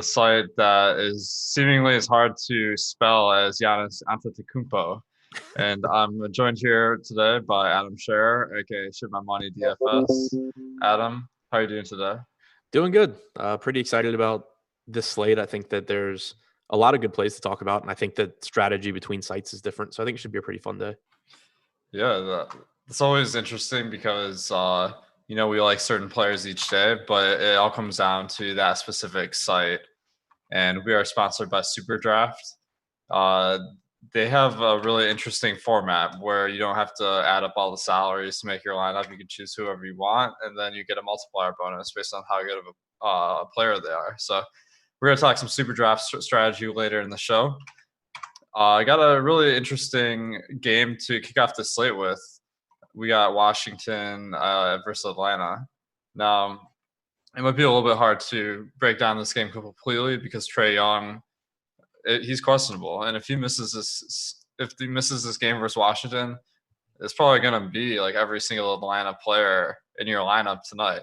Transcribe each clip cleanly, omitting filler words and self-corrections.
a site that is seemingly as hard to spell as Giannis Antetokounmpo. And I'm joined here today by Adam Scherer, aka Ship My Money DFS. Adam, how are you doing today? Doing good. Pretty excited about this slate. I think that there's a lot of good plays to talk about, and I think that strategy between sites is different. So I think it should be a pretty fun day. Yeah, it's always interesting because we like certain players each day, but it all comes down to that specific site. And we are sponsored by Super Draft. Uh, they have a really interesting format where you don't have to add up all the salaries to make your lineup. You can choose whoever you want, and then you get a multiplier bonus based on how good of a player they are. So we're gonna talk some super draft strategy later in the show. I got a really interesting game to kick off the slate with. We got Washington versus Atlanta. Now, it might be a little bit hard to break down this game completely because Trey Young, he's questionable, and if he misses this game versus Washington, it's probably going to be like every single Atlanta player in your lineup tonight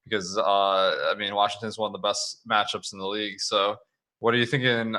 because Washington's one of the best matchups in the league. So, what are you thinking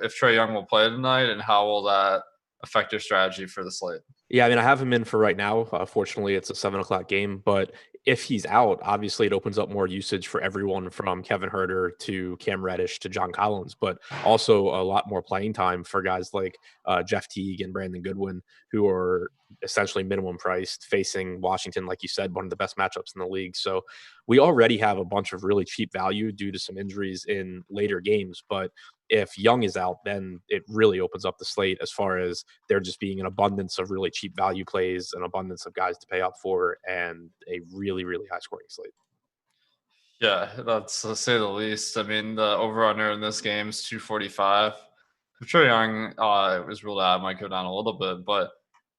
if Trey Young will play tonight, and how will that affect your strategy for the slate? Yeah, I mean, I have him in for right now. Fortunately, it's a 7 o'clock game, but if he's out, obviously it opens up more usage for everyone from Kevin Herter to Cam Reddish to John Collins, but also a lot more playing time for guys like Jeff Teague and Brandon Goodwin, who are essentially minimum priced, facing Washington, like you said, one of the best matchups in the league. So we already have a bunch of really cheap value due to some injuries in later games, but if Young is out, then it really opens up the slate as far as there just being an abundance of really cheap value plays, an abundance of guys to pay up for, and a really, really high scoring slate. Yeah, that's to say the least. I mean, the over under in this game is 245. If Trey Young was ruled out, it might go down a little bit, but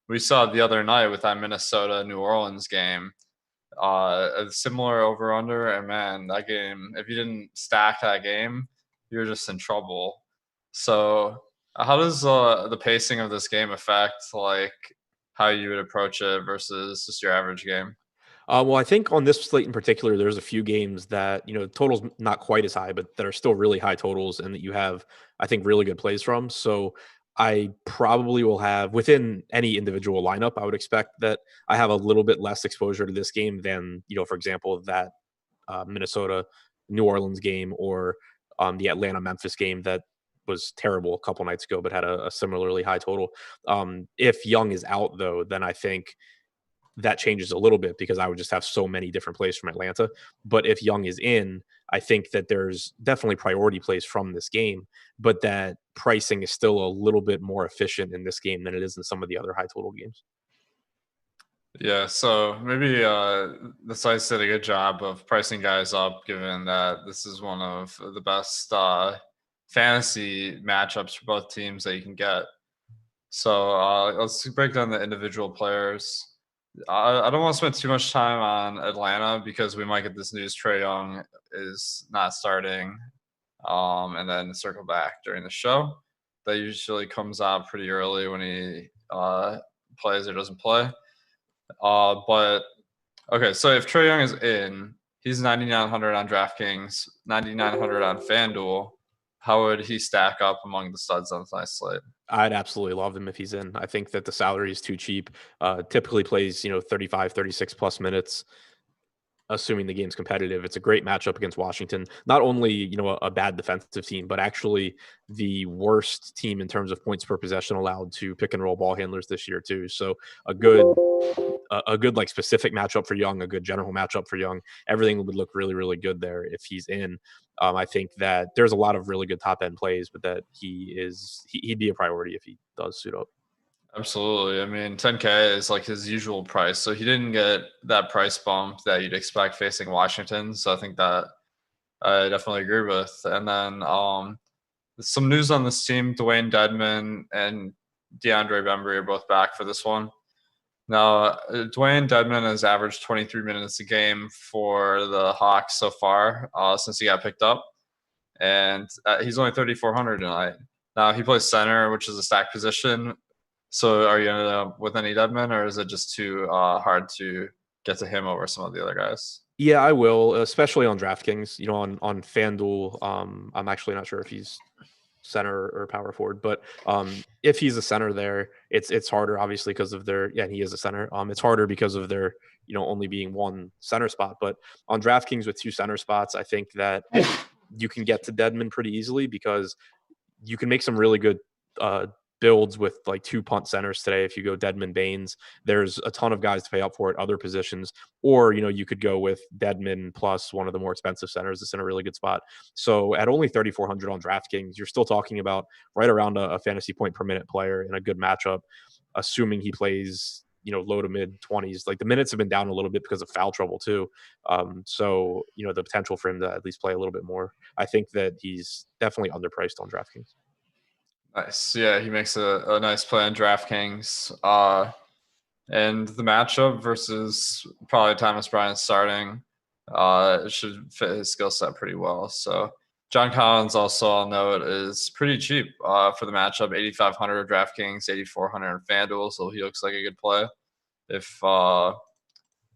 we saw the other night with that Minnesota New Orleans game, a similar over under, and man, that game, if you didn't stack that game, you're just in trouble. So, how does the pacing of this game affect like how you would approach it versus just your average game? Well, I think on this slate in particular, there's a few games that, totals not quite as high, but that are still really high totals and that you have, I think, really good plays from. So I probably will have within any individual lineup, I would expect that I have a little bit less exposure to this game than, for example, that Minnesota New Orleans game or the Atlanta Memphis game that was terrible a couple nights ago, but had a similarly high total. If Young is out, though, then I think that changes a little bit because I would just have so many different plays from Atlanta. But if Young is in, I think that there's definitely priority plays from this game, but that pricing is still a little bit more efficient in this game than it is in some of the other high total games. Yeah, so maybe the sites did a good job of pricing guys up, given that this is one of the best fantasy matchups for both teams that you can get. So let's break down the individual players. I don't want to spend too much time on Atlanta because we might get this news Trey Young is not starting, and then circle back during the show. That usually comes out pretty early when he plays or doesn't play. But okay, so if Trey Young is in, he's 9,900 on DraftKings, 9,900 on FanDuel. How would he stack up among the studs on tonight's slate? I'd absolutely love him if he's in. I think that the salary is too cheap. Typically plays, 35, 36 plus minutes, assuming the game's competitive. It's a great matchup against Washington. Not only, a bad defensive team, but actually the worst team in terms of points per possession allowed to pick and roll ball handlers this year too. So a good like specific matchup for Young, a good general matchup for Young. Everything would look really, really good there if he's in. I think that there's a lot of really good top end plays, but that he'd be a priority if he does suit up. Absolutely. I mean, 10K is like his usual price. So he didn't get that price bump that you'd expect facing Washington. So I think that I definitely agree with. And then some news on this team, Dwayne Dedman and DeAndre Bembry are both back for this one. Now, Dwayne Dedman has averaged 23 minutes a game for the Hawks so far since he got picked up. And he's only 3,400 tonight. Now, he plays center, which is a stack position. So are you going to with any Dedman, or is it just too hard to get to him over some of the other guys? Yeah, I will, especially on DraftKings. On FanDuel, I'm actually not sure if he's center or power forward, but if he's a center there, it's harder obviously because of their and he is a center. It's harder because of their only being one center spot. But on DraftKings with two center spots, I think that you can get to Dedmon pretty easily because you can make some really good uh, builds with like two punt centers today. If you go Dedmon Baynes, there's a ton of guys to pay up for at other positions. Or, you could go with Dedmon plus one of the more expensive centers that's in a really good spot. So at only 3,400 on DraftKings, you're still talking about right around a fantasy point per minute player in a good matchup, assuming he plays low to mid 20s. Like the minutes have been down a little bit because of foul trouble too. So the potential for him to at least play a little bit more. I think that he's definitely underpriced on DraftKings. Nice. Yeah, he makes a nice play on DraftKings. And the matchup versus probably Thomas Bryant starting, it should fit his skill set pretty well. So John Collins also, I'll note, is pretty cheap for the matchup. 8,500 DraftKings, 8,400 FanDuel. So he looks like a good play. If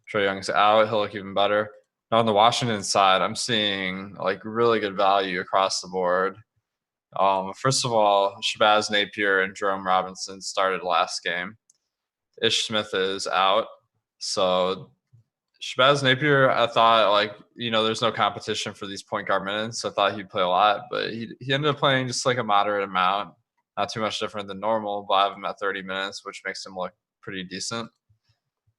Trey Young's out, he'll look even better. Now on the Washington side, I'm seeing like really good value across the board. First of all, Shabazz, Napier, and Jerome Robinson started last game. Ish Smith is out. So Shabazz Napier, I thought there's no competition for these point guard minutes. I thought he'd play a lot, but he ended up playing just like a moderate amount, not too much different than normal. But I have him at 30 minutes, which makes him look pretty decent.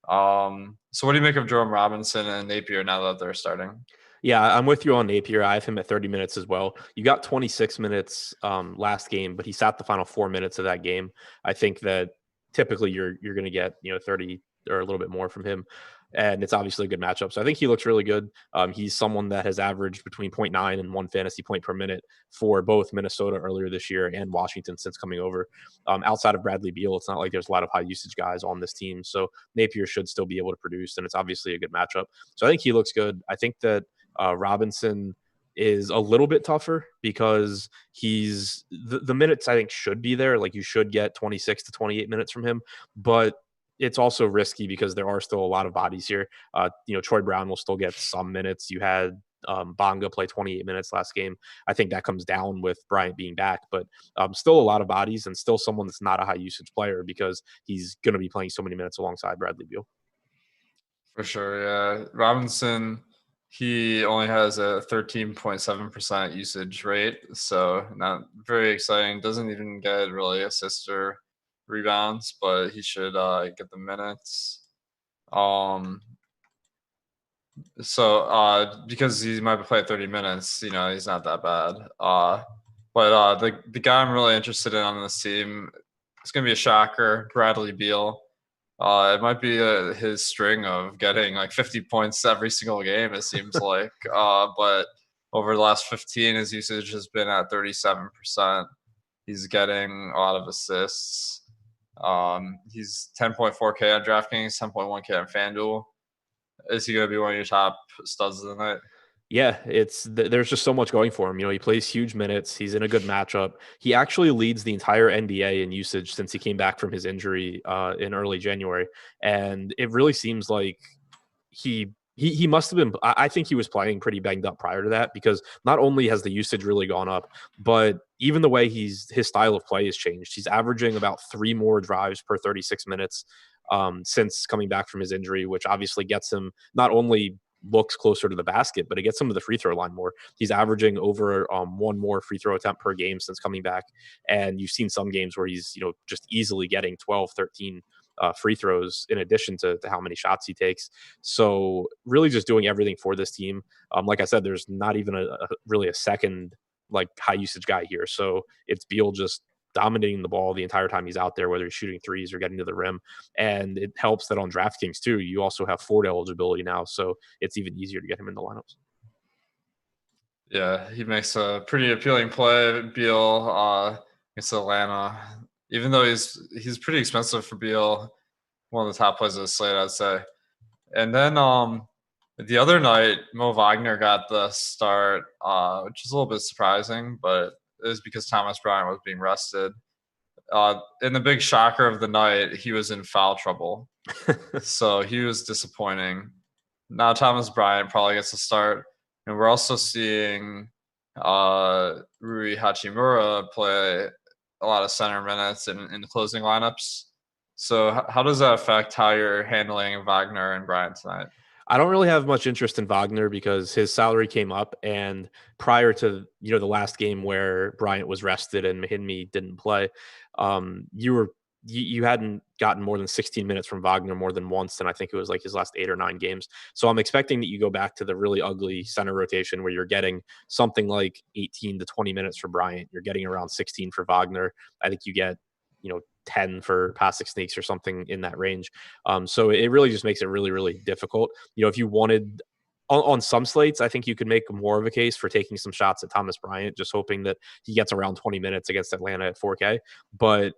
So what do you make of Jerome Robinson and Napier now that they're starting? Yeah, I'm with you on Napier. I have him at 30 minutes as well. You got 26 minutes last game, but he sat the final 4 minutes of that game. I think that typically you're going to get 30 or a little bit more from him, and it's obviously a good matchup. So I think he looks really good. He's someone that has averaged between 0.9 and 1 fantasy point per minute for both Minnesota earlier this year and Washington since coming over. Outside of Bradley Beal, it's not like there's a lot of high usage guys on this team, so Napier should still be able to produce, and it's obviously a good matchup. So I think he looks good. I think that Robinson is a little bit tougher because he's the minutes I think should be there. Like you should get 26 to 28 minutes from him, but it's also risky because there are still a lot of bodies here. Troy Brown will still get some minutes. You had Bonga play 28 minutes last game. I think that comes down with Bryant being back, but still a lot of bodies and still someone that's not a high usage player because he's going to be playing so many minutes alongside Bradley Beal. For sure, yeah. Robinson, he only has a 13.7% usage rate, so not very exciting. Doesn't even get really assists or rebounds, but he should get the minutes. So because he might play 30 minutes, he's not that bad. But the guy I'm really interested in on this team, it's gonna be a shocker, Bradley Beal. It might be his string of getting like 50 points every single game, it seems like. But over the last 15, his usage has been at 37%. He's getting a lot of assists. He's 10.4K on DraftKings, 10.1K on FanDuel. Is he going to be one of your top studs of the night? Yeah, there's just so much going for him. He plays huge minutes. He's in a good matchup. He actually leads the entire NBA in usage since he came back from his injury in early January, and it really seems like he must have been. I think he was playing pretty banged up prior to that because not only has the usage really gone up, but even the way his style of play has changed. He's averaging about 3 more drives per 36 minutes since coming back from his injury, which obviously gets him not only looks closer to the basket, but it gets him to the free throw line more. He's averaging over 1 more free throw attempt per game since coming back. And you've seen some games where he's, just easily getting 12, 13 free throws in addition to how many shots he takes. So really just doing everything for this team. Like I said, there's not even really a second like high usage guy here. So it's Beal just dominating the ball the entire time he's out there, whether he's shooting threes or getting to the rim. And it helps that on DraftKings too, you also have Ford eligibility now, so it's even easier to get him in the lineups. Yeah, he makes a pretty appealing play. Beal against Atlanta, even though he's pretty expensive for Beal, one of the top plays of the slate, I'd say. And then the other night, Mo Wagner got the start, which is a little bit surprising, but it was because Thomas Bryant was being rested. In the big shocker of the night, he was in foul trouble. So he was disappointing. Now Thomas Bryant probably gets a start. And we're also seeing Rui Hachimura play a lot of center minutes in the closing lineups. So how does that affect how you're handling Wagner and Bryant tonight? I don't really have much interest in Wagner because his salary came up, and prior to the last game where Bryant was rested and Mahinmi didn't play, you hadn't gotten more than 16 minutes from Wagner more than once, and I think it was like his last 8 or 9 games. So I'm expecting that you go back to the really ugly center rotation where you're getting something like 18 to 20 minutes for Bryant. You're getting around 16 for Wagner. I think you get 10 for passing sneaks or something in that range. So it really just makes it really, really difficult. If you wanted on some slates, I think you could make more of a case for taking some shots at Thomas Bryant, just hoping that he gets around 20 minutes against Atlanta at 4K. But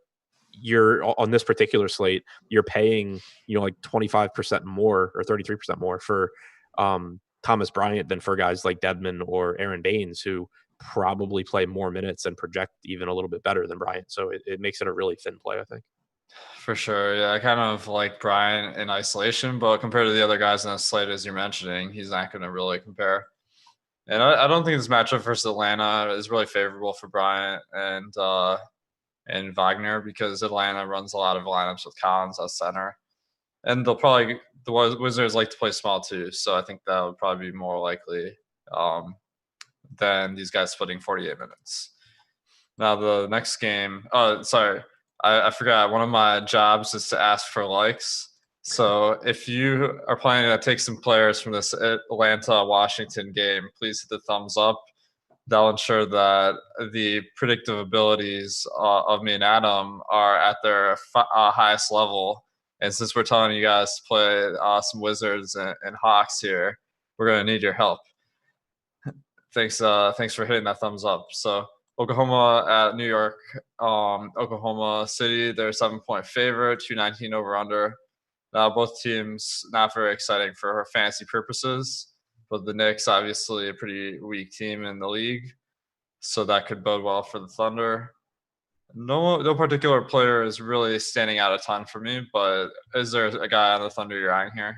you're on this particular slate, you're paying, like 25% more or 33% more for Thomas Bryant than for guys like Dedmon or Aron Baynes, who probably play more minutes and project even a little bit better than Bryant. So it makes it a really thin play, I think. For sure. Yeah, I kind of like Bryant in isolation, but compared to the other guys on the slate, as you're mentioning, he's not going to really compare. And I don't think this matchup versus Atlanta is really favorable for Bryant and Wagner because Atlanta runs a lot of lineups with Collins at center. And the Wizards like to play small too, so I think that would probably be more likely than these guys splitting 48 minutes. Now the next game. Oh, sorry, I forgot. One of my jobs is to ask for likes. So if you are planning to take some players from this Atlanta-Washington game, please hit the thumbs up. That'll ensure that the predictive abilities of me and Adam are at their highest level. And since we're telling you guys to play some Wizards and Hawks here, we're going to need your help. Thanks for hitting that thumbs up. So Oklahoma at New York. Oklahoma City, they're 7-point favorite, 219 over under. Now both teams not very exciting for fantasy purposes, but the Knicks obviously a pretty weak team in the league, so that could bode well for the Thunder. No particular player is really standing out a ton for me, but is there a guy on the Thunder you're eyeing here?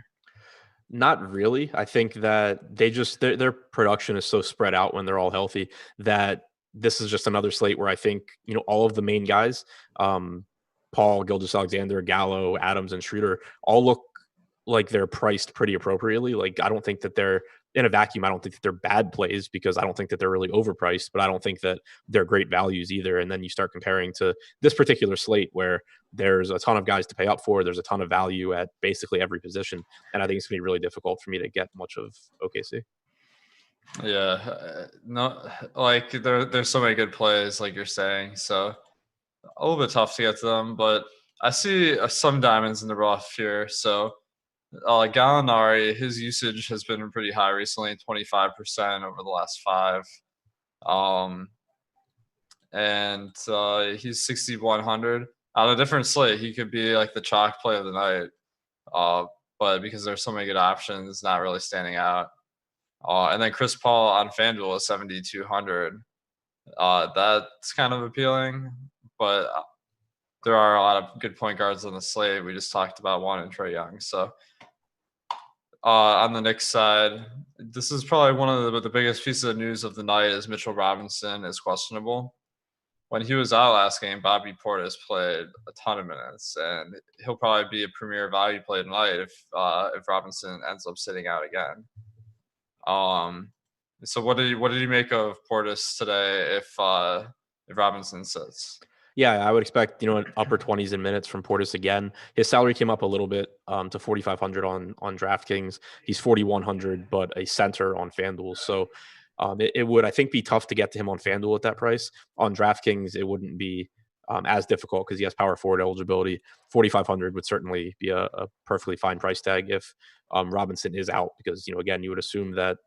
Not really. I think that their production is so spread out when they're all healthy that this is just another slate where I think, all of the main guys, Paul, Gilgeous-Alexander, Gallo, Adams, and Schroeder all look like they're priced pretty appropriately. Like, I don't think that they're in a vacuum. I don't think that they're bad plays because I don't think that they're really overpriced, but I don't think that they're great values either. And then you start comparing to this particular slate where there's a ton of guys to pay up for. There's a ton of value at basically every position. And I think it's going to be really difficult for me to get much of OKC. Yeah, no, like there's so many good plays, like you're saying. So a little bit tough to get to them, but I see some diamonds in the rough here. So Gallinari, his usage has been pretty high recently, 25% over the last 5. And he's 6,100. On a different slate, he could be like the chalk play of the night. But because there's so many good options, not really standing out. And then Chris Paul on Fanduel is 7,200. That's kind of appealing, but there are a lot of good point guards on the slate. We just talked about one in Trey Young. So on the Knicks side, this is probably one of the biggest pieces of news of the night is Mitchell Robinson is questionable. When he was out last game, Bobby Portis played a ton of minutes, and he'll probably be a premier value play tonight if Robinson ends up sitting out again. So what did you make of Portis today if Robinson sits? Yeah, I would expect, an upper 20s in minutes from Portis again. His salary came up a little bit to 4,500 on DraftKings. He's 4,100, but a center on FanDuel. So it would, I think, be tough to get to him on FanDuel at that price. On DraftKings, it wouldn't be as difficult because he has power forward eligibility. 4,500 would certainly be a perfectly fine price tag if Robinson is out because, again, you would assume that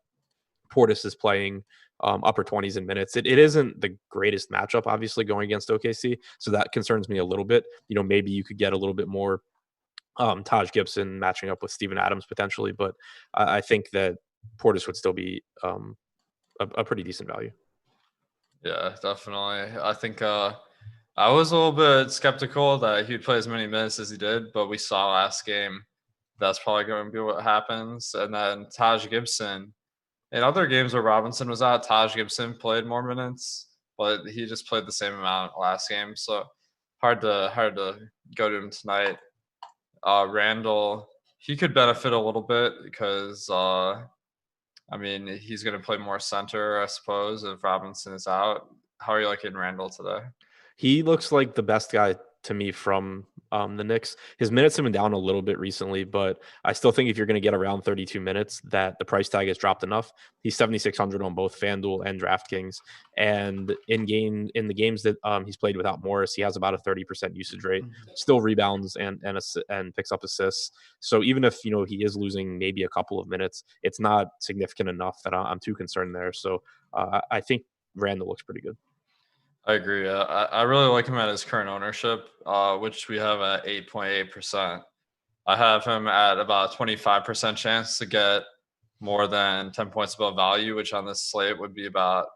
Portis is playing upper 20s in minutes. It isn't the greatest matchup, obviously, going against OKC. So that concerns me a little bit. Maybe you could get a little bit more Taj Gibson matching up with Steven Adams potentially. But I think that Portis would still be a pretty decent value. Yeah, definitely. I think I was a little bit skeptical that he'd play as many minutes as he did, but we saw last game That's probably going to be what happens. And then Taj Gibson. In other games where Robinson was out, Taj Gibson played more minutes, but he just played the same amount last game. So hard to go to him tonight. Randall, he could benefit a little bit because I mean he's going to play more center, I suppose, if Robinson is out. How are you liking Randall today? He looks like the best guy to me from the Knicks. His minutes have been down a little bit recently, but I still think if you're going to get around 32 minutes, that the price tag has dropped enough. He's 7,600 on both FanDuel and DraftKings, and in the games that he's played without Morris, he has about a 30% usage rate. Still rebounds and picks up assists. So even if he is losing maybe a couple of minutes, it's not significant enough that I'm too concerned there. So I think Randall looks pretty good. I agree. I really like him at his current ownership, which we have at 8.8%. I have him at about 25% chance to get more than 10 points above value, which on this slate would be about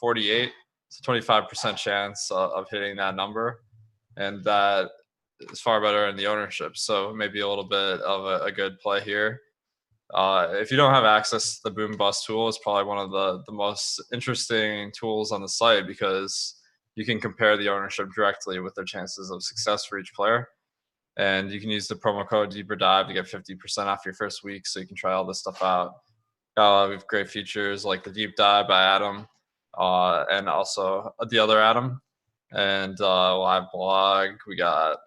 48. It's a 25% chance of hitting that number. And that is far better in the ownership. So maybe a little bit of a good play here. If you don't have access to the boom bust tool, it's probably one of the most interesting tools on the site because you can compare the ownership directly with their chances of success for each player. And you can use the promo code Deeper Dive to get 50% off your first week, so you can try all this stuff out. We have great features like the Deep Dive by Adam, and also the other Adam, and live blog. We got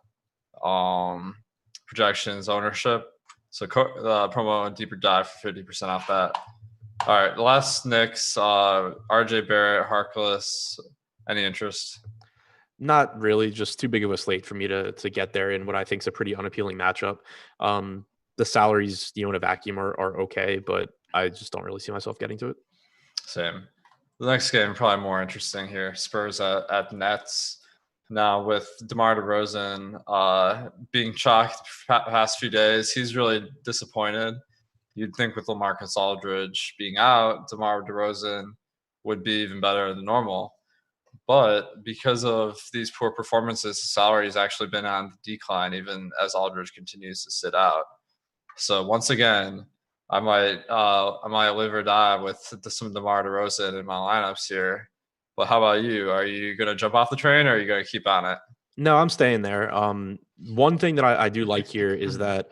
projections, ownership. So promo Deeper Dive for 50% off that. All right, the last Knicks, RJ Barrett, Harkless. Any interest? Not really, just too big of a slate for me to get there in what I think is a pretty unappealing matchup. The salaries, in a vacuum are okay, but I just don't really see myself getting to it. Same. The next game, probably more interesting here. Spurs at Nets. Now with DeMar DeRozan being chalked the past few days, he's really disappointed. You'd think with LaMarcus Aldridge being out, DeMar DeRozan would be even better than normal. But because of these poor performances, the salary has actually been on the decline, even as Aldridge continues to sit out. So once again, I might live or die with some DeMar DeRozan in my lineups here. But how about you? Are you going to jump off the train, or are you going to keep on it? No, I'm staying there. One thing that I do like here is that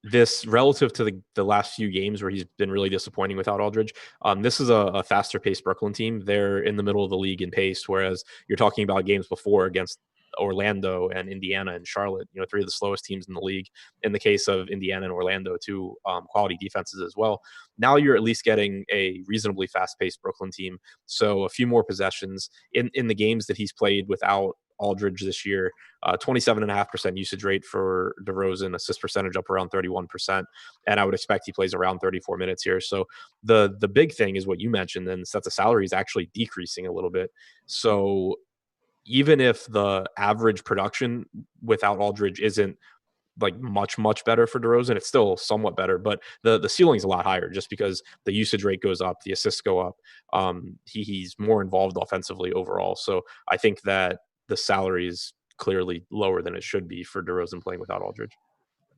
this relative to the last few games where he's been really disappointing without Aldridge. This is a faster paced Brooklyn team. They're in the middle of the league in pace, whereas you're talking about games before against Orlando and Indiana and Charlotte, three of the slowest teams in the league. In the case of Indiana and Orlando, two quality defenses as well. Now you're at least getting a reasonably fast-paced Brooklyn team. So a few more possessions in the games that he's played without Aldridge this year, 27.5% usage rate for DeRozan, assist percentage up around 31%. And I would expect he plays around 34 minutes here. So the big thing is what you mentioned, and that the salary is actually decreasing a little bit. So even if the average production without Aldridge isn't like much better for DeRozan, it's still somewhat better, but the ceiling is a lot higher just because the usage rate goes up, the assists go up. He's more involved offensively overall. So I think that the salary is clearly lower than it should be for DeRozan playing without Aldridge.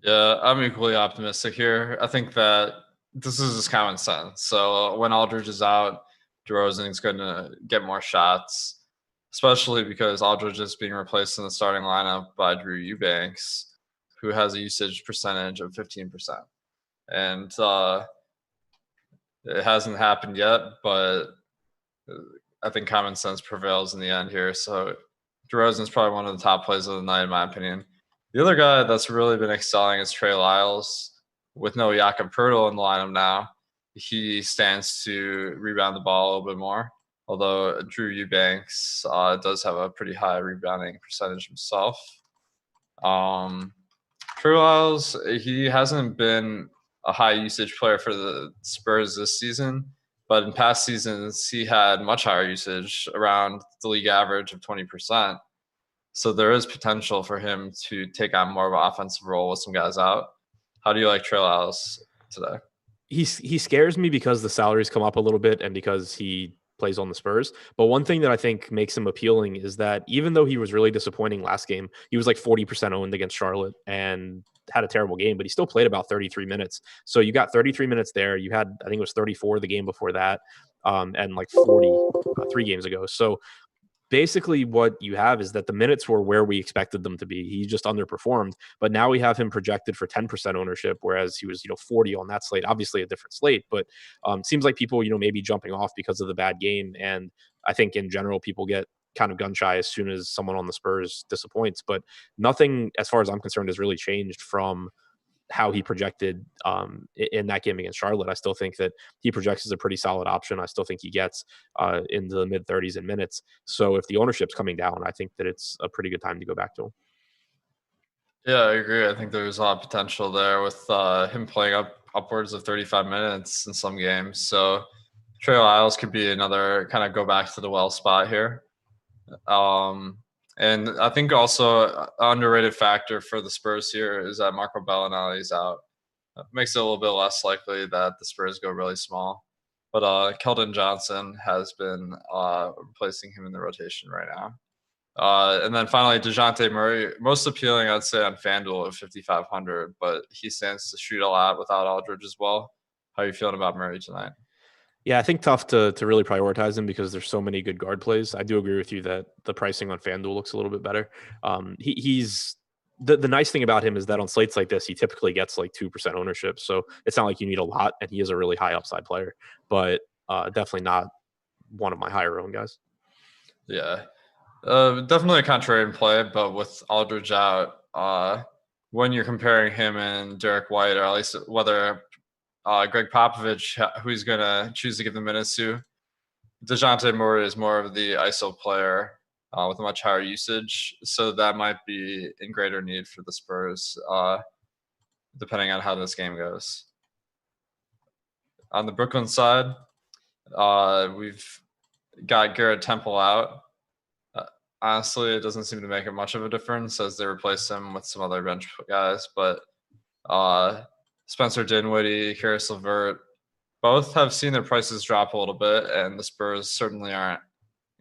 Yeah, I'm equally optimistic here. I think that this is just common sense. So when Aldridge is out, DeRozan is going to get more shots, especially because Aldridge is being replaced in the starting lineup by Drew Eubanks, who has a usage percentage of 15%. And it hasn't happened yet, but I think common sense prevails in the end here. So DeRozan is probably one of the top plays of the night, in my opinion. The other guy that's really been excelling is Trey Lyles. With no Jakob Poeltl in the lineup now, he stands to rebound the ball a little bit more. Although Drew Eubanks does have a pretty high rebounding percentage himself. Trey Lyles, he hasn't been a high usage player for the Spurs this season, but in past seasons, he had much higher usage, around the league average of 20%. So there is potential for him to take on more of an offensive role with some guys out. How do you like Trey Lyles today? He scares me because the salaries come up a little bit and because he plays on the Spurs. But one thing that I think makes him appealing is that even though he was really disappointing last game, he was like 40% owned against Charlotte and had a terrible game, but he still played about 33 minutes. So you got 33 minutes there. You had, I think it was 34 the game before that, and like 40 3 games ago. So basically what you have is that the minutes were where we expected them to be. He just underperformed, but now we have him projected for 10% ownership, whereas he was, 40 on that slate, obviously a different slate, but seems like people, maybe jumping off because of the bad game. And I think in general, people get kind of gun shy as soon as someone on the Spurs disappoints, but nothing, as far as I'm concerned, has really changed from how he projected in that game against Charlotte. I still think that he projects as a pretty solid option. I still think he gets into the mid 30s in minutes. So if the ownership's coming down, I think that it's a pretty good time to go back to him. Yeah, I agree. I think there's a lot of potential there with him playing upwards of 35 minutes in some games. So Trey Lyles could be another kind of go back to the well spot here. And I think also an underrated factor for the Spurs here is that Marco Bellinelli's out. It makes it a little bit less likely that the Spurs go really small. But Keldon Johnson has been replacing him in the rotation right now. And then finally, Deshante Murray, most appealing, I'd say, on FanDuel at 5,500, but he stands to shoot a lot without Aldridge as well. How are you feeling about Murray tonight? Yeah, I think tough to really prioritize him because there's so many good guard plays. I do agree with you that the pricing on FanDuel looks a little bit better. He's the nice thing about him is that on slates like this, he typically gets like 2% ownership. So it's not like you need a lot, and he is a really high upside player, but definitely not one of my higher owned guys. Yeah, definitely a contrarian play, but with Aldridge out, when you're comparing him and Derek White, or at least whether Greg Popovich, who he's going to choose to give the minutes to, Deshante Murray is more of the ISO player with a much higher usage. So that might be in greater need for the Spurs, depending on how this game goes. On the Brooklyn side, we've got Garrett Temple out. Honestly, it doesn't seem to make much of a difference as they replace him with some other bench guys. But Spencer Dinwiddie, Karis LeVert, both have seen their prices drop a little bit, and the Spurs certainly aren't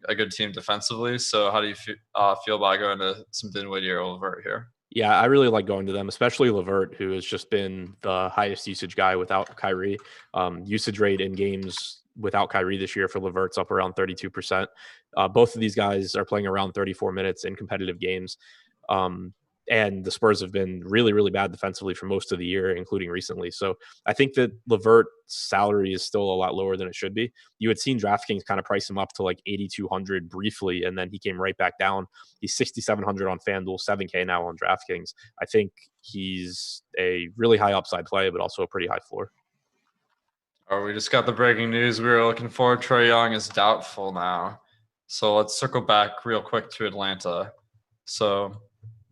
a good team defensively. So how do you feel about going to some Dinwiddie or LeVert here? Yeah, I really like going to them, especially LeVert, who has just been the highest usage guy without Kyrie. Usage rate in games without Kyrie this year for LeVert's up around 32%. Both of these guys are playing around 34 minutes in competitive games. And the Spurs have been really, really bad defensively for most of the year, including recently. So I think that LeVert's salary is still a lot lower than it should be. You had seen DraftKings kind of price him up to like 8,200 briefly, and then he came right back down. He's 6,700 on FanDuel, 7K now on DraftKings. I think he's a really high upside play, but also a pretty high floor. Oh, we just got the breaking news we were looking for. Trey Young is doubtful now. So let's circle back real quick to Atlanta. So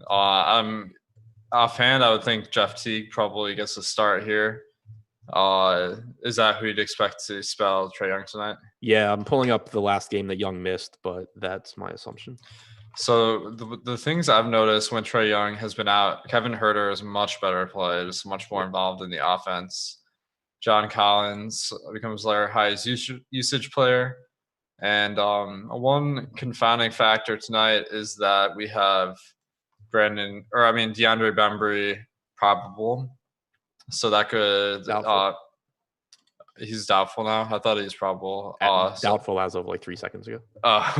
I'm offhand, I would think Jeff Teague probably gets a start here. Is that who you'd expect to spell Trey Young tonight? Yeah, I'm pulling up the last game that Young missed, but that's my assumption. So the things I've noticed when Trey Young has been out, Kevin Huerter is much better played, is much more involved in the offense. John Collins becomes their highest usage player. And one confounding factor tonight is that we have DeAndre Bembry probable. So that could he's doubtful now. I thought he was probable. Doubtful as of like 3 seconds ago.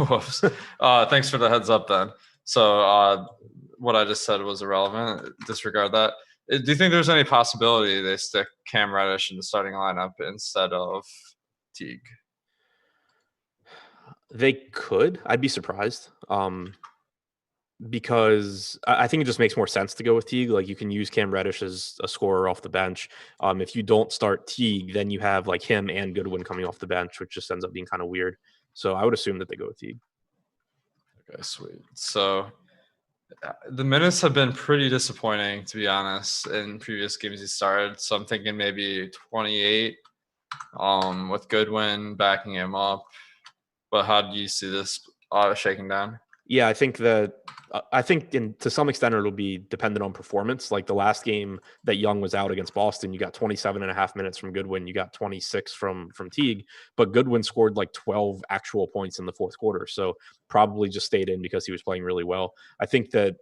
Whoops. Thanks for the heads up then. So what I just said was irrelevant. Disregard that. Do you think there's any possibility they stick Cam Reddish in the starting lineup instead of Teague? They could. I'd be surprised. Because I think it just makes more sense to go with Teague. Like you can use Cam Reddish as a scorer off the bench. If you don't start Teague, then you have like him and Goodwin coming off the bench, which just ends up being kind of weird. So I would assume that they go with Teague. Okay, sweet. So the minutes have been pretty disappointing, to be honest, in previous games he started. So I'm thinking maybe 28 with Goodwin backing him up. But how do you see this shaking down? Yeah, I think to some extent it'll be dependent on performance. Like the last game that Young was out against Boston, you got 27 and a half minutes from Goodwin, you got 26 from Teague, but Goodwin scored like 12 actual points in the fourth quarter. So probably just stayed in because he was playing really well. I think that,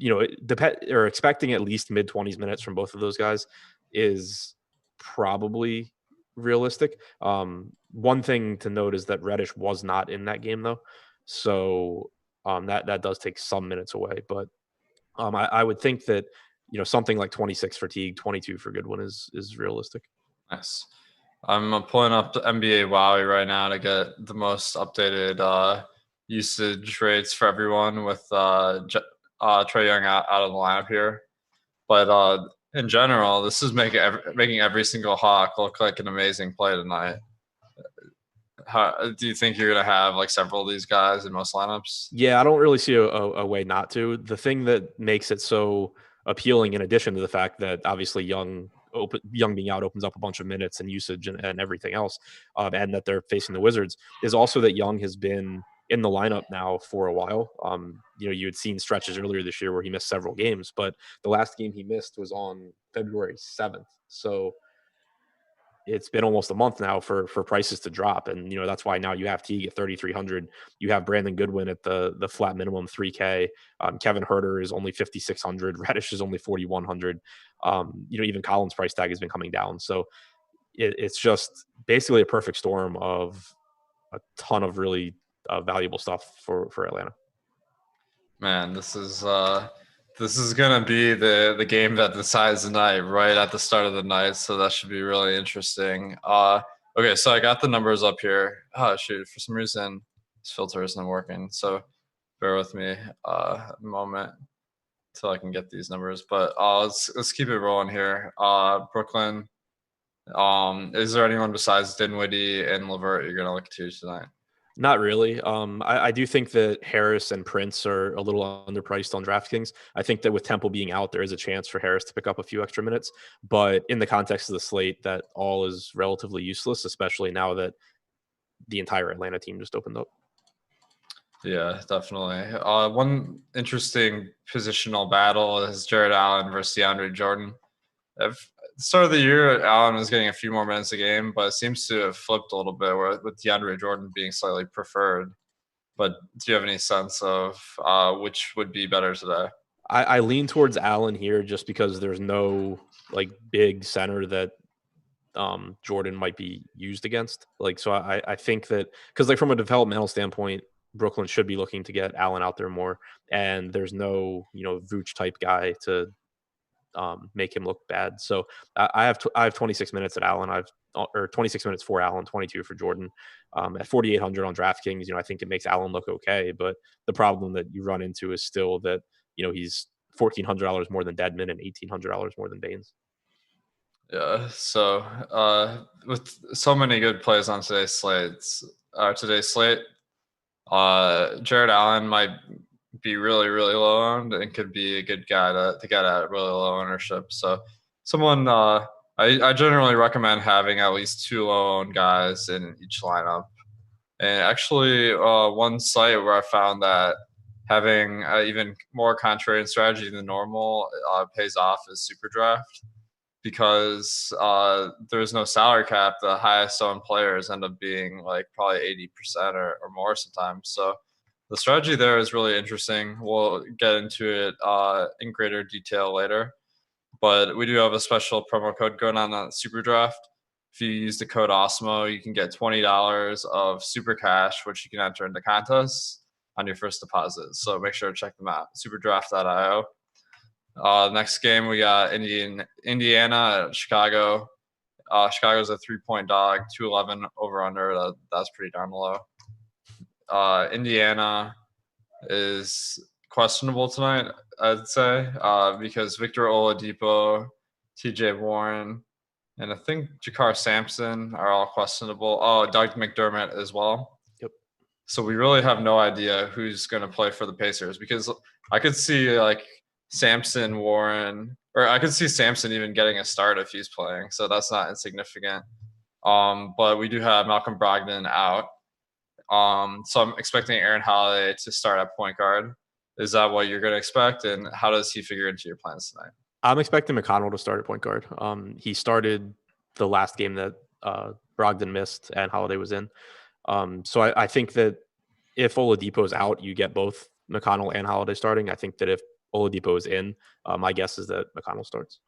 expecting at least mid 20s minutes from both of those guys is probably realistic. One thing to note is that Reddish was not in that game though. So that does take some minutes away, but I would think that something like 26 for Teague, 22 for Goodwin is realistic. Nice. I'm pulling up the NBA Wowie right now to get the most updated usage rates for everyone with Trey Young out of the lineup here. But in general, this is making every single Hawk look like an amazing play tonight. How do you think you're gonna have like several of these guys in most lineups? Yeah, I don't really see a way not to. The thing that makes it so appealing, in addition to the fact that obviously Young being out opens up a bunch of minutes and usage and everything else, and that they're facing the Wizards, is also that Young has been in the lineup now for a while. You had seen stretches earlier this year where he missed several games, but the last game he missed was on February 7th. So it's been almost a month now for prices to drop. And, that's why now you have Teague at 3,300. You have Brandon Goodwin at the flat minimum 3K. Kevin Huerter is only 5,600. Reddish is only 4,100. Even Collins' price tag has been coming down. So it's just basically a perfect storm of a ton of really valuable stuff for Atlanta. Man, this is gonna be the game that decides the night right at the start of the night. So that should be really interesting. Okay, so I got the numbers up here. Oh shoot, for some reason this filter isn't working. So bear with me a moment until I can get these numbers. But let's keep it rolling here. Brooklyn. Is there anyone besides Dinwiddie and LeVert you're gonna look to tonight? Not really. I do think that Harris and Prince are a little underpriced on DraftKings. I think that with Temple being out, there is a chance for Harris to pick up a few extra minutes. But in the context of the slate, that all is relatively useless, especially now that the entire Atlanta team just opened up. Yeah, definitely. One interesting positional battle is Jared Allen versus DeAndre Jordan. At the start of the year, Allen was getting a few more minutes a game, but it seems to have flipped a little bit with DeAndre Jordan being slightly preferred. But do you have any sense of which would be better today? I lean towards Allen here just because there's no like big center that Jordan might be used against. So I think that because like from a developmental standpoint, Brooklyn should be looking to get Allen out there more, and there's no Vooch type guy to make him look bad. So I have 26 minutes at Allen. or 26 minutes for Allen, 22 for Jordan. At 4,800 on DraftKings, I think it makes Allen look okay. But the problem that you run into is still that he's $1,400 more than Dedmon and $1,800 more than Baynes. Yeah. So with so many good plays on today's slate, Jared Allen might be really, really low owned and could be a good guy to get at really low ownership. So someone I generally recommend having at least 2 low owned guys in each lineup. And actually, one site where I found that having even more contrarian strategy than normal pays off is SuperDraft, because there's no salary cap. The highest owned players end up being like probably 80% or more sometimes. So the strategy there is really interesting. We'll get into it in greater detail later. But we do have a special promo code going on SuperDraft. If you use the code Awesemo, you can get $20 of super cash, which you can enter into contests on your first deposit. So make sure to check them out. Superdraft.io. Next game, we got Indiana at Chicago. Chicago's a 3-point dog, 211 over under. That's pretty darn low. Indiana is questionable tonight, I'd say, because Victor Oladipo, TJ Warren, and I think Jakar Sampson are all questionable. Oh, Doug McDermott as well. Yep. So we really have no idea who's going to play for the Pacers, because I could see like Sampson, Warren, or I could see Sampson even getting a start if he's playing. So that's not insignificant. But we do have Malcolm Brogdon out. So I'm expecting Aaron Holiday to start at point guard. Is that what you're going to expect? And how does he figure into your plans tonight? I'm expecting McConnell to start at point guard. He started the last game that Brogdon missed and Holiday was in. So I think that if Oladipo's out, you get both McConnell and Holiday starting. I think that if Oladipo is in, my guess is that McConnell starts.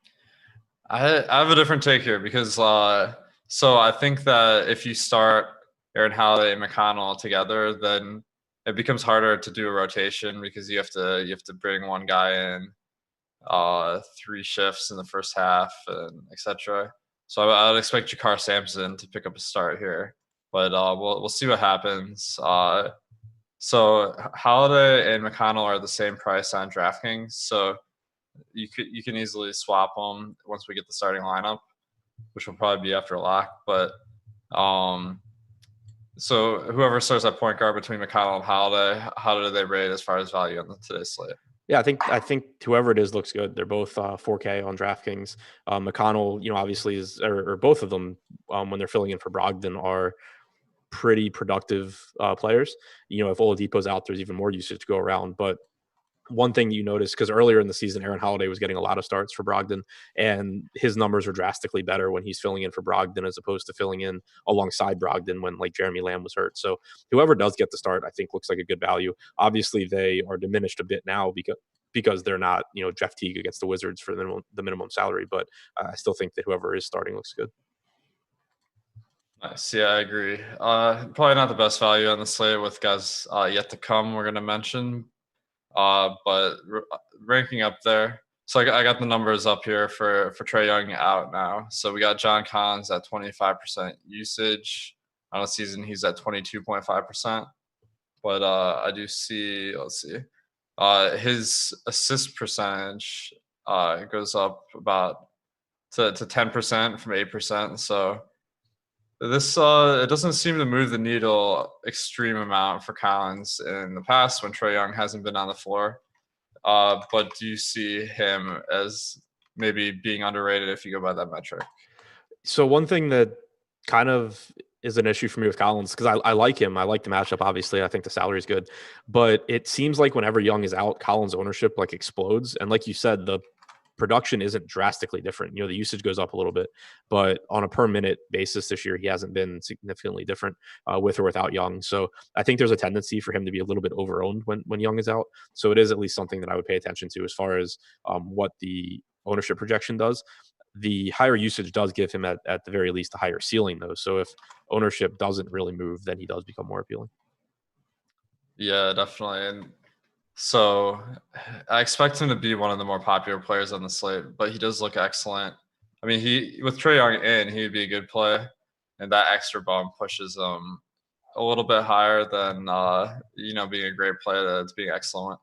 I have a different take here because so I think that if you start Aaron Holiday and McConnell together, then it becomes harder to do a rotation because you have to bring one guy in 3 shifts in the first half and etc. So I would expect Jakar Sampson to pick up a start here, but we'll see what happens. So Holiday and McConnell are the same price on DraftKings, so you can easily swap them once we get the starting lineup, which will probably be after lock. But so whoever starts at point guard between McConnell and Holiday, how do they rate as far as value on today's slate? Yeah, I think whoever it is looks good. They're both 4K on DraftKings. McConnell, obviously is, or both of them, when they're filling in for Brogdon, are pretty productive players. If Oladipo's out, there's even more usage to go around. But one thing you notice, because earlier in the season, Aaron Holiday was getting a lot of starts for Brogdon, and his numbers are drastically better when he's filling in for Brogdon as opposed to filling in alongside Brogdon when like Jeremy Lamb was hurt. So whoever does get the start, I think looks like a good value. Obviously, they are diminished a bit now because they're not, Jeff Teague against the Wizards for the minimum salary, but I still think that whoever is starting looks good. Nice. Yeah, I agree. Probably not the best value on the slate with guys yet to come we're going to mention, but ranking up there. So I got the numbers up here for Trey Young out now. So we got John Collins at 25% usage. On a season, he's at 22.5%. But I do see, let's see, his assist percentage goes up about to 10% from 8%. So this it doesn't seem to move the needle extreme amount for Collins in the past when Trey Young hasn't been on the floor. But do you see him as maybe being underrated if you go by that metric? So one thing that kind of is an issue for me with Collins, because I like him. I like the matchup, obviously. I think the salary is good. But it seems like whenever Young is out, Collins' ownership like explodes. And like you said, the production isn't drastically different. The usage goes up a little bit, but on a per minute basis this year, he hasn't been significantly different with or without Young. So I think there's a tendency for him to be a little bit overowned when Young is out. So it is at least something that I would pay attention to as far as what the ownership projection does. The higher usage does give him at the very least a higher ceiling though. So if ownership doesn't really move, then he does become more appealing. Yeah, definitely. And so I expect him to be one of the more popular players on the slate, but he does look excellent. I mean, with Trey Young in, he'd be a good play, and that extra bump pushes him a little bit higher than being a great player that's being excellent.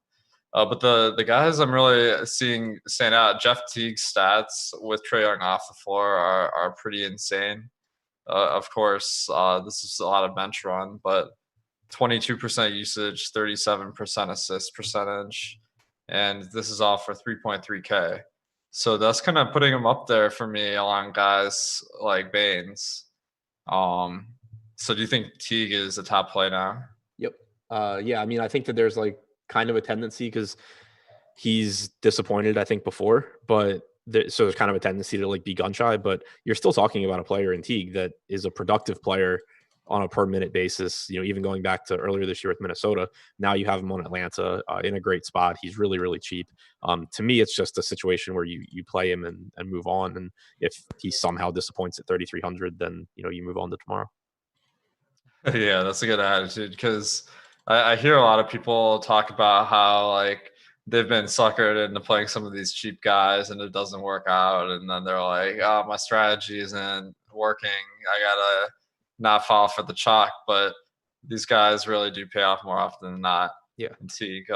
But the guys I'm really seeing stand out, Jeff Teague's stats with Trey Young off the floor are pretty insane. Of course, this is a lot of bench run, but 22% usage, 37% assist percentage, and this is all for 3.3K. So that's kind of putting him up there for me along guys like Baynes. So do you think Teague is a top play now? Yep. Yeah, I mean, I think that there's like kind of a tendency because he's disappointed, I think, before, but so there's kind of a tendency to like be gun shy, but you're still talking about a player in Teague that is a productive player on a per minute basis. Even going back to earlier this year with Minnesota, now you have him on Atlanta in a great spot. He's really, really cheap. To me, it's just a situation where you play him and move on. And if he somehow disappoints at 3,300, then, you move on to tomorrow. Yeah, that's a good attitude because I hear a lot of people talk about how like they've been suckered into playing some of these cheap guys and it doesn't work out. And then they're like, oh, my strategy isn't working. I got to not fall for the chalk. But these guys really do pay off more often than not. Yeah. And Teague,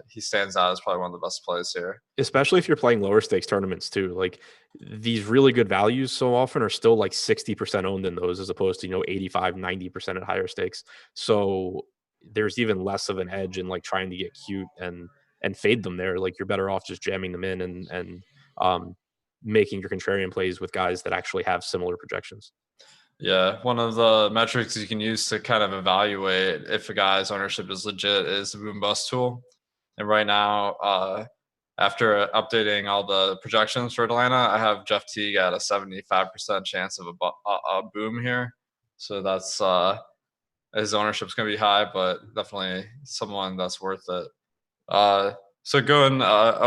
he stands out as probably one of the best plays here. Especially if you're playing lower stakes tournaments too. Like these really good values so often are still like 60% owned in those as opposed to, 85, 90% at higher stakes. So there's even less of an edge in like trying to get cute and fade them there. Like you're better off just jamming them in and making your contrarian plays with guys that actually have similar projections. Yeah, one of the metrics you can use to kind of evaluate if a guy's ownership is legit is the boom bust tool. And right now, after updating all the projections for Atlanta, I have Jeff Teague at a 75% chance of a boom here. So that's his ownership's going to be high, but definitely someone that's worth it. So going,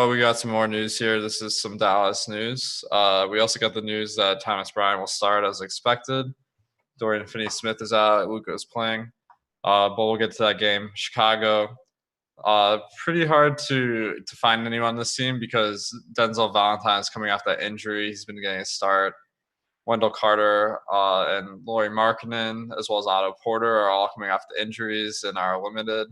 we got some more news here. This is some Dallas news. We also got the news that Thomas Bryant will start as expected. Dorian Finney-Smith is out. Luka is playing. But we'll get to that game. Chicago. Pretty hard to find anyone on this team because Denzel Valentine is coming off that injury. He's been getting a start. Wendell Carter and Lauri Markkanen, as well as Otto Porter, are all coming off the injuries and are limited.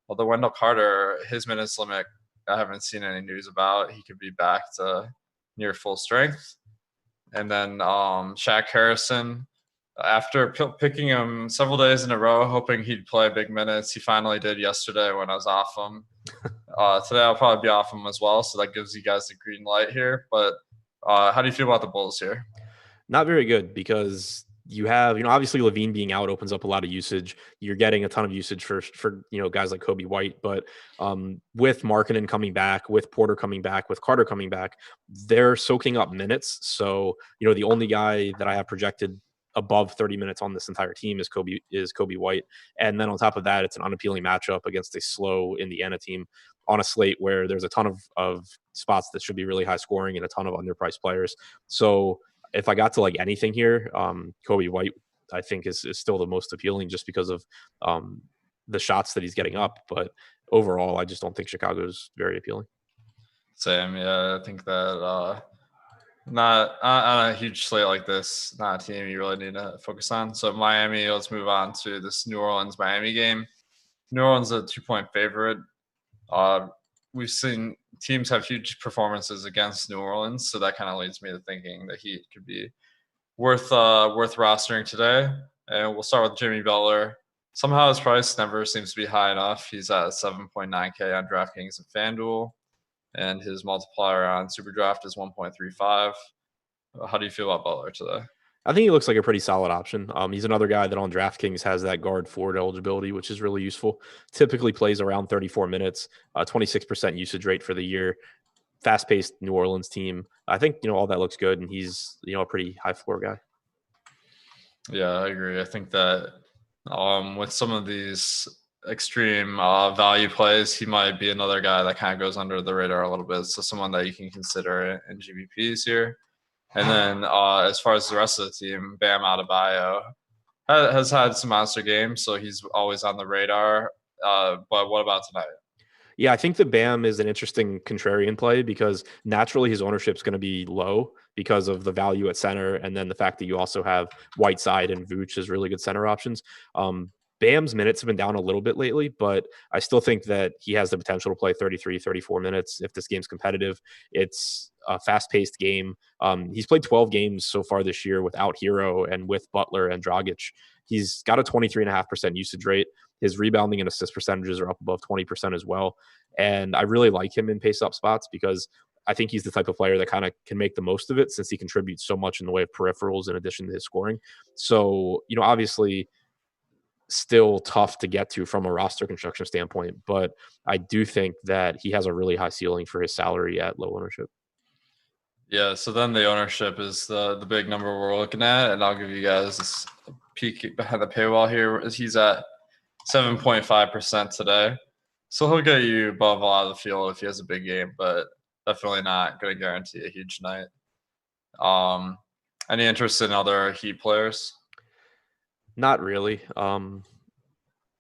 Although Wendell Carter, his minutes limit, I haven't seen any news about. He could be back to near full strength. And then Shaq Harrison, after picking him several days in a row, hoping he'd play big minutes, he finally did yesterday when I was off him. Today I'll probably be off him as well, so that gives you guys the green light here. But how do you feel about the Bulls here? Not very good because you have, obviously Levine being out opens up a lot of usage. You're getting a ton of usage for guys like Kobe White, but with Markkanen coming back, with Porter coming back, with Carter coming back, they're soaking up minutes. So, the only guy that I have projected above 30 minutes on this entire team is Kobe White. And then on top of that, it's an unappealing matchup against a slow Indiana team on a slate where there's a ton of spots that should be really high scoring and a ton of underpriced players. So if I got to like anything here, Kobe White, I think is still the most appealing just because of the shots that he's getting up. But overall, I just don't think Chicago's very appealing. Same, yeah. I think that not on a huge slate like this, not a team you really need to focus on. So Miami, let's move on to this New Orleans-Miami game. New Orleans is a 2-point favorite. We've seen teams have huge performances against New Orleans, so that kind of leads me to thinking that Heat could be worth rostering today. And we'll start with Jimmy Butler. Somehow his price never seems to be high enough. He's at 7.9K on DraftKings and FanDuel, and his multiplier on SuperDraft is 1.35. How do you feel about Butler today? I think he looks like a pretty solid option. He's another guy that on DraftKings has that guard forward eligibility, which is really useful. Typically plays around 34 minutes, 26% usage rate for the year. Fast-paced New Orleans team. I think, all that looks good, and he's, a pretty high floor guy. Yeah, I agree. I think that with some of these extreme value plays, he might be another guy that kind of goes under the radar a little bit. So someone that you can consider in GBPs here. And then as far as the rest of the team, Bam Adebayo has had some monster games, so he's always on the radar. But what about tonight? Yeah, I think the Bam is an interesting contrarian play because naturally his ownership is going to be low because of the value at center, and then the fact that you also have Whiteside and Vooch as really good center options. Bam's minutes have been down a little bit lately, but I still think that he has the potential to play 33, 34 minutes if this game's competitive. It's a fast-paced game. He's played 12 games so far this year without Hero and with Butler and Dragic. He's got a 23.5% usage rate. His rebounding and assist percentages are up above 20% as well. And I really like him in pace-up spots because I think he's the type of player that kind of can make the most of it since he contributes so much in the way of peripherals in addition to his scoring. So, obviously still tough to get to from a roster construction standpoint, but I do think that he has a really high ceiling for his salary at low ownership. Yeah, so then the ownership is the big number we're looking at, and I'll give you guys a peek behind the paywall here. He's at 7.5% today. So he'll get you above a lot of the field if he has a big game, but definitely not going to guarantee a huge night. Any interest in other Heat players? Not really.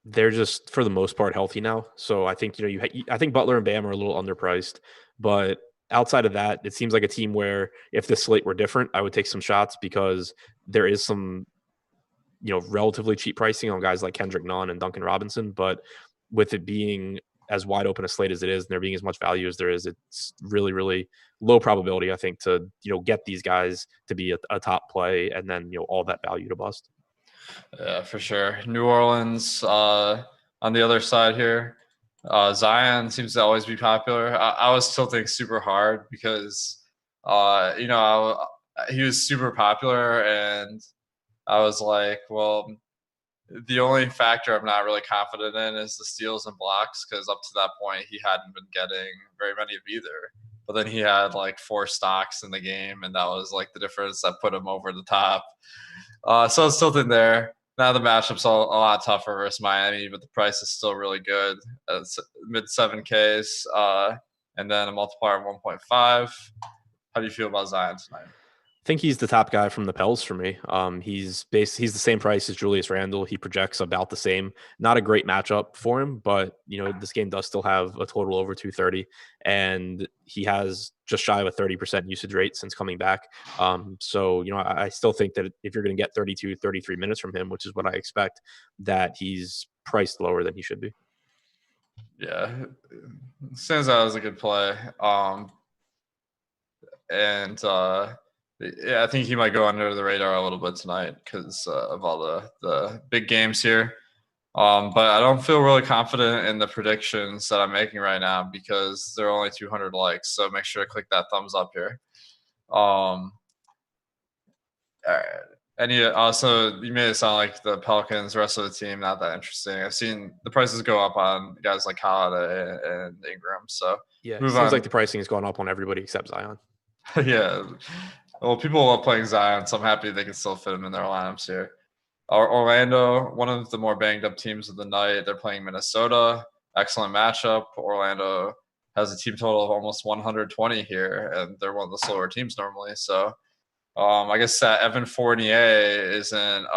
They're just for the most part healthy now. So I think, I think Butler and Bam are a little underpriced, but outside of that, it seems like a team where if this slate were different, I would take some shots because there is some, relatively cheap pricing on guys like Kendrick Nunn and Duncan Robinson. But with it being as wide open a slate as it is, and there being as much value as there is, it's really, really low probability, I think, to, get these guys to be a top play and then, all that value to bust. Yeah, for sure. New Orleans on the other side here. Zion seems to always be popular. I was tilting super hard because, he was super popular, and I was like, well, the only factor I'm not really confident in is the steals and blocks, because up to that point he hadn't been getting very many of either. But then he had like 4 stocks in the game, and that was like the difference that put him over the top. So it's still in there. Now the matchup's a lot tougher versus Miami, but the price is still really good. It's mid 7Ks, and then a multiplier of 1.5. How do you feel about Zion tonight? I think he's the top guy from the Pels for me. He's the same price as Julius Randle. He projects about the same. Not a great matchup for him, but this game does still have a total over 230, and he has just shy of a 30% usage rate since coming back. So I still think that if you're going to get 32, 33 minutes from him, which is what I expect, that he's priced lower than he should be. Yeah, stands out as a good play. Yeah, I think he might go under the radar a little bit tonight because of all the big games here. But I don't feel really confident in the predictions that I'm making right now because they're only 200 likes. So make sure to click that thumbs up here. All right. And also, you made it sound like the Pelicans, the rest of the team, not that interesting. I've seen the prices go up on guys like Holiday and Ingram. So yeah, it seems like the pricing has gone up on everybody except Zion. Yeah. Well, people love playing Zion, so I'm happy they can still fit him in their lineups here. Orlando, one of the more banged up teams of the night. They're playing Minnesota. Excellent matchup. Orlando has a team total of almost 120 here, and they're one of the slower teams normally. So I guess that Evan Fournier isn't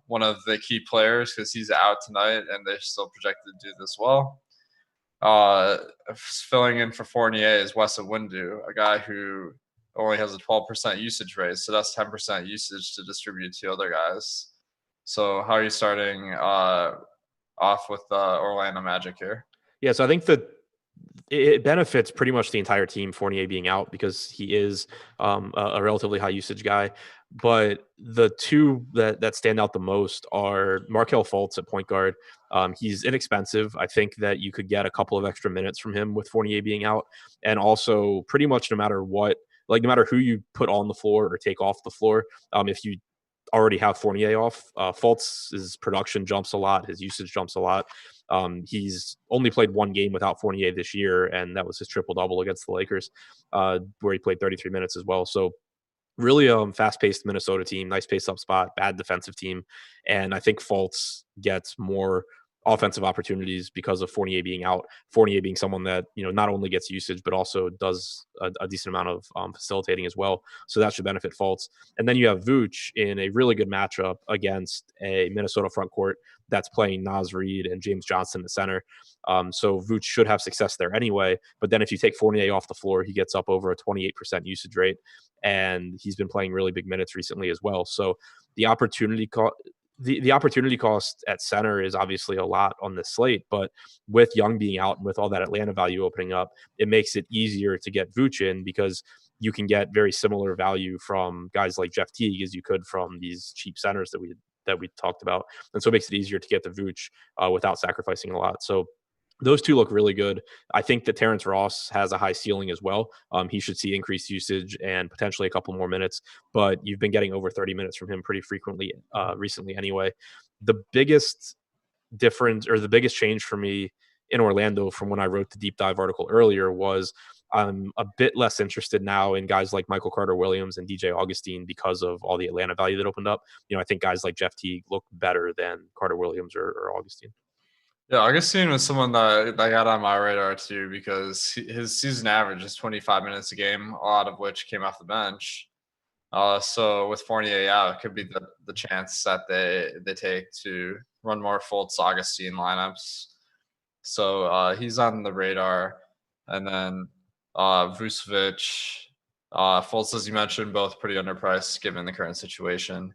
one of the key players because he's out tonight, and they're still projected to do this well. Filling in for Fournier is Wes Iwundu, a guy who only has a 12% usage rate, so that's 10% usage to distribute to other guys. So how are you starting off with Orlando Magic here? Yeah, so I think that it benefits pretty much the entire team, Fournier being out, because he is a relatively high usage guy. But the two that stand out the most are Markelle Fultz at point guard. He's inexpensive. I think that you could get a couple of extra minutes from him with Fournier being out. And also pretty much no matter who you put on the floor or take off the floor, if you already have Fournier off, Fultz's production jumps a lot. His usage jumps a lot. He's only played one game without Fournier this year, and that was his triple-double against the Lakers, where he played 33 minutes as well. So really fast-paced Minnesota team, nice pace-up spot, bad defensive team. And I think Fultz gets more offensive opportunities because of Fournier being out. Fournier being someone that not only gets usage but also does a decent amount of facilitating as well. So that should benefit Fultz. And then you have Vooch in a really good matchup against a Minnesota front court that's playing Naz Reid and James Johnson at center. So Vooch should have success there anyway. But then if you take Fournier off the floor, he gets up over a 28% usage rate, and he's been playing really big minutes recently as well. So the opportunity cost at center is obviously a lot on this slate, but with Young being out and with all that Atlanta value opening up, it makes it easier to get Vooch in because you can get very similar value from guys like Jeff Teague as you could from these cheap centers that we talked about. And so it makes it easier to get the Vooch without sacrificing a lot. So those two look really good. I think that Terrence Ross has a high ceiling as well. He should see increased usage and potentially a couple more minutes, but you've been getting over 30 minutes from him pretty frequently recently anyway. The biggest difference or the biggest change for me in Orlando from when I wrote the deep dive article earlier was I'm a bit less interested now in guys like Michael Carter-Williams and DJ Augustine because of all the Atlanta value that opened up. I think guys like Jeff Teague look better than Carter-Williams or Augustine. Yeah, Augustine was someone that got on my radar too because his season average is 25 minutes a game, a lot of which came off the bench. So with Fournier out, it could be the chance that they take to run more Fultz Augustine lineups. So he's on the radar. And then Vucevic, Fultz, as you mentioned, both pretty underpriced given the current situation.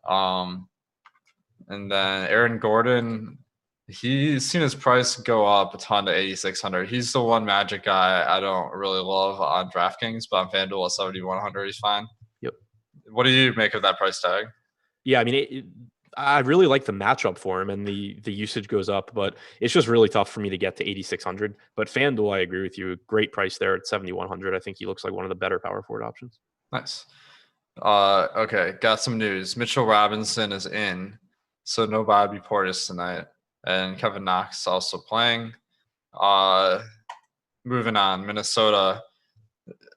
And then Aaron Gordon, he's seen his price go up a ton to 8,600. He's the one Magic guy I don't really love on DraftKings, but on FanDuel at 7,100, he's fine. Yep. What do you make of that price tag? Yeah, I mean, I really like the matchup for him, and the usage goes up, but it's just really tough for me to get to 8,600. But FanDuel, I agree with you. Great price there at 7,100. I think he looks like one of the better power forward options. Nice. Okay, got some news. Mitchell Robinson is in, so no Bobby Portis tonight, and Kevin Knox also playing. Moving on, Minnesota.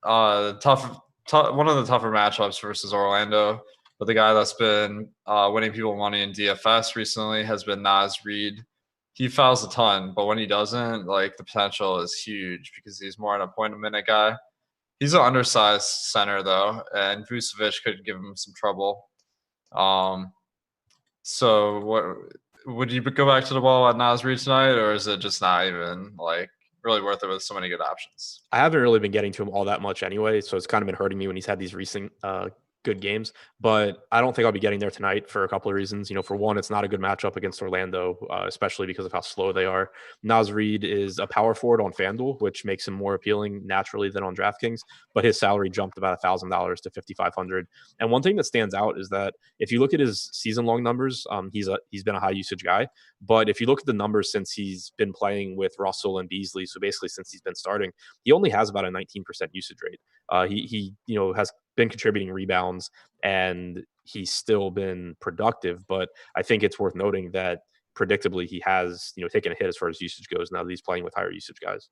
One of the tougher matchups versus Orlando. But the guy that's been winning people money in DFS recently has been Naz Reid. He fouls a ton, but when he doesn't, like the potential is huge because he's more an a point a minute guy. He's an undersized center though, and Vucevic could give him some trouble. So what would you go back to the ball at Naz Reid tonight, or is it just not even like really worth it with so many good options? I haven't really been getting to him all that much anyway, so it's kind of been hurting me when he's had these recent good games. But I don't think I'll be getting there tonight for a couple of reasons. For one, it's not a good matchup against Orlando, especially because of how slow they are. Naz Reid is a power forward on FanDuel, which makes him more appealing naturally than on DraftKings. But his salary jumped about $1,000 to $5,500. And one thing that stands out is that if you look at his season-long numbers, he's been a high usage guy. But if you look at the numbers since he's been playing with Russell and Beasley, so basically since he's been starting, he only has about a 19% usage rate. He has been contributing rebounds and he's still been productive. But I think it's worth noting that predictably he has taken a hit as far as usage goes now that he's playing with higher usage guys.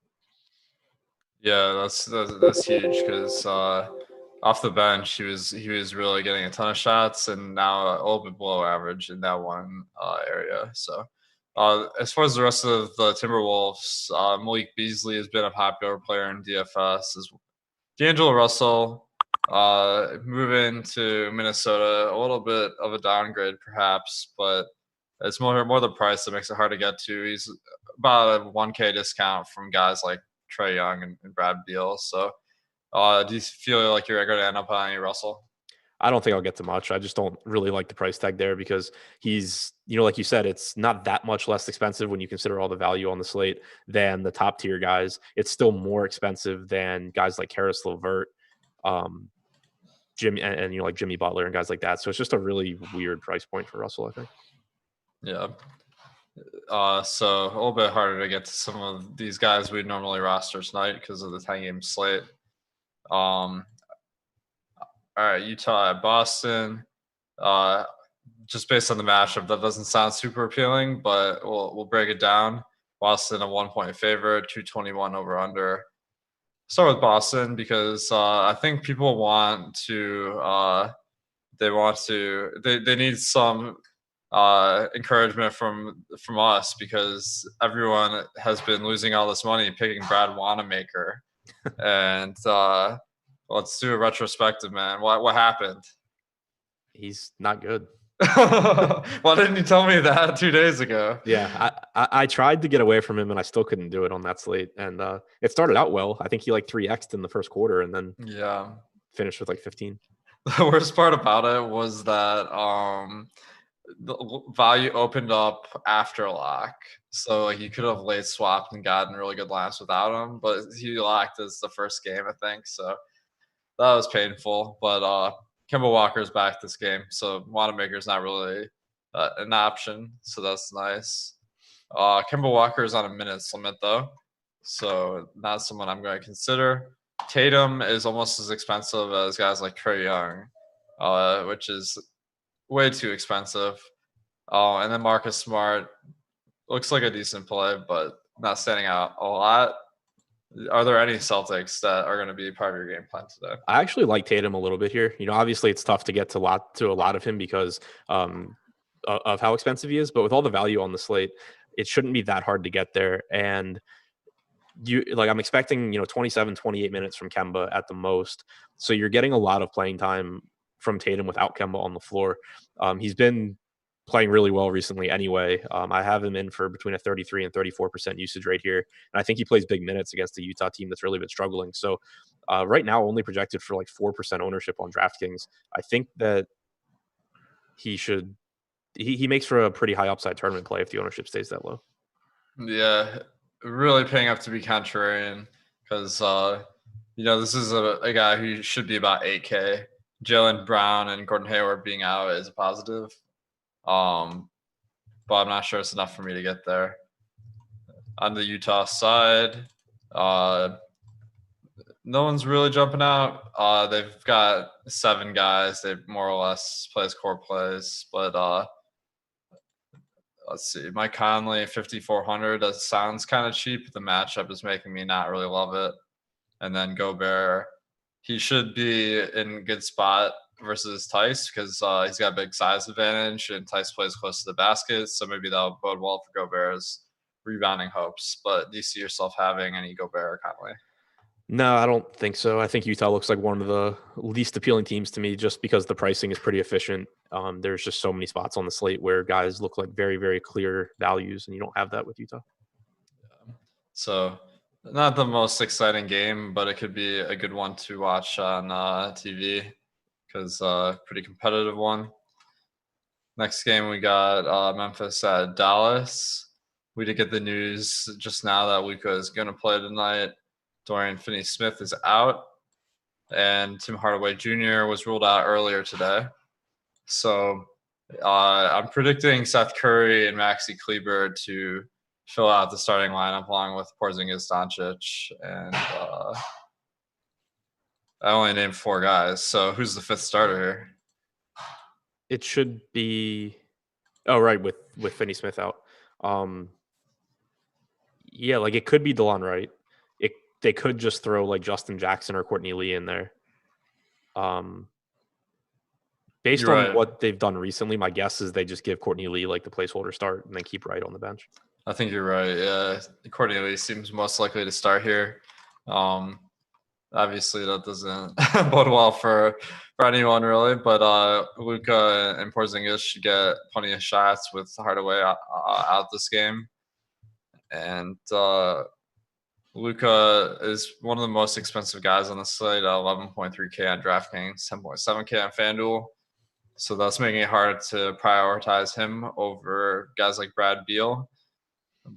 Yeah, that's huge because off the bench he was really getting a ton of shots and now a little bit below average in that one area. So as far as the rest of the Timberwolves, Malik Beasley has been a popular player in DFS. Deangelo Russell moving to Minnesota, a little bit of a downgrade perhaps, but it's more the price that makes it hard to get to. He's about a 1K discount from guys like Trey Young and Brad Beal. So do you feel like you're going to end up on any Russell? I don't think I'll get to much. I just don't really like the price tag there because he's, like you said, it's not that much less expensive when you consider all the value on the slate than the top tier guys. It's still more expensive than guys like Karis LeVert, Jimmy, and like Jimmy Butler and guys like that. So it's just a really weird price point for Russell, I think. Yeah. So a little bit harder to get to some of these guys we normally roster tonight because of the 10-game slate. All right, Utah at Boston. Just based on the matchup, that doesn't sound super appealing, but we'll break it down. Boston a 1-point favorite, 221 over under. Start with Boston because I think people want to they need some encouragement from us because everyone has been losing all this money picking Brad Wanamaker, and let's do a retrospective, man. What happened? He's not good. Why didn't you tell me that 2 days ago? Yeah, I tried to get away from him and I still couldn't do it on that slate. And it started out well. I think he like 3x'd in the first quarter and then finished with like 15. The worst part about it was that the value opened up after lock. So like you could have late swapped and gotten really good lines without him, but he locked as the first game, I think. So that was painful. But Kemba Walker's back this game, so Wanamaker's not really an option. So that's nice. Kemba Walker is on a minutes limit though, so not someone I'm going to consider. Tatum is almost as expensive as guys like Trey Young, which is way too expensive. And then Marcus Smart looks like a decent play, but not standing out a lot. Are there any Celtics that are going to be part of your game plan today? I actually like Tatum a little bit here. Obviously it's tough to get to a lot of him because of how expensive he is, but with all the value on the slate, it shouldn't be that hard to get there. And I'm expecting 27, 28 minutes from Kemba at the most. So you're getting a lot of playing time from Tatum without Kemba on the floor. He's been playing really well recently anyway. I have him in for between a 33 and 34% usage rate here. And I think he plays big minutes against the Utah team that's really been struggling. So right now, only projected for like 4% ownership on DraftKings. I think that he makes for a pretty high upside tournament play if the ownership stays that low. Yeah, really paying up to be contrarian because, this is a guy who should be about 8K. Jaylen Brown and Gordon Hayward being out is a positive. But I'm not sure it's enough for me to get there. On the Utah side, no one's really jumping out. They've got 7 guys. They more or less plays core plays, but let's see. Mike Conley, 5,400. That sounds kind of cheap. The matchup is making me not really love it. And then Gobert, he should be in good spot versus Tice because he's got a big size advantage and Tice plays close to the basket. So maybe that'll bode well for Gobert's rebounding hopes. But do you see yourself having any Gobert or Conley? No, I don't think so. I think Utah looks like one of the least appealing teams to me just because the pricing is pretty efficient. There's just so many spots on the slate where guys look like very, very clear values, and you don't have that with Utah. So not the most exciting game, but it could be a good one to watch on TV because pretty competitive one. Next game, we got Memphis at Dallas. We did get the news just now that Luka is going to play tonight. Dorian Finney-Smith is out, and Tim Hardaway Jr. was ruled out earlier today. So I'm predicting Seth Curry and Maxi Kleber to fill out the starting lineup along with Porzingis, Doncic, and I only named 4 guys. So who's the 5th starter here? It should be with Finney-Smith out. Yeah, like it could be DeLon Wright. They could just throw like Justin Jackson or Courtney Lee in there. Based You're on right. what they've done recently, my guess is they just give Courtney Lee like the placeholder start and then keep Wright on the bench. I think you're right. Yeah, Courtney Lee seems most likely to start here. Obviously, that doesn't bode well for anyone really, but Luka and Porzingis should get plenty of shots with Hardaway out this game, and Luka is one of the most expensive guys on the slate at 11.3K on DraftKings, 10.7K on FanDuel. So that's making it hard to prioritize him over guys like Brad Beal.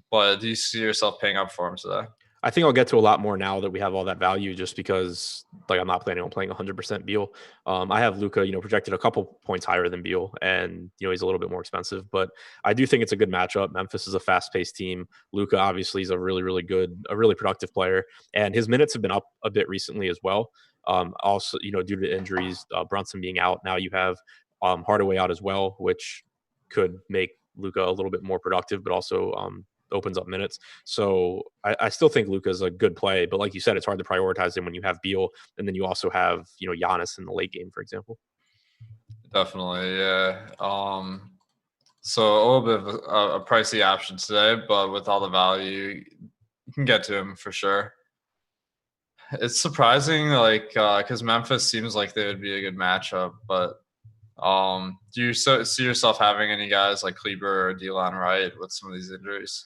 But do you see yourself paying up for him today? I think I'll get to a lot more now that we have all that value just because like I'm not planning on playing 100% Beal. I have Luka, projected a couple points higher than Beal and, he's a little bit more expensive, but I do think it's a good matchup. Memphis is a fast-paced team. Luka obviously is a really, really good, a really productive player, and his minutes have been up a bit recently as well. Also, due to injuries, Brunson being out, now you have Hardaway out as well, which could make Luka a little bit more productive, but also opens up minutes. So I still think Luka's a good play, but like you said, it's hard to prioritize him when you have Beal, and then you also have Giannis in the late game, for example. Definitely, yeah. So a little bit of a pricey option today, but with all the value, you can get to him for sure. It's surprising, like, because Memphis seems like they would be a good matchup, but do you see yourself having any guys like Kleber or DeLon Wright with some of these injuries?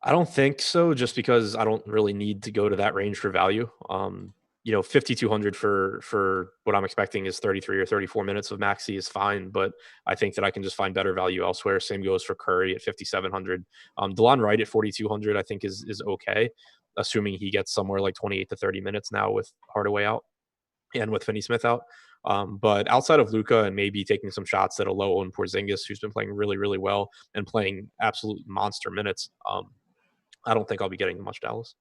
I don't think so, just because I don't really need to go to that range for value. 5,200 for what I'm expecting is 33 or 34 minutes of Maxi is fine, but I think that I can just find better value elsewhere. Same goes for Curry at 5,700. DeLon Wright at 4,200 I think is okay, assuming he gets somewhere like 28 to 30 minutes now with Hardaway out and with Finney-Smith out. But outside of Luka and maybe taking some shots at a low-owned Porzingis, who's been playing really, really well and playing absolute monster minutes, I don't think I'll be getting much Dallas.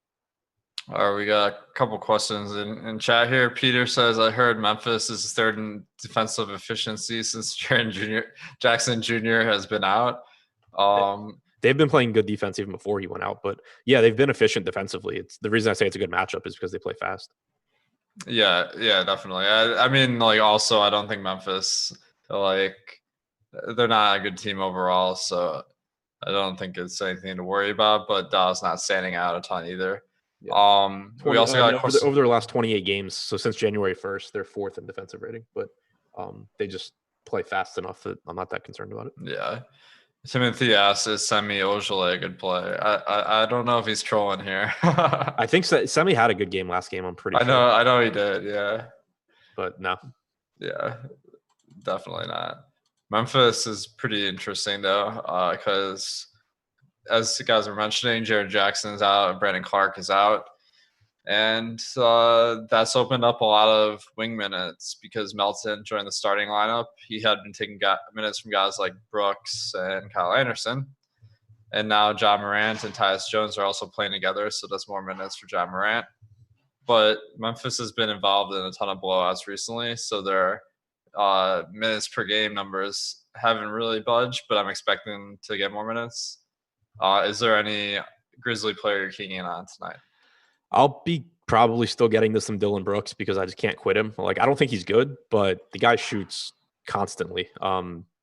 All right, we got a couple questions in chat here. Peter says, I heard Memphis is third in defensive efficiency since Jackson Jr. has been out. They've been playing good defense even before he went out. But, yeah, they've been efficient defensively. It's the reason I say it's a good matchup is because they play fast. Yeah, definitely. I mean, like, also, I don't think Memphis, like, they're not a good team overall, so I don't think it's anything to worry about, but Dallas not standing out a ton either. Yeah. We also got over their last 28 games. So since January 1st, they're 4th in defensive rating, but they just play fast enough that I'm not that concerned about it. Yeah. Timothy asks, is Semi Ojeleye a good play? I don't know if he's trolling here. I think Semi had a good game last game. I'm pretty sure. I know he did. Yeah. But no. Yeah, definitely not. Memphis is pretty interesting though, because as the guys were mentioning, Jared Jackson's out, and Brandon Clark is out, and that's opened up a lot of wing minutes because Melton joined the starting lineup. He had been taking minutes from guys like Brooks and Kyle Anderson, and now Ja Morant and Tyus Jones are also playing together, so that's more minutes for Ja Morant. but Memphis has been involved in a ton of blowouts recently, so their minutes per game numbers haven't really budged, but I'm expecting them to get more minutes. Is there any Grizzly player you're keying in on tonight? I'll be probably still getting to some Dillon Brooks because I just can't quit him. Like, I don't think he's good, but the guy shoots constantly.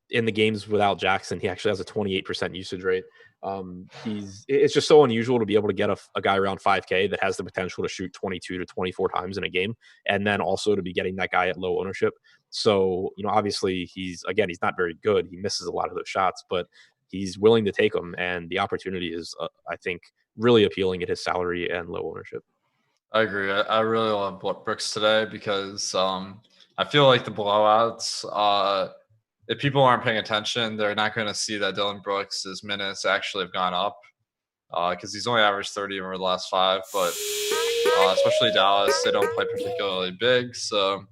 In the games without Jackson, he actually has a 28% usage rate. It's just so unusual to be able to get a guy around 5K that has the potential to shoot 22 to 24 times in a game, and then also to be getting that guy at low ownership. So, obviously he's not very good. He misses a lot of those shots, but he's willing to take them, and the opportunity is, I think, really appealing at his salary and low ownership. I agree. I really love Brooks today because I feel like the blowouts, if people aren't paying attention, they're not going to see that Dillon Brooks' minutes actually have gone up because he's only averaged 30 over the last 5. But especially Dallas, they don't play particularly big. So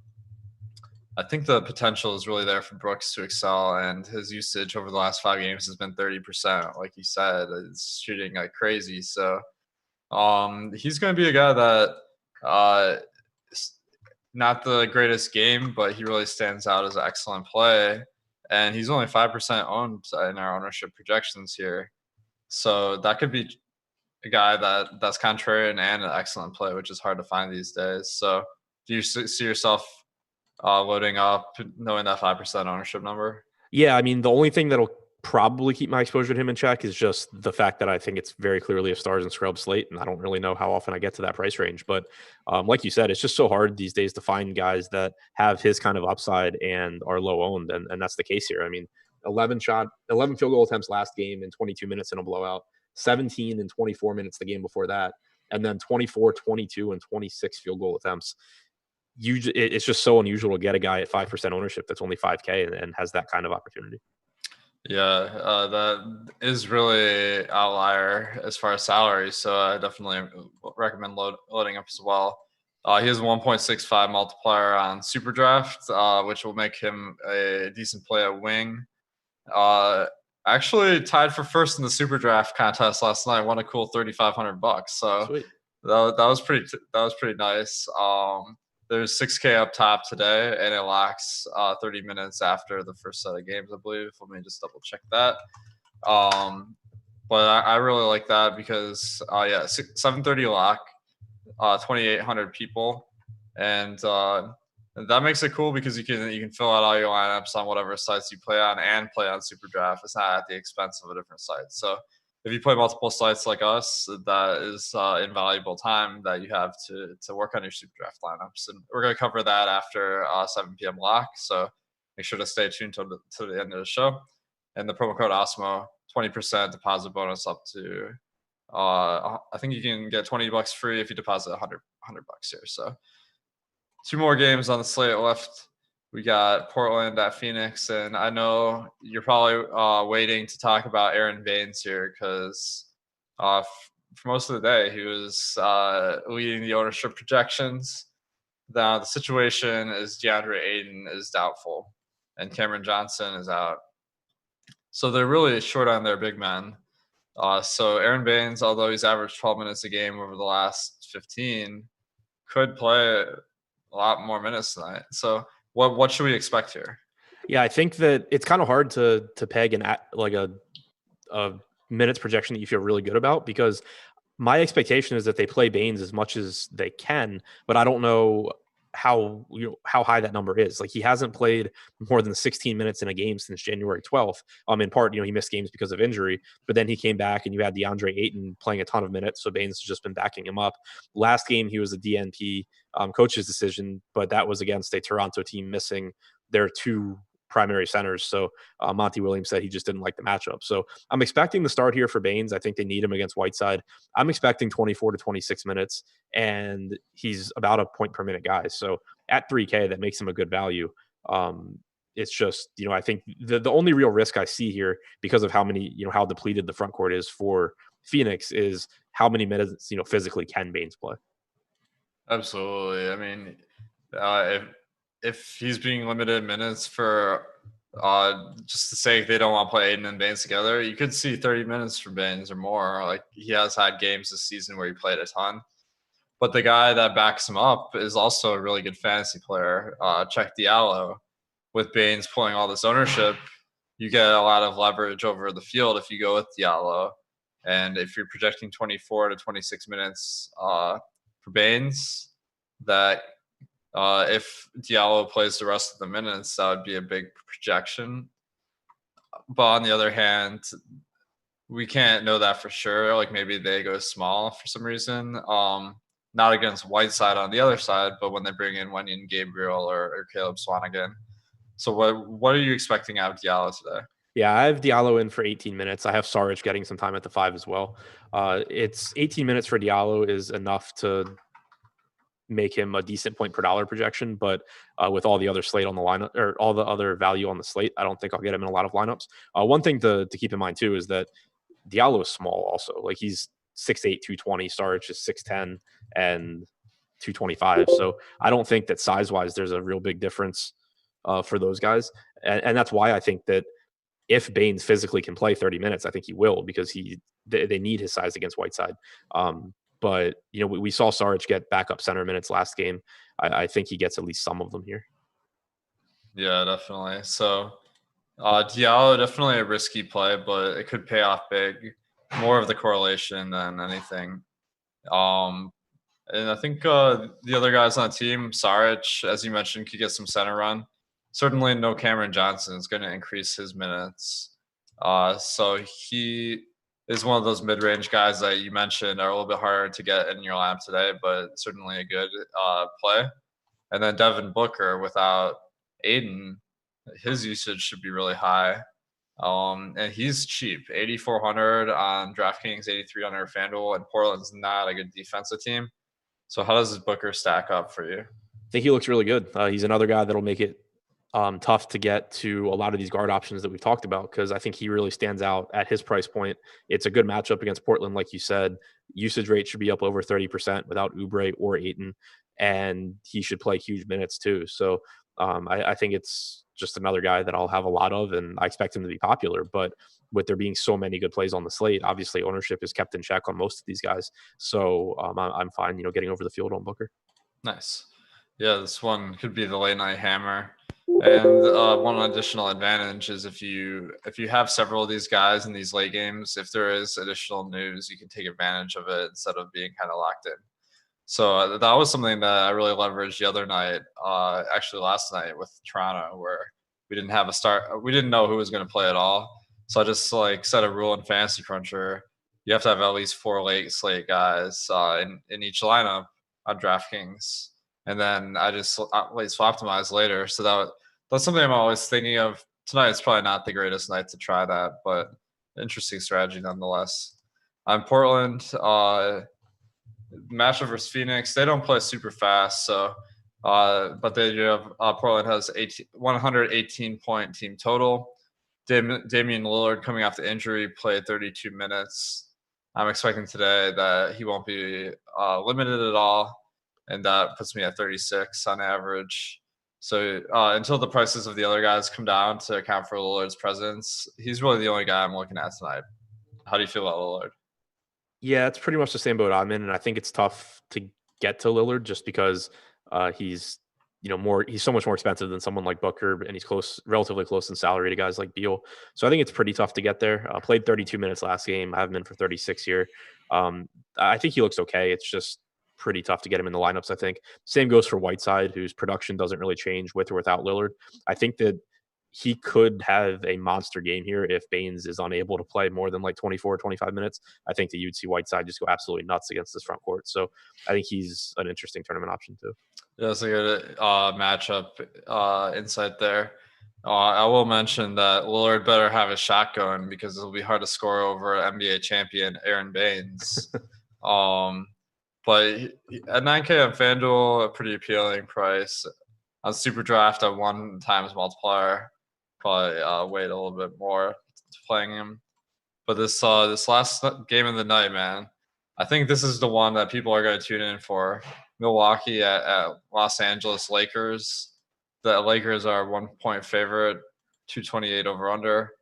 I think the potential is really there for Brooks to excel, and his usage over the last 5 games has been 30%. Like you said, it's shooting like crazy. So he's going to be a guy that not the greatest game, but he really stands out as an excellent play. And he's only 5% owned in our ownership projections here. So that could be a guy that's contrarian and an excellent play, which is hard to find these days. So do you see yourself loading up knowing that 5% ownership number? Yeah, I mean, the only thing that'll probably keep my exposure to him in check is just the fact that I think it's very clearly a stars and scrub slate, and I don't really know how often I get to that price range. But like you said, it's just so hard these days to find guys that have his kind of upside and are low owned, and that's the case here. I mean, 11 field goal attempts last game in 22 minutes in a blowout, 17 in 24 minutes the game before that, and then 24, 22, and 26 field goal attempts. It's just so unusual to get a guy at 5% ownership that's only 5K and has that kind of opportunity. Yeah, that is really outlier as far as salary. So I definitely recommend loading up as well. He has 1.65 multiplier on Super Draft, which will make him a decent play at wing. Actually tied for first in the Super Draft contest last night. Won a cool $3,500. So Sweet. that was pretty nice. There's 6K up top today, and it locks 30 minutes after the first set of games, I believe. Let me just double check that. But I really like that because 7:30 lock, 2,800 people, and that makes it cool because you can fill out all your lineups on whatever sites you play on and play on Super Draft. It's not at the expense of a different site. So if you play multiple sites like us, that is invaluable time that you have to work on your Super Draft lineups. And we're going to cover that after 7 p.m. lock. So make sure to stay tuned to the end of the show. And the promo code Awesemo, 20% deposit bonus up to, I think you can get $20 free if you deposit $100 here. So 2 more games on the slate left. We got Portland at Phoenix, and I know you're probably waiting to talk about Aron Baynes here because for most of the day he was leading the ownership projections. Now the situation is DeAndre Ayton is doubtful, and Cameron Johnson is out. So they're really short on their big men. So Aron Baynes, although he's averaged 12 minutes a game over the last 15, could play a lot more minutes tonight. So what should we expect here? Yeah, I think that it's kind of hard to peg a minutes projection that you feel really good about because my expectation is that they play Baynes as much as they can, but I don't know how high that number is. Like, he hasn't played more than 16 minutes in a game since January 12th. In part, he missed games because of injury, but then he came back and you had DeAndre Ayton playing a ton of minutes. So Baynes has just been backing him up. Last game, he was a DNP coach's decision, but that was against a Toronto team missing their 2 primary centers. So Monty Williams said he just didn't like the matchup. So I'm expecting the start here for Baynes. I think they need him against Whiteside. I'm expecting 24 to 26 minutes, and he's about a point per minute guy. So at 3K, that makes him a good value. It's just, I think the only real risk I see here because of how depleted the front court is for Phoenix is how many minutes, physically can Baynes play. Absolutely. I mean, if he's being limited minutes for just the sake they don't want to play Ayton and Baynes together, you could see 30 minutes for Baynes or more. Like, he has had games this season where he played a ton. But the guy that backs him up is also a really good fantasy player, Check Diallo. With Baynes pulling all this ownership, you get a lot of leverage over the field if you go with Diallo. And if you're projecting 24 to 26 minutes for Baynes, that if Diallo plays the rest of the minutes, that would be a big projection. But on the other hand, we can't know that for sure. Like maybe they go small for some reason. Not against Whiteside on the other side, but when they bring in Wenyen Gabriel or Caleb Swanigan. So what are you expecting out of Diallo today? Yeah, I have Diallo in for 18 minutes. I have Saric getting some time at the 5 as well. It's 18 minutes for Diallo is enough to make him a decent point per dollar projection, but with all the other slate on the lineup or all the other value on the slate, I don't think I'll get him in a lot of lineups. One thing to keep in mind too is that Diallo is small also. Like he's 6'8", 220, Saric is 6'10 and 225. So I don't think that size-wise there's a real big difference for those guys. And that's why I think that if Baynes physically can play 30 minutes, I think he will because they need his size against Whiteside. But we saw Saric get backup center minutes last game. I think he gets at least some of them here. Yeah, definitely. So Diallo, definitely a risky play, but it could pay off big. More of the correlation than anything. And I think the other guys on the team, Saric, as you mentioned, could get some center run. Certainly no Cameron Johnson is going to increase his minutes. So he is one of those mid-range guys that you mentioned are a little bit harder to get in your lineup today, but certainly a good play. And then Devin Booker without Aiden, his usage should be really high. And he's cheap, 8,400 on DraftKings, 8,300 FanDuel, and Portland's not a good defensive team. So how does Booker stack up for you? I think he looks really good. He's another guy that'll make it tough to get to a lot of these guard options that we've talked about because I think he really stands out at his price point. It's a good matchup against Portland, like you said. Usage rate should be up over 30% without Oubre or Ayton, and he should play huge minutes too. So I think it's just another guy that I'll have a lot of, and I expect him to be popular. But with there being so many good plays on the slate, obviously ownership is kept in check on most of these guys. So I'm fine, getting over the field on Booker. Nice. Yeah, this one could be the late night hammer. And one additional advantage is if you have several of these guys in these late games, if there is additional news, you can take advantage of it instead of being kind of locked in. So that was something that I really leveraged the other night, actually last night with Toronto, where we didn't have a start. We didn't know who was going to play at all. So I just set a rule in Fantasy Cruncher. You have to have at least 4 late slate guys in each lineup on DraftKings. And then I just always optimize later. So that's something I'm always thinking of. Tonight it's probably not the greatest night to try that, but interesting strategy nonetheless. On Portland, matchup versus Phoenix, they don't play super fast, so but they do have Portland has 118-point team total. Damian Lillard coming off the injury played 32 minutes. I'm expecting today that he won't be limited at all, and that puts me at 36 on average. So until the prices of the other guys come down to account for Lillard's presence, he's really the only guy I'm looking at tonight. How do you feel about Lillard? Yeah, it's pretty much the same boat I'm in, and I think it's tough to get to Lillard just because he's he's so much more expensive than someone like Booker, and he's relatively close in salary to guys like Beal. So I think it's pretty tough to get there. Played 32 minutes last game. I have him in for 36 here. I think he looks okay. It's just pretty tough to get him in the lineups, I think. Same goes for Whiteside, whose production doesn't really change with or without Lillard. I think that he could have a monster game here if Baynes is unable to play more than 24 or 25 minutes. I think that you'd see Whiteside just go absolutely nuts against this front court. So I think he's an interesting tournament option too. Yeah, that's a good matchup insight there. I will mention that Lillard better have a shot going because it'll be hard to score over NBA champion Aron Baynes. But at 9K on FanDuel, a pretty appealing price. On Super Draft at 1 times multiplier, probably wait a little bit more to playing him. But this last game of the night, man, I think this is the one that people are going to tune in for. Milwaukee at Los Angeles Lakers. The Lakers are 1-point favorite, 228 over under.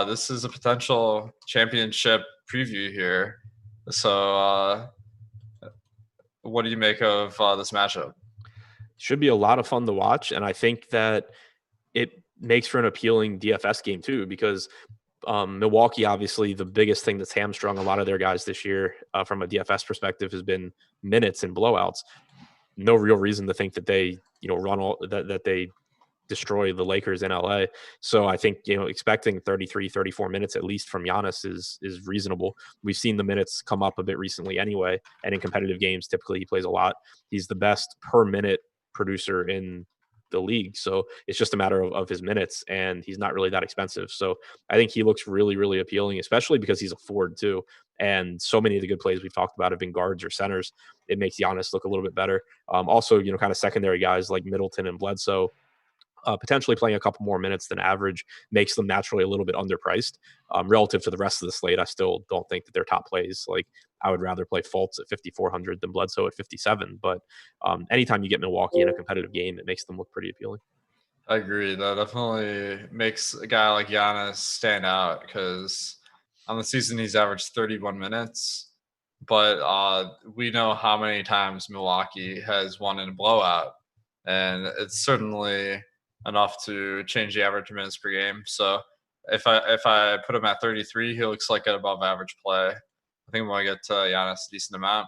This is a potential championship preview here. So what do you make of this matchup? Should be a lot of fun to watch, and I think that it makes for an appealing DFS game too, because Milwaukee, obviously, the biggest thing that's hamstrung a lot of their guys this year from a DFS perspective has been minutes and blowouts. No real reason to think that they, run all that they destroy the Lakers in LA. So I think, expecting 33, 34 minutes at least from Giannis is reasonable. We've seen the minutes come up a bit recently anyway. And in competitive games, typically he plays a lot. He's the best per minute producer in the league. So it's just a matter of his minutes, and he's not really that expensive. So I think he looks really, really appealing, especially because he's a forward too. And so many of the good plays we've talked about have been guards or centers. It makes Giannis look a little bit better. Also, kind of secondary guys like Middleton and Bledsoe, potentially playing a couple more minutes than average makes them naturally a little bit underpriced relative to the rest of the slate. I still don't think that they're top plays. Like, I would rather play Fultz at 5,400 than Bledsoe at 57. But anytime you get Milwaukee in a competitive game, it makes them look pretty appealing. I agree. That definitely makes a guy like Giannis stand out, because on the season he's averaged 31 minutes. But we know how many times Milwaukee has won in a blowout, and it's certainly enough to change the average minutes per game. So if I put him at 33, he looks like an above average play. I think I'm going to get Giannis a decent amount.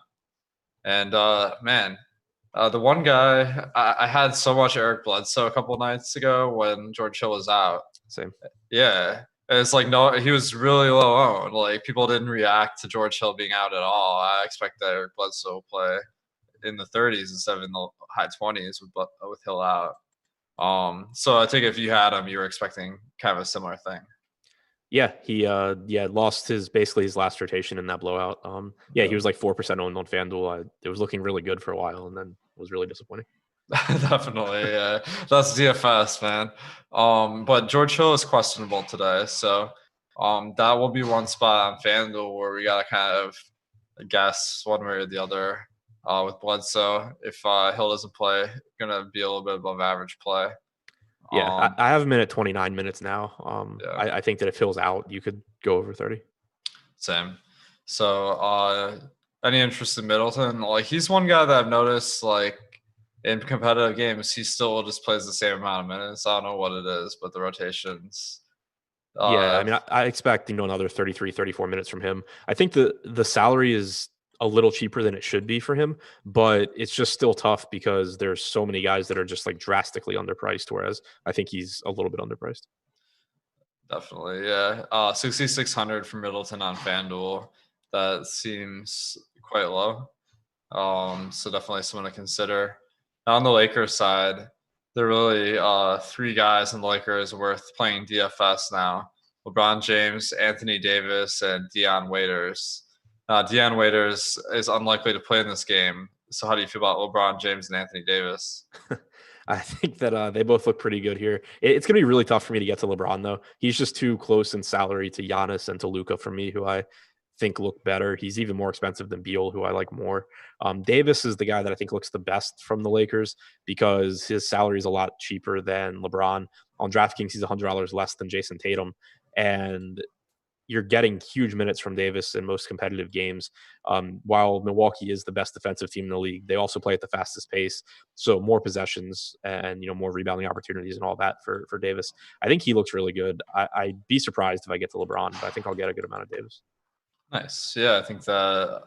And the one guy, I had so much Eric Bledsoe a couple nights ago when George Hill was out. Same. Yeah. It's like, no, he was really low owned. Like, people didn't react to George Hill being out at all. I expect that Eric Bledsoe will play in the 30s instead of in the high 20s with Hill out. So I think if you had him, you were expecting kind of a similar thing. Yeah, he lost basically his last rotation in that blowout. He was like 4% owned on FanDuel. It was looking really good for a while, and then was really disappointing. Definitely, yeah. That's DFS, man. But George Hill is questionable today, so that will be one spot on FanDuel where we gotta kind of guess one way or the other. With Bledsoe, if Hill doesn't play, gonna be a little bit above average play. Yeah, I have him in at 29 minutes now. I think that if Hill's out, you could go over 30. Same. So, any interest in Middleton? Like, he's one guy that I've noticed, like, in competitive games, he still just plays the same amount of minutes. I don't know what it is, but the rotations. I mean, I expect another 33, 34 minutes from him. I think the salary is a little cheaper than it should be for him, but it's just still tough because there's so many guys that are just like drastically underpriced, whereas I think he's a little bit underpriced. Definitely, yeah. 6,600 for Middleton on FanDuel. That seems quite low. So definitely someone to consider. Now on the Lakers side, there are really three guys in the Lakers worth playing DFS now: LeBron James, Anthony Davis, and Dion Waiters. Dion Waiters is unlikely to play in this game. So how do you feel about LeBron James and Anthony Davis? I think that they both look pretty good here. It's going to be really tough for me to get to LeBron, though. He's just too close in salary to Giannis and to Luka for me, who I think look better. He's even more expensive than Beal, who I like more. Davis is the guy that I think looks the best from the Lakers because his salary is a lot cheaper than LeBron. On DraftKings, he's $100 less than Jason Tatum. And you're getting huge minutes from Davis in most competitive games. While Milwaukee is the best defensive team in the league, they also play at the fastest pace. So more possessions and, more rebounding opportunities and all that for Davis. I think he looks really good. I'd be surprised if I get to LeBron, but I think I'll get a good amount of Davis. Nice. Yeah, I think that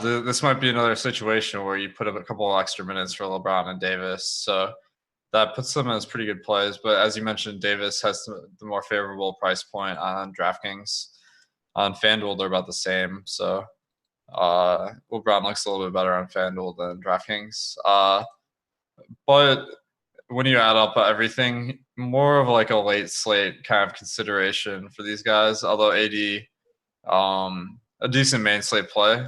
this might be another situation where you put up a couple of extra minutes for LeBron and Davis. So that puts them as pretty good plays. But as you mentioned, Davis has the more favorable price point on DraftKings. On FanDuel, they're about the same. So LeBron looks a little bit better on FanDuel than DraftKings. But when you add up everything, more of like a late slate kind of consideration for these guys. Although AD, a decent main slate play.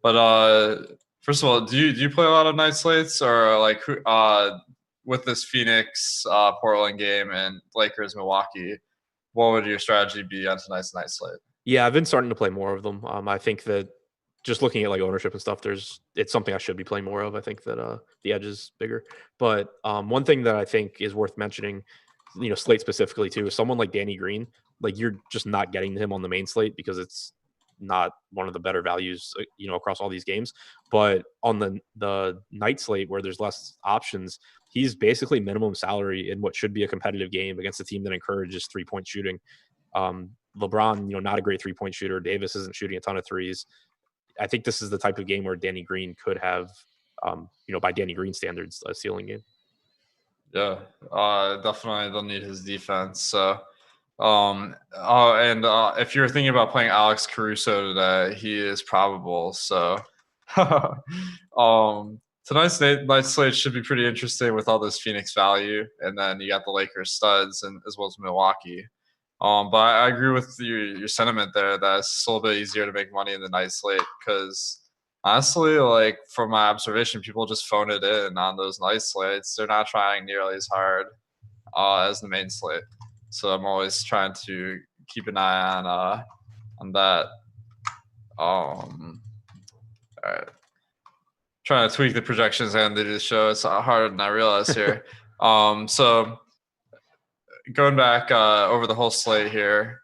But first of all, do you play a lot of night slates, or like with this Phoenix Portland game and Lakers Milwaukee, what would your strategy be on tonight's night slate? Yeah, I've been starting to play more of them. I think that just looking at like ownership and stuff, it's something I should be playing more of. I think that the edge is bigger. But one thing that I think is worth mentioning, slate specifically too, is someone like Danny Green. Like, you're just not getting him on the main slate because it's not one of the better values, across all these games. But on the night slate where there's less options, he's basically minimum salary in what should be a competitive game against a team that encourages 3-point shooting. LeBron, not a great 3-point shooter. Davis isn't shooting a ton of threes. I think this is the type of game where Danny Green could have, by Danny Green standards, a ceiling game. Yeah, definitely they'll need his defense. So, if you're thinking about playing Alex Caruso today, he is probable. So, tonight's night slate should be pretty interesting with all this Phoenix value, and then you got the Lakers studs and as well as Milwaukee. But I agree with your sentiment there that it's a little bit easier to make money in the night slate because honestly, like from my observation, people just phone it in on those night slates. They're not trying nearly as hard as the main slate. So I'm always trying to keep an eye on that. All right. Trying to tweak the projections and do the show. It's harder than I realized here. So going back over the whole slate here.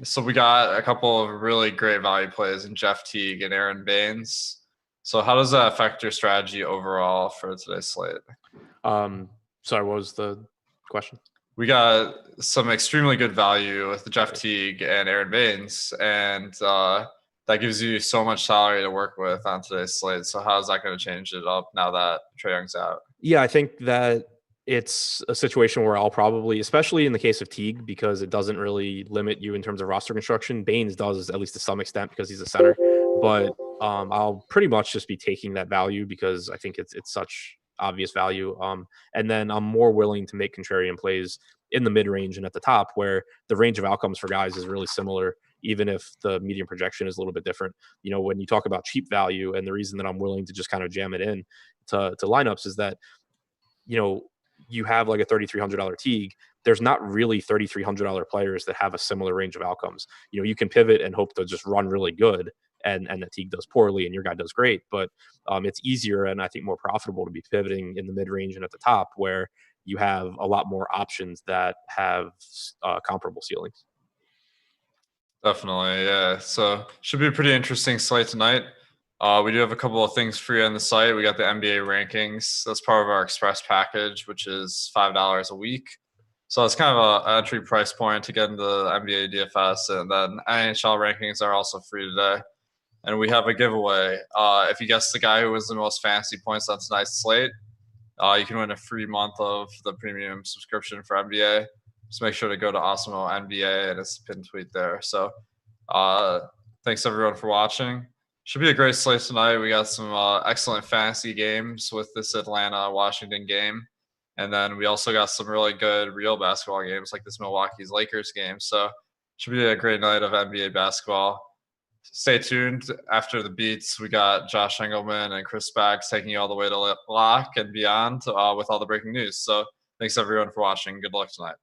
So we got a couple of really great value plays in Jeff Teague and Aron Baynes. So how does that affect your strategy overall for today's slate? Sorry, what was the question? We got some extremely good value with Jeff Teague and Aron Baynes, and that gives you so much salary to work with on today's slate. So how is that going to change it up now that Trey Young's out? Yeah, I think that it's a situation where I'll probably, especially in the case of Teague, because it doesn't really limit you in terms of roster construction. Baynes does, at least to some extent, because he's a center. But I'll pretty much just be taking that value because I think it's such obvious value. And then I'm more willing to make contrarian plays in the mid-range and at the top where the range of outcomes for guys is really similar, even if the median projection is a little bit different. When you talk about cheap value, and the reason that I'm willing to just kind of jam it in to lineups is that, you have like a $3,300 Teague. There's not really $3,300 players that have a similar range of outcomes. You can pivot and hope to just run really good and that Teague does poorly and your guy does great. But it's easier and I think more profitable to be pivoting in the mid-range and at the top where you have a lot more options that have comparable ceilings. Definitely, yeah. So should be a pretty interesting slate tonight. We do have a couple of things for you on the site. We got the NBA rankings. That's part of our express package, which is $5 a week. So it's kind of an entry price point to get into the NBA DFS. And then NHL rankings are also free today. And we have a giveaway. If you guess the guy who was the most fantasy points on tonight's slate, you can win a free month of the premium subscription for NBA. Just make sure to go to Awesemo NBA and it's a pinned tweet there. So thanks everyone for watching. Should be a great slate tonight. We got some excellent fantasy games with this Atlanta-Washington game. And then we also got some really good real basketball games like this Milwaukee's Lakers game. So should be a great night of NBA basketball. Stay tuned. After the beats, we got Josh Engelman and Chris Spags taking you all the way to lock and beyond with all the breaking news. So thanks everyone for watching. Good luck tonight.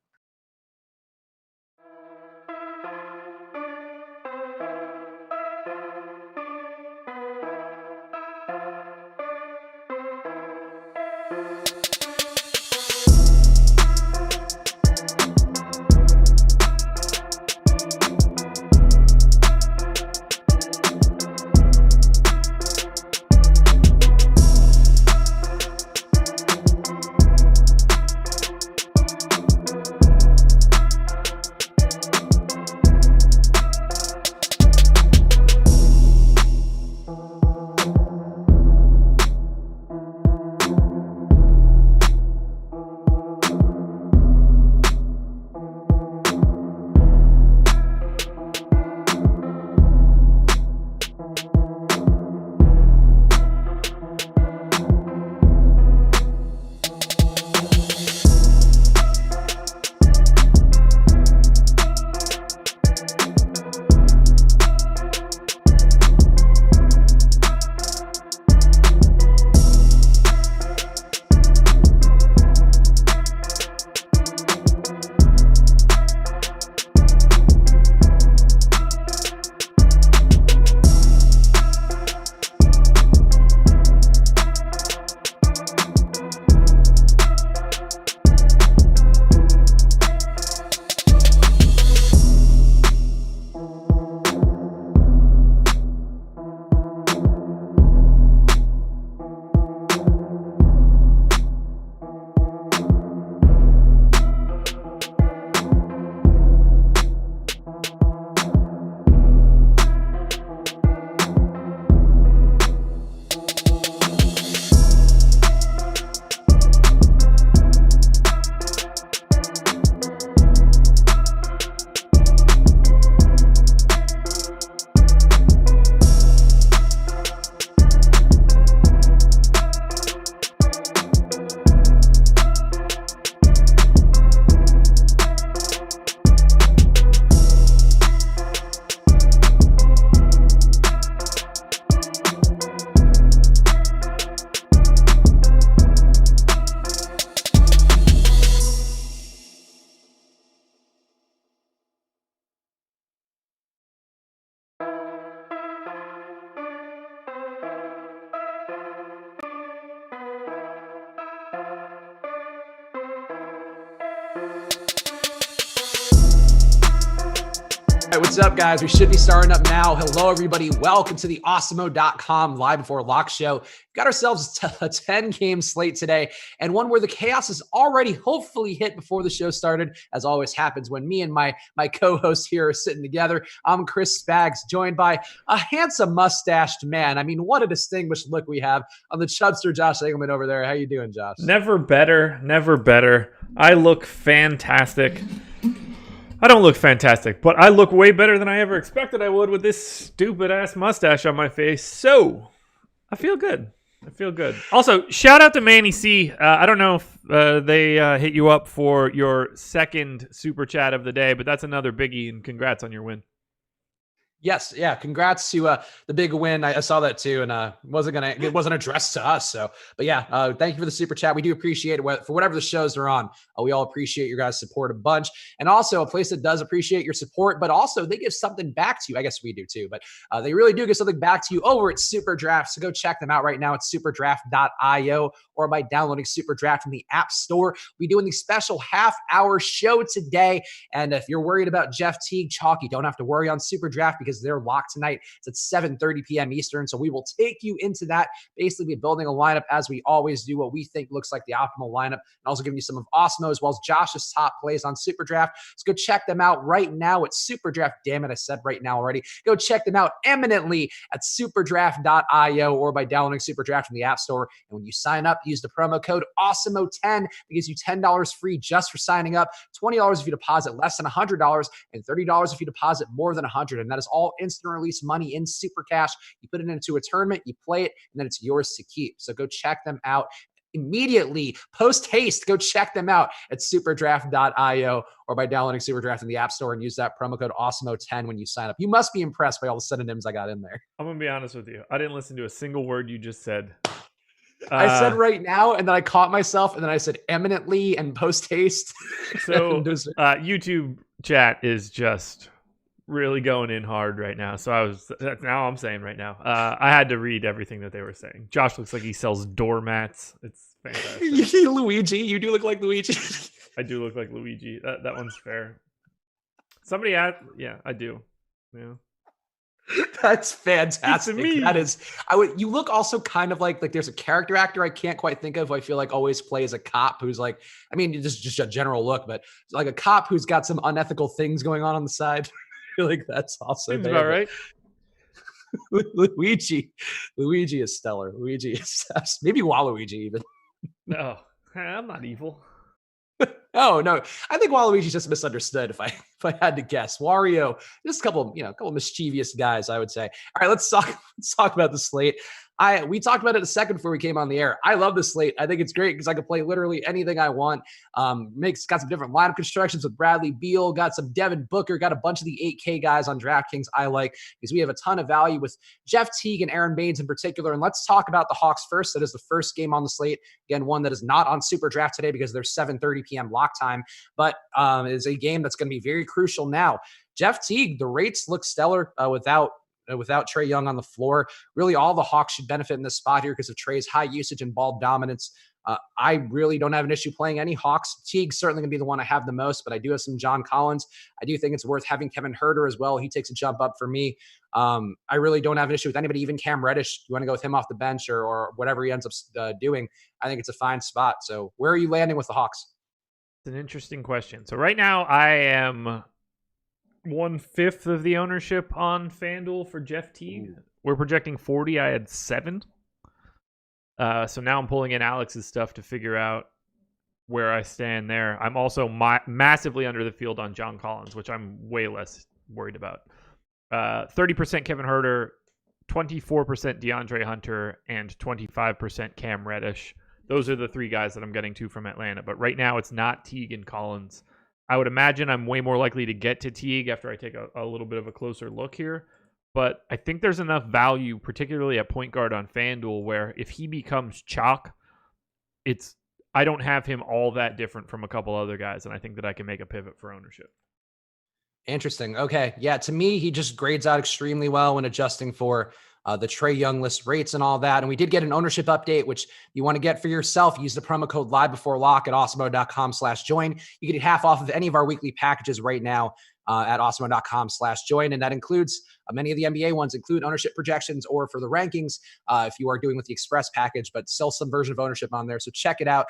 All right, what's up, guys? We should be starting up now. Hello, everybody. Welcome to the Awesemo.com Live Before Lock show. We've got ourselves a 10-game slate today, and one where the chaos is already hopefully hit before the show started, as always happens when me and my co-host here are sitting together. I'm Chris Spags, joined by a handsome mustached man. I mean, what a distinguished look we have on the chubster Josh Engelman over there. How you doing, Josh? Never better, never better. I look fantastic. I don't look fantastic, but I look way better than I ever expected I would with this stupid-ass mustache on my face. So, I feel good. I feel good. Also, shout out to Manny C. I don't know if they hit you up for your second super chat of the day, but that's another biggie, and congrats on your win. Yes, yeah. Congrats to the big win. I saw that too, and it wasn't addressed to us. So, but yeah, thank you for the super chat. We do appreciate it for whatever the shows are on. We all appreciate your guys' support a bunch, and also a place that does appreciate your support, but also they give something back to you. I guess we do too, but they really do give something back to you over at Super Draft. So go check them out right now at superdraft.io or by downloading Super Draft from the App Store. We're doing the special half-hour show today, and if you're worried about Jeff Teague chalk, you don't have to worry on Super Draft because they're locked tonight. It's at 7:30 p.m. Eastern. So we will take you into that. Basically, be building a lineup as we always do, what we think looks like the optimal lineup, and also giving you some of Awesemo as well as Josh's top plays on Super Draft. So go check them out right now at Super Draft. Damn it, I said right now already. Go check them out eminently at superdraft.io or by downloading Super Draft from the App Store. And when you sign up, use the promo code Awesemo10. It gives you $10 free just for signing up, $20 if you deposit less than $100, and $30 if you deposit more than $100. And that is all instant release money in Super Cash. You put it into a tournament, you play it, and then it's yours to keep. So go check them out immediately. Post haste, go check them out at superdraft.io or by downloading Super Draft in the App Store and use that promo code Awesemo10 when you sign up. You must be impressed by all the synonyms I got in there. I'm going to be honest with you. I didn't listen to a single word you just said. I said right now, and then I caught myself, and then I said eminently and post haste. So YouTube chat is just really going in hard right now. So I'm saying right now, I had to read everything that they were saying. Josh looks like he sells doormats. It's fantastic. Luigi, you do look like Luigi. I do look like Luigi. That one's fair. Somebody asked, yeah, I do. Yeah. That's fantastic. Me. That is, you look also kind of like there's a character actor I can't quite think of who I feel like always plays a cop who's like, I mean, just a general look, but like a cop who's got some unethical things going on the side. I feel like that's also seems about right. Luigi is stellar. Luigi is maybe Waluigi even. No, I'm not evil. Oh no, I think Waluigi's just misunderstood. If I had to guess, Wario, just a couple mischievous guys, I would say. All right, let's talk about the slate. We talked about it a second before we came on the air. I love the slate. I think it's great because I can play literally anything I want. Got some different lineup constructions with Bradley Beal, got some Devin Booker, got a bunch of the 8K guys on DraftKings I like because we have a ton of value with Jeff Teague and Aron Baynes in particular. And let's talk about the Hawks first. That is the first game on the slate. Again, one that is not on Super Draft today because there's 7:30 p.m. lock time, but is a game that's going to be very crucial now. Jeff Teague, the rates look stellar without Trey Young on the floor. Really, all the Hawks should benefit in this spot here because of Trey's high usage and ball dominance. I really don't have an issue playing any Hawks. Teague's certainly going to be the one I have the most, but I do have some John Collins. I do think it's worth having Kevin Huerter as well. He takes a jump up for me. I really don't have an issue with anybody, even Cam Reddish. You want to go with him off the bench or whatever he ends up doing. I think it's a fine spot. So where are you landing with the Hawks? It's an interesting question. So right now I am 1/5 of the ownership on FanDuel for Jeff Teague. Ooh. We're projecting 40. I had 7. So now I'm pulling in Alex's stuff to figure out where I stand there. I'm also massively under the field on John Collins, which I'm way less worried about. 30% Kevin Huerter, 24% DeAndre Hunter, and 25% Cam Reddish. Those are the 3 guys that I'm getting to from Atlanta. But right now it's not Teague and Collins. I would imagine I'm way more likely to get to Teague after I take a little bit of a closer look here. But I think there's enough value, particularly at point guard on FanDuel, where if he becomes chalk, I don't have him all that different from a couple other guys, and I think that I can make a pivot for ownership. Interesting. Okay. Yeah, to me, he just grades out extremely well when adjusting for the Trey Young list rates and all that. And we did get an ownership update, which you want to get for yourself. Use the promo code Live Before Lock at awesemo.com/join. You get half off of any of our weekly packages right now. at awesemo.com/join. And that includes many of the NBA ones include ownership projections, or for the rankings, if you are doing with the Express package, but still some version of ownership on there. So check it out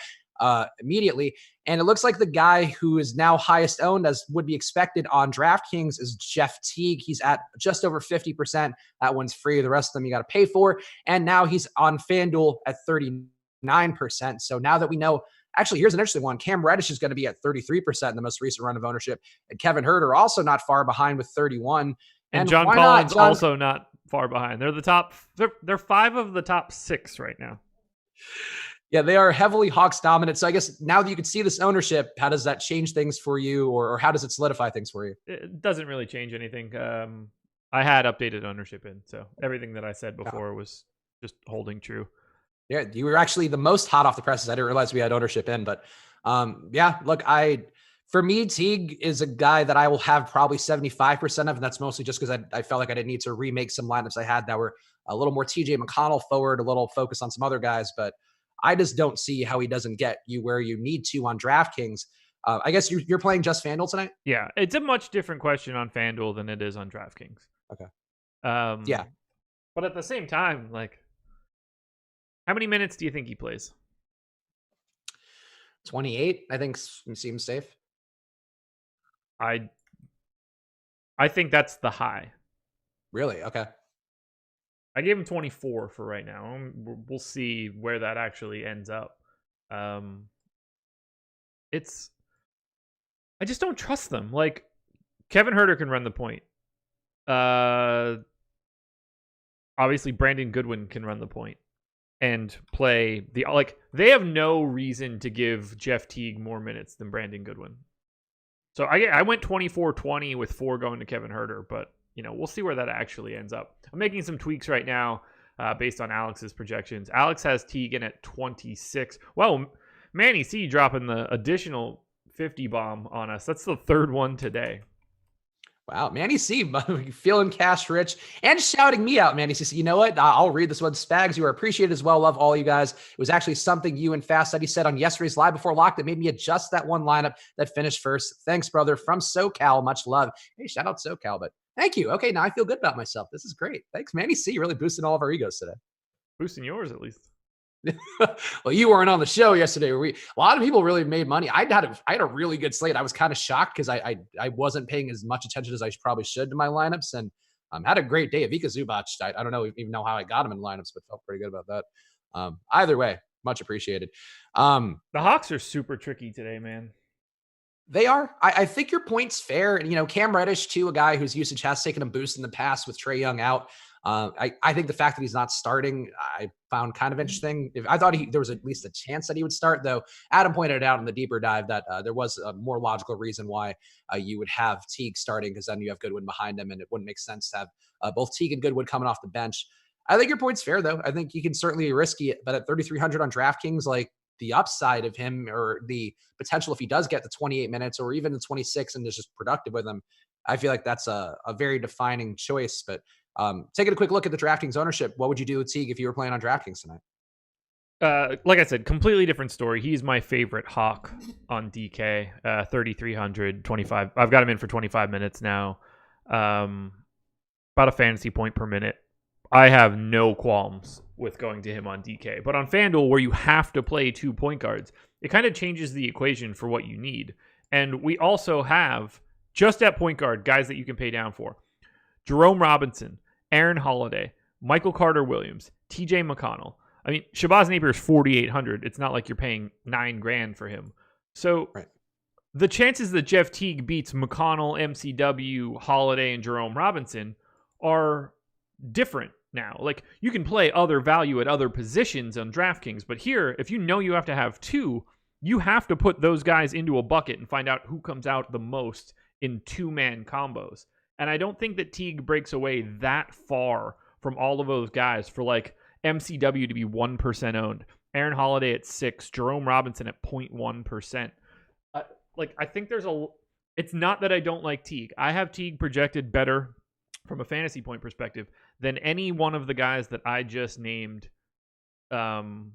immediately. And it looks like the guy who is now highest owned, as would be expected on DraftKings, is Jeff Teague. He's at just over 50%. That one's free. The rest of them you got to pay for. And now he's on FanDuel at 39%. So now that we know, actually, here's an interesting one. Cam Reddish is going to be at 33% in the most recent run of ownership. And Kevin Huerter also not far behind with 31. And John Collins also not far behind. They're the top. They're 5 of the top 6 right now. Yeah, they are heavily Hawks dominant. So I guess now that you can see this ownership, how does that change things for you, or how does it solidify things for you? It doesn't really change anything. I had updated ownership in, so everything that I said before was just holding true. Yeah, you were actually the most hot off the presses. I didn't realize we had ownership in, but yeah, look, for me, Teague is a guy that I will have probably 75% of, and that's mostly just because I felt like I didn't need to remake some lineups I had that were a little more TJ McConnell forward, a little focus on some other guys, but I just don't see how he doesn't get you where you need to on DraftKings. I guess you're playing just FanDuel tonight? Yeah, it's a much different question on FanDuel than it is on DraftKings. Okay. Yeah. But at the same time, like, how many minutes do you think he plays? 28, I think seems safe. I think that's the high. Really? Okay. I gave him 24 for right now. We'll see where that actually ends up. I just don't trust them. Like, Kevin Huerter can run the point. Obviously, Brandon Goodwin can run the point and play the, like, they have no reason to give Jeff Teague more minutes than Brandon Goodwin. So I went 24-20 with 4 going to Kevin Huerter, but we'll see where that actually ends up. I'm making some tweaks right now based on Alex's projections. Alex has Teague in at 26. Well, Manny C dropping the additional 50 bomb on us. That's the 3rd one today. Wow, Manny C feeling cash rich and shouting me out, Manny C. You know what? I'll read this one. Spags, you are appreciated as well. Love all you guys. It was actually something you and Fast Study said on yesterday's Live Before Lock that made me adjust that one lineup that finished first. Thanks, brother. From SoCal, much love. Hey, shout out SoCal, but thank you. Okay, now I feel good about myself. This is great. Thanks, Manny C. Really boosting all of our egos today. Boosting yours, at least. Well, you weren't on the show yesterday. A lot of people really made money. I had a really good slate. I was kind of shocked because I wasn't paying as much attention as I probably should to my lineups, and had a great day. Ivica Zubac, I don't even know how I got him in lineups, but felt pretty good about that. Either way, much appreciated. The Hawks are super tricky today, man. They are. I think your point's fair. And, Cam Reddish, too, a guy whose usage has taken a boost in the past with Trey Young out. I think the fact that he's not starting, I found kind of interesting. I thought there was at least a chance that he would start, though. Adam pointed out in the deeper dive that there was a more logical reason why you would have Teague starting, because then you have Goodwin behind him, and it wouldn't make sense to have both Teague and Goodwin coming off the bench. I think your point's fair, though. I think you can certainly risk it, but at 3,300 on DraftKings, like, the upside of him, or the potential if he does get the 28 minutes or even the 26 and is just productive with him, I feel like that's a very defining choice. But taking a quick look at the DraftKings ownership, what would you do with Teague if you were playing on DraftKings tonight? Like I said, completely different story. He's my favorite Hawk on DK, 3,300, 25. I've got him in for 25 minutes now. About a fantasy point per minute. I have no qualms with going to him on DK. But on FanDuel, where you have to play 2 point guards, it kind of changes the equation for what you need. And we also have, just at point guard, guys that you can pay down for. Jerome Robinson, Aaron Holiday, Michael Carter-Williams, TJ McConnell. I mean, Shabazz Napier is 4,800. It's not like you're paying $9,000 for him. So right. The chances that Jeff Teague beats McConnell, MCW, Holiday, and Jerome Robinson are different now. Like, you can play other value at other positions on DraftKings, but here, if you know you have to have 2, you have to put those guys into a bucket and find out who comes out the most in 2-man combos. And I don't think that Teague breaks away that far from all of those guys for, like, MCW to be 1% owned, Aaron Holiday at 6%, Jerome Robinson at 0.1%. I think it's not that I don't like Teague. I have Teague projected better from a fantasy point perspective than any one of the guys that I just named in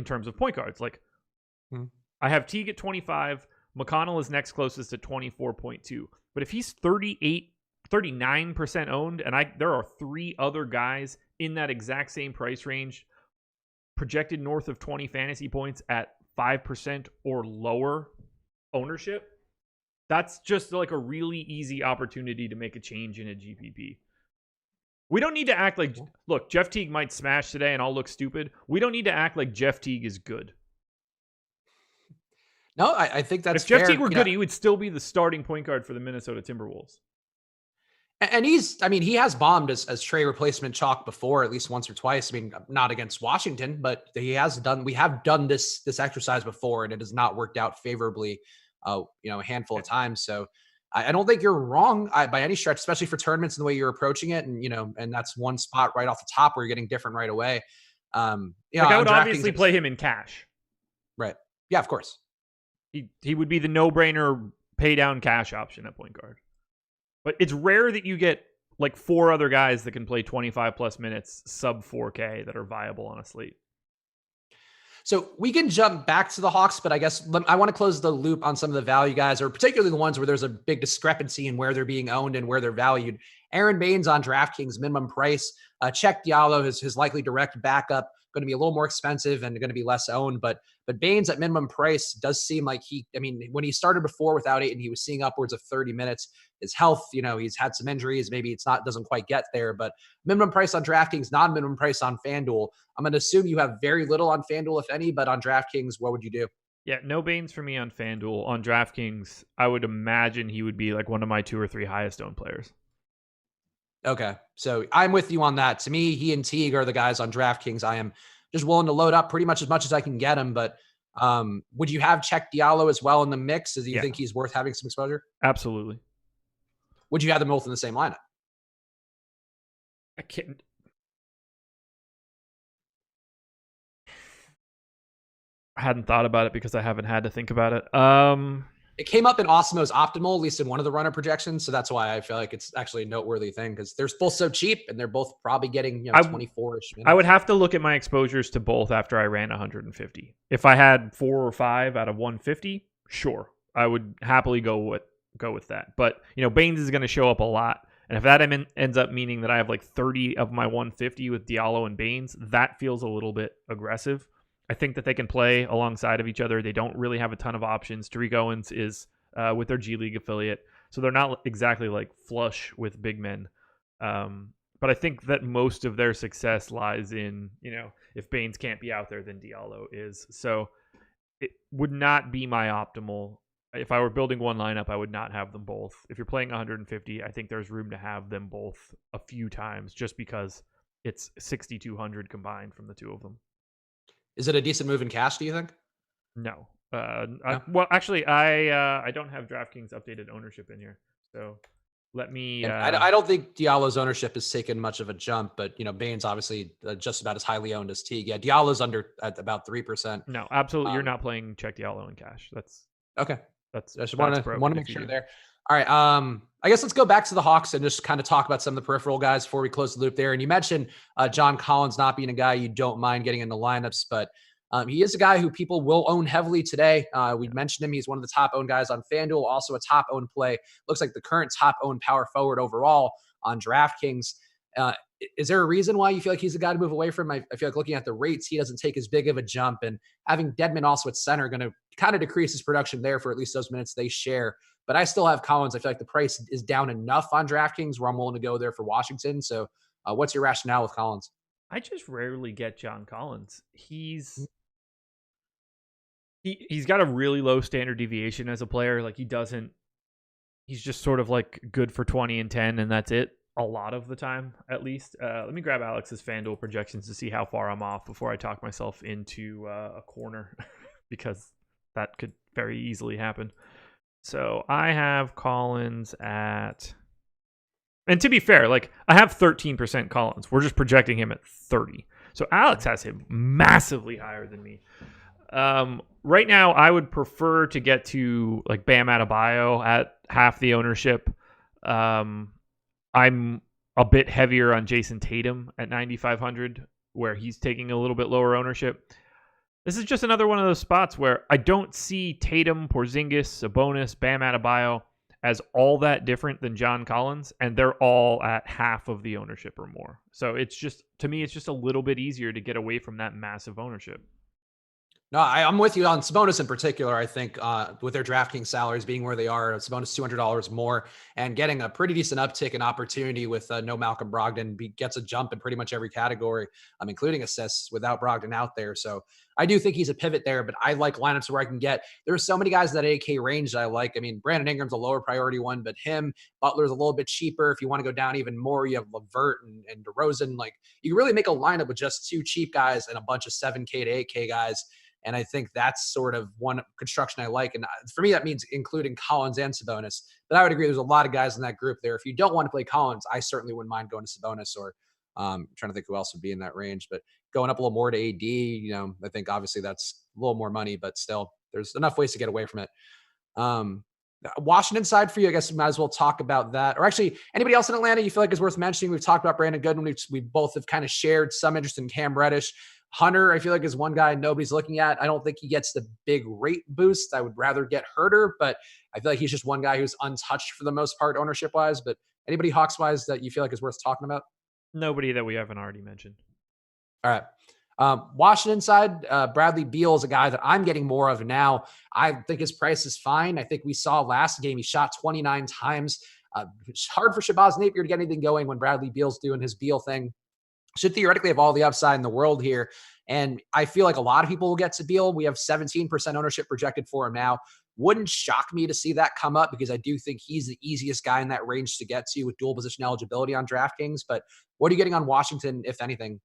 terms of point guards. I have Teague at 25, McConnell is next closest at 24.2. But if he's 39% owned, and there are 3 other guys in that exact same price range projected north of 20 fantasy points at 5% or lower ownership, that's just like a really easy opportunity to make a change in a GPP. We don't need to act like, look, Jeff Teague might smash today and I'll look stupid. We don't need to act like Jeff Teague is good. No, I think that's fair. If Jeff Teague were good, he would still be the starting point guard for the Minnesota Timberwolves. And he has bombed as Trey replacement chalk before, at least once or twice. I mean, not against Washington, but we have done this exercise before, and it has not worked out favorably, a handful of times. So I don't think you're wrong by any stretch, especially for tournaments and the way you're approaching it. And, and that's one spot right off the top where you're getting different right away. I would obviously play him in cash. Right. Yeah, of course. He would be the no-brainer pay down cash option at point guard. But it's rare that you get like 4 other guys that can play 25 plus minutes sub 4K that are viable on a slate. So we can jump back to the Hawks, but I guess I want to close the loop on some of the value guys, or particularly the ones where there's a big discrepancy in where they're being owned and where they're valued. Aron Baynes on DraftKings minimum price. Check Diallo is his likely direct backup. Going to be a little more expensive and going to be less owned, but Baynes at minimum price does seem like when he started before without Ayton, he was seeing upwards of 30 minutes. His health, he's had some injuries. Maybe doesn't quite get there, but minimum price on DraftKings, non-minimum price on FanDuel. I'm going to assume you have very little on FanDuel, if any, but on DraftKings, what would you do? Yeah, no Baynes for me on FanDuel. On DraftKings, I would imagine he would be like one of my 2 or 3 highest owned players. Okay, so I'm with you on that. To me, he and Teague are the guys on DraftKings I am just willing to load up pretty much as I can get him. But would you have Check Diallo as well in the mix? Do you think he's worth having some exposure? Absolutely. Would you have them both in the same lineup? I can't. I hadn't thought about it because I haven't had to think about it. It came up in Awesemo's optimal, at least in one of the runner projections. So that's why I feel like it's actually a noteworthy thing, because they're both so cheap and they're both probably getting 24-ish minutes. I would have to look at my exposures to both after I ran 150. If I had 4 or 5 out of 150, sure, I would happily go with that. But Baynes is going to show up a lot, and if that ends up meaning that I have like 30 of my 150 with Diallo and Baynes, that feels a little bit aggressive. I think that they can play alongside of each other. They don't really have a ton of options. Tariq Owens is with their G League affiliate, so they're not exactly like flush with big men. But I think that most of their success lies in, if Baynes can't be out there, then Diallo is. So it would not be my optimal. If I were building one lineup, I would not have them both. If you're playing 150, I think there's room to have them both a few times just because it's 6,200 combined from the 2 of them. Is it a decent move in cash, do you think? No. Well, actually, I don't have DraftKings updated ownership in here. So let me... I don't think Diallo's ownership has taken much of a jump, but, Baynes obviously just about as highly owned as Teague. Yeah, Diallo's at about 3%. No, absolutely. You're not playing Check Diallo in cash. That's... Okay. I just want to make sure there. All right. I guess let's go back to the Hawks and just kind of talk about some of the peripheral guys before we close the loop there. And you mentioned John Collins not being a guy you don't mind getting in the lineups, but he is a guy who people will own heavily today. We mentioned him. He's one of the top owned guys on FanDuel, also a top owned play. Looks like the current top owned power forward overall on DraftKings. Is there a reason why you feel like he's a guy to move away from? I feel like looking at the rates, he doesn't take as big of a jump, and having Dedmon also at center going to kind of decrease his production there for at least those minutes they share. But I still have Collins. I feel like the price is down enough on DraftKings where I'm willing to go there for Washington. So what's your rationale with Collins? I just rarely get John Collins. He's got a really low standard deviation as a player. Like he's just sort of like good for 20 and 10, and that's it. A lot of the time, at least. Let me grab Alex's FanDuel projections to see how far I'm off before I talk myself into a corner, because that could very easily happen. So I have Collins at, and to be fair, like I have 13% Collins. We're just projecting him at 30. So Alex has him massively higher than me. Right now, I would prefer to get to like Bam Adebayo at half the ownership. I'm a bit heavier on Jason Tatum at 9,500, where he's taking a little bit lower ownership. This is just another one of those spots where I don't see Tatum, Porzingis, Sabonis, Bam Adebayo as all that different than John Collins, and they're all at half of the ownership or more. So it's just, to me, it's just a little bit easier to get away from that massive ownership. No, I'm with you on Sabonis in particular. I think with their DraftKings salaries being where they are, Sabonis $200 more and getting a pretty decent uptick in opportunity with no Malcolm Brogdon, gets a jump in pretty much every category, including assists without Brogdon out there. So I do think he's a pivot there, but I like lineups where I can get, there are so many guys in that 8K range that I like. I mean, Brandon Ingram's a lower priority one, but Butler's a little bit cheaper. If you want to go down even more, you have LeVert and DeRozan. Like, you can really make a lineup with just 2 cheap guys and a bunch of 7K to 8K guys. And I think that's sort of one construction I like. And for me, that means including Collins and Sabonis. But I would agree there's a lot of guys in that group there. If you don't want to play Collins, I certainly wouldn't mind going to Sabonis or trying to think who else would be in that range. But going up a little more to AD, I think obviously that's a little more money, but still there's enough ways to get away from it. Washington side for you, I guess we might as well talk about that. Or actually, anybody else in Atlanta you feel like is worth mentioning? We've talked about Brandon Goodwin. We both have kind of shared some interest in Cam Reddish. Hunter, I feel like, is one guy nobody's looking at. I don't think he gets the big rate boost. I would rather get Herter, but I feel like he's just one guy who's untouched for the most part ownership-wise. But anybody Hawks-wise that you feel like is worth talking about? Nobody that we haven't already mentioned. All right. Washington side, Bradley Beal is a guy that I'm getting more of now. I think his price is fine. I think we saw last game he shot 29 times. It's hard for Shabazz Napier to get anything going when Bradley Beal's doing his Beal thing. Should theoretically have all the upside in the world here. And I feel like a lot of people will get to Beal. We have 17% ownership projected for him now. Wouldn't shock me to see that come up because I do think he's the easiest guy in that range to get to with dual position eligibility on DraftKings. But what are you getting on Washington, if anything?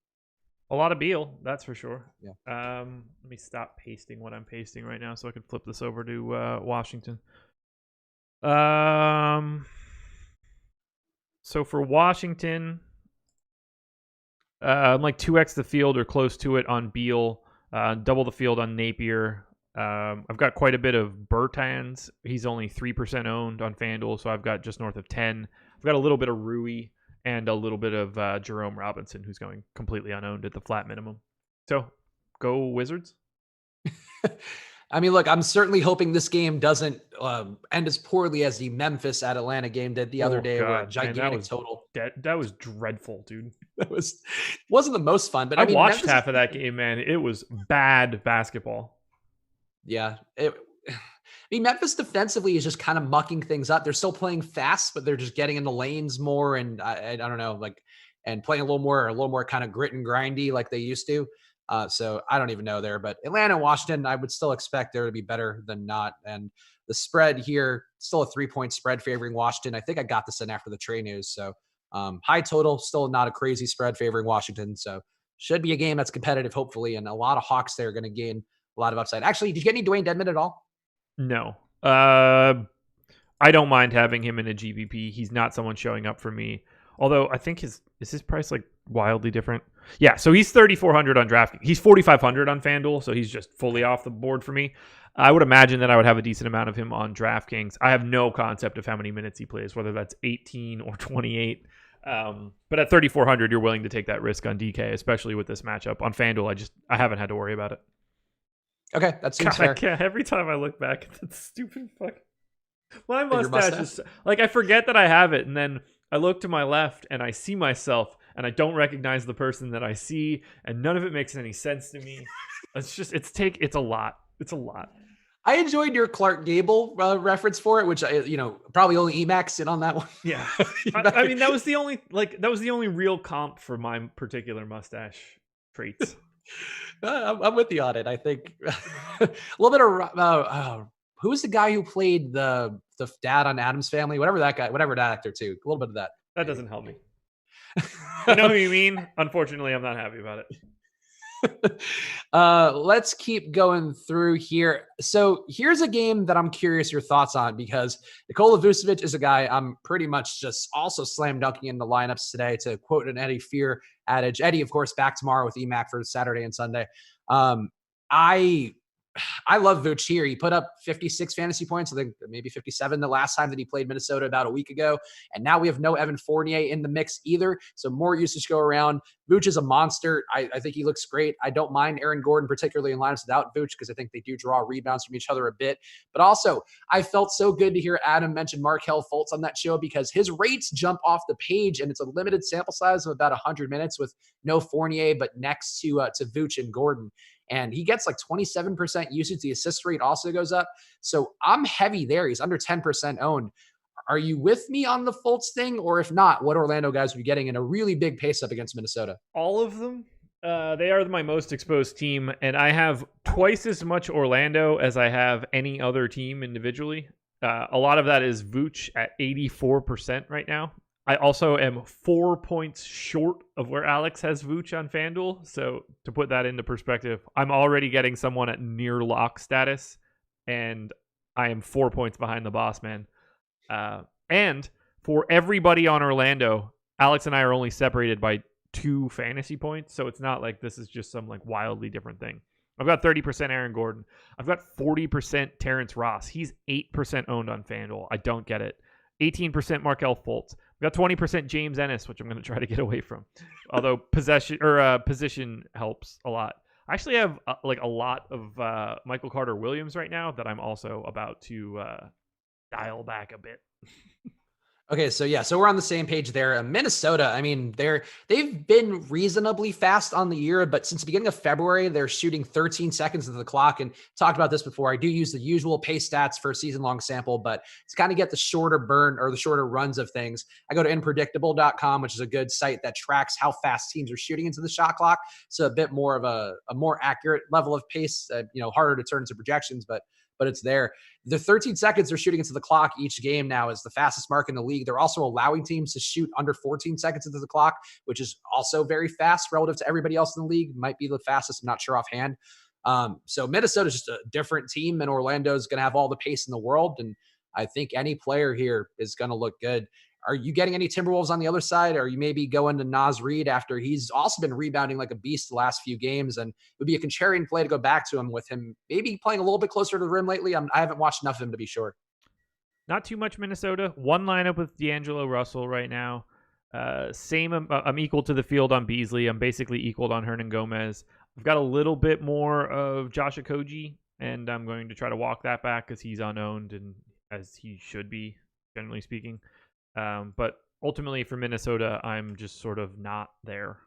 A lot of Beal, that's for sure. Yeah. Let me stop pasting what I'm pasting right now so I can flip this over to Washington. So for Washington, I'm like 2x the field or close to it on Beal, double the field on Napier. I've got quite a bit of Bertans. He's only 3% owned on FanDuel, so I've got just north of 10. I've got a little bit of Rui and a little bit of Jerome Robinson, who's going completely unowned at the flat minimum. So go Wizards. I mean, look, I'm certainly hoping this game doesn't end as poorly as the Memphis at Atlanta game did the other day, where a gigantic total. That was dreadful, dude. That wasn't the most fun, but I watched Memphis, half of that game, man. It was bad basketball. Yeah. I mean, Memphis defensively is just kind of mucking things up. They're still playing fast, but they're just getting into lanes more. And I don't know, and playing a little more kind of grit and grindy like they used to. So I don't even know there, but Atlanta, Washington, I would still expect there to be better than not. And the spread here, still a 3-point spread favoring Washington. I think I got this in after the Trey news. So high total, still not a crazy spread favoring Washington. So should be a game that's competitive, hopefully. And a lot of Hawks there are going to gain a lot of upside. Actually, did you get any Dwayne Dedmon at all? No. I don't mind having him in a GPP. He's not someone showing up for me. Although I think is his price like wildly different? Yeah, so he's 3,400 on DraftKings. He's 4,500 on FanDuel, so he's just fully off the board for me. I would imagine that I would have a decent amount of him on DraftKings. I have no concept of how many minutes he plays, whether that's 18 or 28. But at 3,400, you're willing to take that risk on DK, especially with this matchup. On FanDuel, I haven't had to worry about it. Okay, that seems fair. Every time I look back at that stupid fucking... My mustache is... Like, I forget that I have it, and then I look to my left, and I see myself, and I don't recognize the person that I see, and none of it makes any sense to me. It's a lot. It's a lot. I enjoyed your Clark Gable reference for it, which probably only Emacs in on that one. Yeah, I mean that was the only real comp for my particular mustache traits. I'm with you on it. I think a little bit of who's the guy who played the dad on Addams Family, whatever that actor too. A little bit of that. That doesn't help me. I know who you mean. Unfortunately, I'm not happy about it. Let's keep going through here. So here's a game that I'm curious your thoughts on, because Nicola Bousillage is a guy I'm pretty much just also slam dunking into lineups today, to quote an Eddie Fear adage. Eddie, of course, back tomorrow with EMAC for Saturday and Sunday. I I love Vooch here. He put up 56 fantasy points, I think maybe 57 the last time that he played Minnesota about a week ago. And now we have no Evan Fournier in the mix either. So more usage go around. Vooch is a monster. I think he looks great. I don't mind Aaron Gordon, particularly in lineups without Vooch, because I think they do draw rebounds from each other a bit. But also, I felt so good to hear Adam mention Markelle Fultz on that show, because his rates jump off the page, and it's a limited sample size of about 100 minutes with no Fournier, but next to Vooch and Gordon. And he gets like 27% usage. The assist rate also goes up. So I'm heavy there. He's under 10% owned. Are you with me on the Fultz thing? Or if not, what Orlando guys are you getting in a really big pace up against Minnesota? All of them. They are my most exposed team. And I have twice as much Orlando as I have any other team individually. A lot of that is Vooch at 84% right now. I also am 4 points short of where Alex has Vooch on FanDuel. So to put that into perspective, I'm already getting someone at near lock status, and I am 4 points behind the boss man. And for everybody on Orlando, Alex and I are only separated by 2 fantasy points. So it's not like this is just some like wildly different thing. I've got 30% Aaron Gordon. I've got 40% Terrence Ross. He's 8% owned on FanDuel. I don't get it. 18% Markelle Fultz. We've got 20% James Ennis, which I'm going to try to get away from. Although position helps a lot. I actually have a lot of Michael Carter Williams right now that I'm also about to dial back a bit. Okay, so we're on the same page there. Minnesota, I mean, they've been reasonably fast on the year, but since the beginning of February, they're shooting 13 seconds into the clock. And talked about this before. I do use the usual pace stats for a season-long sample, but it's kind of get the shorter burn or the shorter runs of things. I go to inpredictable.com, which is a good site that tracks how fast teams are shooting into the shot clock. So a bit more of a more accurate level of pace, harder to turn into projections, but it's there. The 13 seconds they're shooting into the clock each game now is the fastest mark in the league. They're also allowing teams to shoot under 14 seconds into the clock, which is also very fast relative to everybody else in the league. Might be the fastest, I'm not sure offhand. So Minnesota's just a different team, and Orlando's going to have all the pace in the world. And I think any player here is going to look good. Are you getting any Timberwolves on the other side? Or are you maybe going to Naz Reid after he's also been rebounding like a beast the last few games? And it would be a contrarian play to go back to him with him maybe playing a little bit closer to the rim lately. I haven't watched enough of him to be sure. Not too much Minnesota. One lineup with Deangelo Russell right now. I'm equal to the field on Beasley. I'm basically equaled on Hernan Gomez. I've got a little bit more of Josh Okogie, and I'm going to try to walk that back because he's unowned and as he should be, generally speaking. But ultimately for Minnesota, I'm just sort of not there.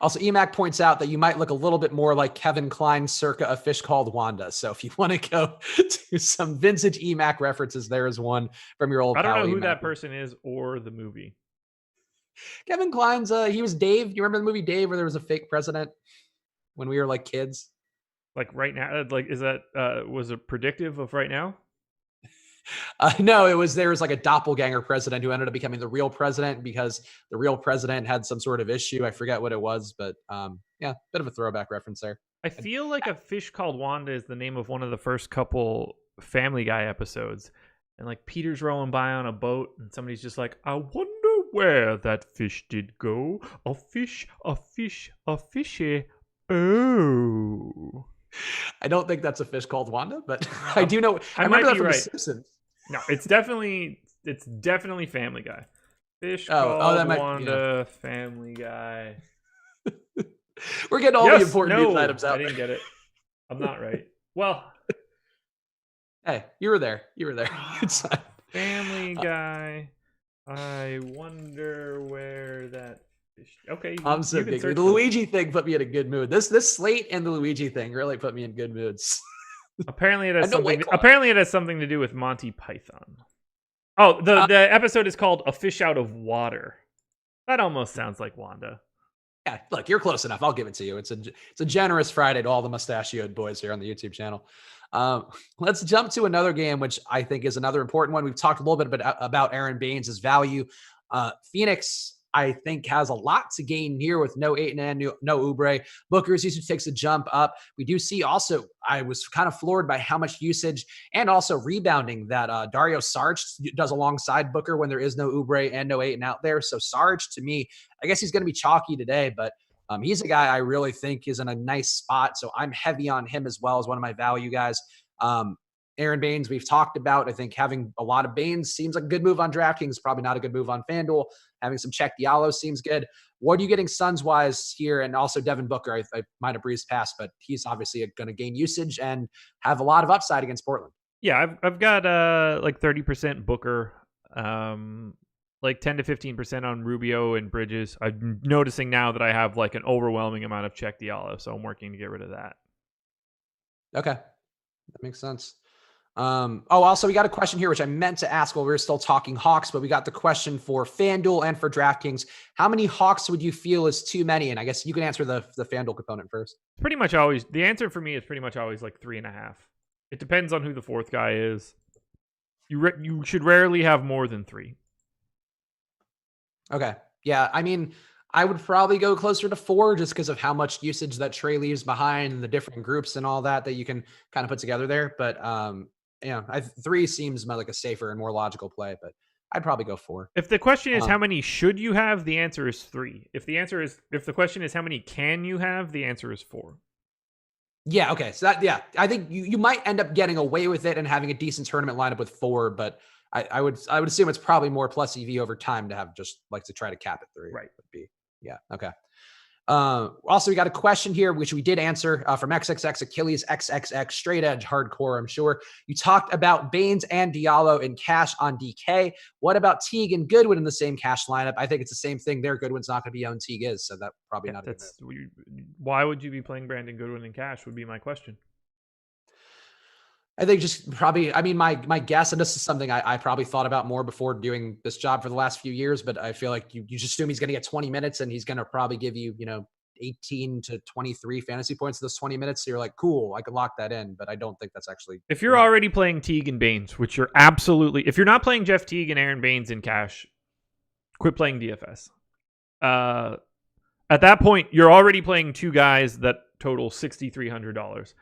Also, EMAC points out that you might look a little bit more like Kevin Kline circa A Fish Called Wanda. So if you want to go to some vintage EMAC references, there is one from your old I don't know who EMAC. that person is or the movie. Kevin Kline's, he was Dave. You remember the movie Dave where there was a fake president when we were like kids? Like right now, like is that, was it predictive of right now? No, there was like a doppelganger president who ended up becoming the real president because the real president had some sort of issue. I forget what it was, but bit of a throwback reference there. I feel like A Fish Called Wanda is the name of one of the first couple Family Guy episodes. And like Peter's rolling by on a boat and somebody's just like, I wonder where that fish did go. A fish, a fish, a fishy. Oh. I don't think that's A Fish Called Wanda, but I do know. I remember that from The Simpsons. No, it's definitely Family Guy. Fish Called Wanda, Family Guy. We're getting all the important news items out. I didn't get it. I'm not right. Well, hey, you were there. It's Family Guy. I wonder where that. Okay, I'm so big. The Luigi thing put me in a good mood. This slate and the Luigi thing really put me in good moods. Apparently it has something to do with Monty Python. Oh, the episode is called A Fish Out of Water. That almost sounds like Wanda. Yeah, look, you're close enough. I'll give it to you. It's a generous Friday to all the mustachioed boys here on the YouTube channel. Let's jump to another game, which I think is another important one. We've talked a little bit about Aron Baynes' value. Phoenix, I think, has a lot to gain here with no Ayton, no Oubre. Booker's usage takes a jump up. We do see also, I was kind of floored by how much usage and also rebounding that Dario Saric does alongside Booker when there is no Oubre and no Ayton out there. So Saric, to me, I guess he's going to be chalky today, but He's a guy I really think is in a nice spot. So I'm heavy on him as well as one of my value guys. Aron Baynes, we've talked about. I think having a lot of Baynes seems like a good move on DraftKings, probably not a good move on FanDuel. Having some Check Diallo seems good. What are you getting Suns-wise here? And also Devin Booker, I might have breezed past, but he's obviously going to gain usage and have a lot of upside against Portland. Yeah, I've got like 30% Booker, like 10 to 15% on Rubio and Bridges. I'm noticing now that I have like an overwhelming amount of Check Diallo, so I'm working to get rid of that. Okay, that makes sense. Also we got a question here, which I meant to ask while we were still talking Hawks, but we got the question for FanDuel and for DraftKings. How many Hawks would you feel is too many? And I guess you can answer the FanDuel component first. Pretty much always, the answer for me is pretty much always like 3.5. It depends on who the fourth guy is. You should rarely have more than 3. Okay. Yeah. I mean, I would probably go closer to 4 just because of how much usage that Trey leaves behind and the different groups and all that you can kind of put together there. But, 3 seems like a safer and more logical play, but I'd probably go 4. If the question is how many should you have, the answer is 3. If the question is how many can you have, the answer is 4. Yeah. Okay. So I think you might end up getting away with it and having a decent tournament lineup with 4, but I would assume it's probably more plus EV over time to have just like to try to cap at 3. Right. Would be. Yeah. Okay. Also, we got a question here, which we did answer from XXX Achilles XXX straight edge hardcore. I'm sure you talked about Baynes and Diallo in cash on DK. What about Teague and Goodwin in the same cash lineup? I think it's the same thing there. Goodwin's not going to be owned. Teague is, so that probably not. Why would you be playing Brandon Goodwin in cash would be my question. I think just probably, my guess, and this is something I probably thought about more before doing this job for the last few years, but I feel like you just assume he's going to get 20 minutes and he's going to probably give you, 18 to 23 fantasy points in those 20 minutes. So you're like, cool, I can lock that in, but I don't think that's actually. If you're already playing Teague and Baynes, which you're absolutely, if you're not playing Jeff Teague and Aron Baynes in cash, quit playing DFS. At that point, you're already playing 2 guys that total $6,300.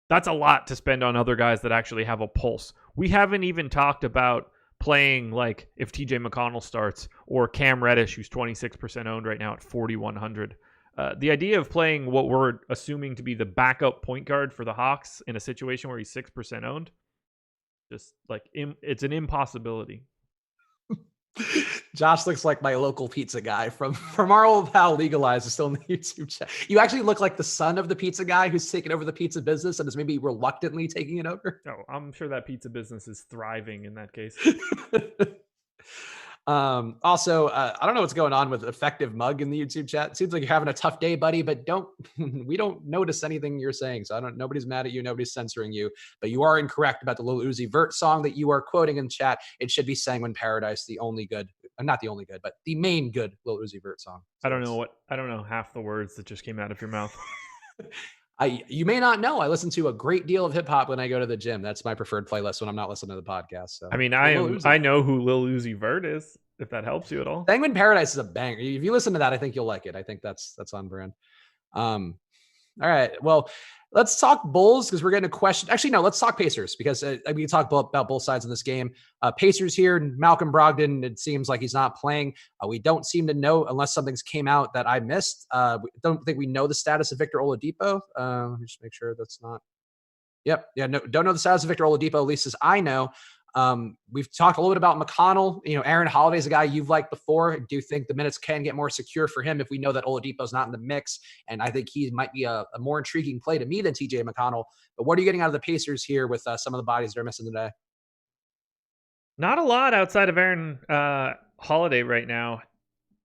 That's a lot to spend on other guys that actually have a pulse. We haven't even talked about playing like if TJ McConnell starts or Cam Reddish, who's 26% owned right now at 4,100. The idea of playing what we're assuming to be the backup point guard for the Hawks in a situation where he's 6% owned, just like it's an impossibility. Josh looks like my local pizza guy from our old pal Legalize is still in the YouTube chat. You actually look like the son of the pizza guy who's taken over the pizza business and is maybe reluctantly taking it over. Oh, I'm sure that pizza business is thriving in that case. Also, I don't know what's going on with Effective Mug in the YouTube chat. It seems like you're having a tough day, buddy, but we don't notice anything you're saying. So nobody's mad at you. Nobody's censoring you, but you are incorrect about the Lil Uzi Vert song that you are quoting in chat. It should be Sanguine Paradise, the only good, not the only good, but the main good Lil Uzi Vert song. So I don't know half the words that just came out of your mouth. You may not know, I listen to a great deal of hip hop when I go to the gym. That's my preferred playlist when I'm not listening to the podcast. So I mean, I know who Lil Uzi Vert is, if that helps you at all. Sanguine Paradise is a banger. If you listen to that, I think you'll like it. I think that's on brand. All right. Well, let's talk Bulls because we're getting a question. Actually, no, let's talk Pacers because we can talk about both sides of this game. Pacers here, Malcolm Brogdon, it seems like he's not playing. We don't seem to know unless something's came out that I missed. We don't think we know the status of Victor Oladipo. Let me just make sure that's not. Yep. Yeah. No, don't know the status of Victor Oladipo, at least as I know. We've talked a little bit about McConnell. Aaron Holiday's a guy you've liked before. I do think the minutes can get more secure for him if we know that Oladipo's not in the mix. And I think he might be a more intriguing play to me than TJ McConnell. But what are you getting out of the Pacers here with some of the bodies they're missing today? Not a lot outside of Aaron Holiday right now,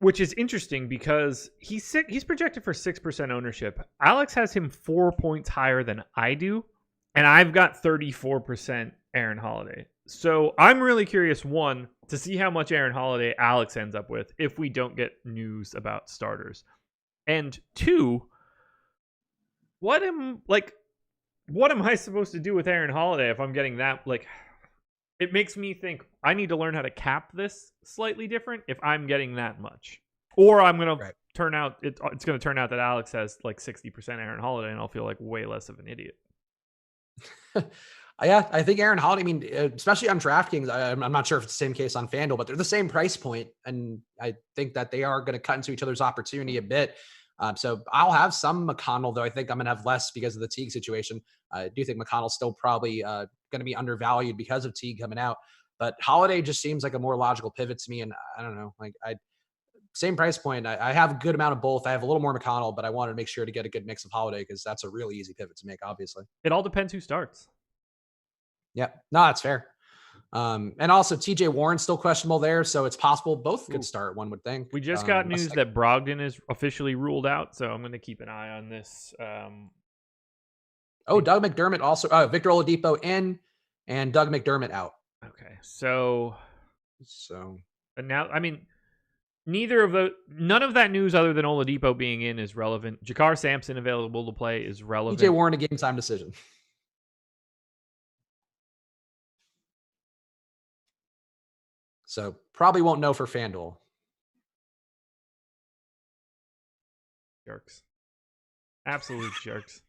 which is interesting because he's projected for 6% ownership. Alex has him 4 points higher than I do, and I've got 34% Aaron Holiday. So I'm really curious, one, to see how much Aaron Holiday Alex ends up with if we don't get news about starters. And 2, what am I supposed to do with Aaron Holiday if I'm getting that? It makes me think I need to learn how to cap this slightly different if I'm getting that much. Or I'm going to turn out, it's going to turn out that Alex has 60% Aaron Holiday and I'll feel like way less of an idiot. Yeah, I think Aaron Holiday, especially on DraftKings, I'm not sure if it's the same case on FanDuel, but they're the same price point, and I think that they are going to cut into each other's opportunity a bit. So I'll have some McConnell, though I think I'm going to have less because of the Teague situation. I do think McConnell's still probably going to be undervalued because of Teague coming out. But Holiday just seems like a more logical pivot to me. And I don't know, same price point. I have a good amount of both. I have a little more McConnell, but I wanted to make sure to get a good mix of Holiday because that's a really easy pivot to make, obviously. It all depends who starts. Yeah, no, that's fair. And also TJ Warren's still questionable there, so it's possible both could start, one would think. We just got news that Brogdon is officially ruled out, so I'm going to keep an eye on this. Doug McDermott also, Victor Oladipo in and Doug McDermott out. Okay, so and now, I mean, none of that news other than Oladipo being in is relevant. Jakar Sampson available to play is relevant. TJ Warren, a game time decision. So probably won't know for FanDuel. Jerks. Absolute jerks.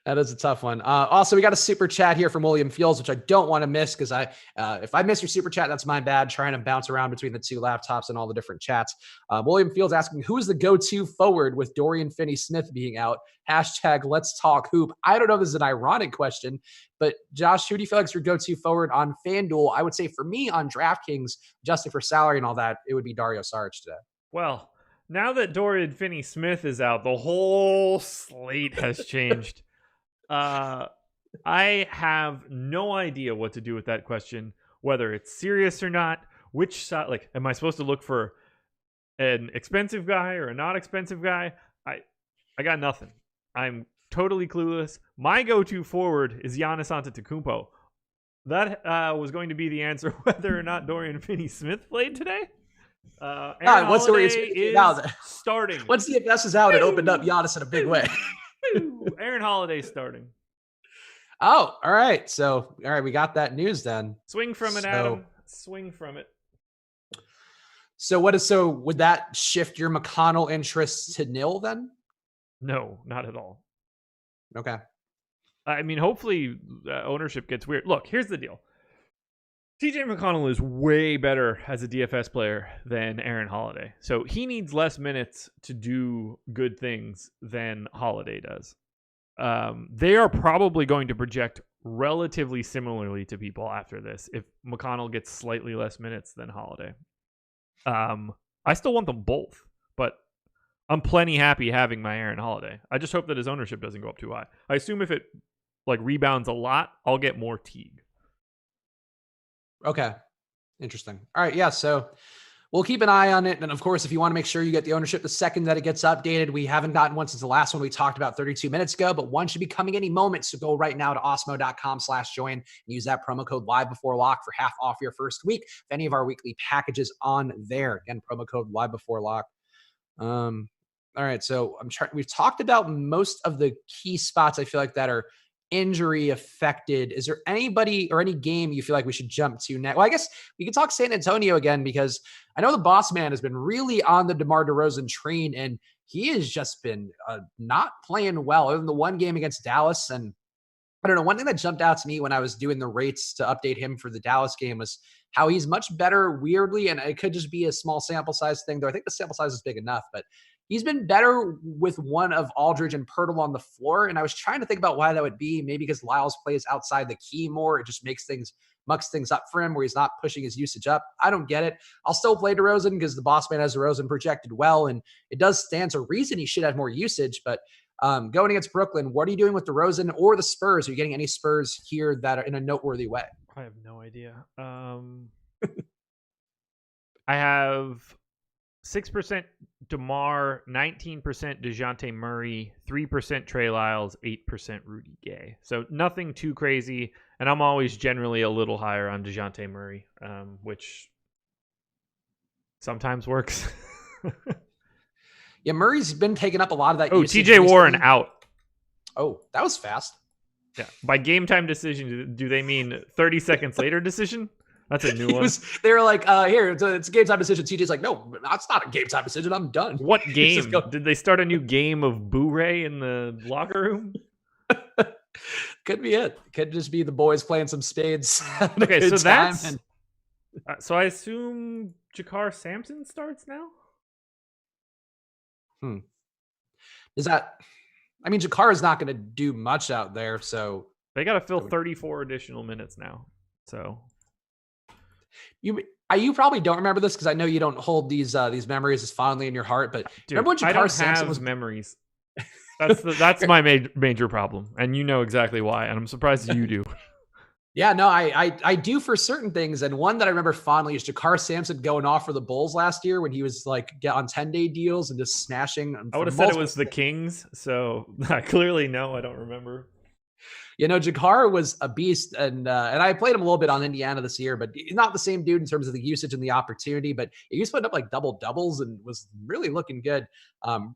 That is a tough one. Also, we got a super chat here from William Fields, which I don't want to miss because if I miss your super chat, that's my bad. Trying to bounce around between the two laptops and all the different chats. William Fields asking, who is the go-to forward with Dorian Finney-Smith being out? # let's talk hoop. I don't know if this is an ironic question, but Josh, who do you feel like is your go-to forward on FanDuel? I would say for me on DraftKings, adjusting for salary and all that, it would be Dario Saric today. Well, now that Dorian Finney-Smith is out, the whole slate has changed. I have no idea what to do with that question, whether it's serious or not. Which side, like, am I supposed to look for an expensive guy or a not expensive guy? I got nothing. I'm totally clueless. My go-to forward is Giannis Antetokounmpo. That was going to be the answer whether or not Dorian Finney-Smith played today. Once Dorian Smith is starting. Once DFS is out, it opened up Giannis in a big way. Aaron Holiday starting. Oh, all right. So, all right, we got that news then. Swing from it, Adam. Swing from it. So would that shift your McConnell interests to nil then? No, not at all. Okay. I mean, hopefully ownership gets weird. Look, here's the deal. TJ McConnell is way better as a DFS player than Aaron Holiday. So he needs less minutes to do good things than Holiday does. They are probably going to project relatively similarly to people after this if McConnell gets slightly less minutes than Holiday. I still want them both, but I'm plenty happy having my Aaron Holiday. I just hope that his ownership doesn't go up too high. I assume if it rebounds a lot, I'll get more Teague. Okay. Interesting. All right. Yeah. So we'll keep an eye on it. And of course, if you want to make sure you get the ownership the second that it gets updated, we haven't gotten one since the last one we talked about 32 minutes ago, but one should be coming any moment. So go right now to awesemo.com/join and use that promo code live before lock for half off your first week. If any of our weekly packages on there, again, promo code live before lock. All right. So we've talked about most of the key spots I feel like that are injury affected. Is there anybody or any game you feel like we should jump to next? Well, I guess we can talk San Antonio again because I know the boss man has been really on the DeMar DeRozan train and he has just been not playing well other than the one game against Dallas. And I don't know, one thing that jumped out to me when I was doing the rates to update him for the Dallas game was how he's much better weirdly. And it could just be a small sample size thing, though I think the sample size is big enough, but he's been better with one of Aldridge and Pirtle on the floor. And I was trying to think about why that would be. Maybe because Lyles plays outside the key more. It just mucks things up for him where he's not pushing his usage up. I don't get it. I'll still play DeRozan because the boss man has DeRozan projected well. And it does stand to reason he should have more usage. But going against Brooklyn, what are you doing with DeRozan or the Spurs? Are you getting any Spurs here that are in a noteworthy way? I have no idea. I have 6% DeMar, 19% Deshante Murray, 3% Trey Lyles, 8% Rudy Gay. So nothing too crazy. And I'm always generally a little higher on Deshante Murray, which sometimes works. Yeah, Murray's been taking up a lot of that. Oh, TJ Warren out. Oh, that was fast. Yeah. By game time decision, do they mean 30 seconds later decision? That's a new one. They were like, here, it's a game time decision. TJ's like, no, that's not a game time decision. I'm done. What game? Did they start a new game of Boo-Ray in the locker room? Could be it. Could just be the boys playing some spades. Okay, so that's... so I assume Jakar Sampson starts now? Is that? I mean, Jakar is not going to do much out there, so they got to fill 34 additional minutes now. So you probably don't remember this because I know you don't hold these memories as fondly in your heart. But dude, remember when I Jakar don't Sampson have memories. That's my major problem, and you know exactly why. And I'm surprised you do. Yeah, no, I do for certain things. And one that I remember fondly is Jakar Sampson going off for the Bulls last year when he was like on 10-day deals and just smashing. I would have said it was the Kings. So clearly, no, I don't remember. You know, Jakar was a beast, and I played him a little bit on Indiana this year, but he's not the same dude in terms of the usage and the opportunity. But he was putting up like double doubles and was really looking good.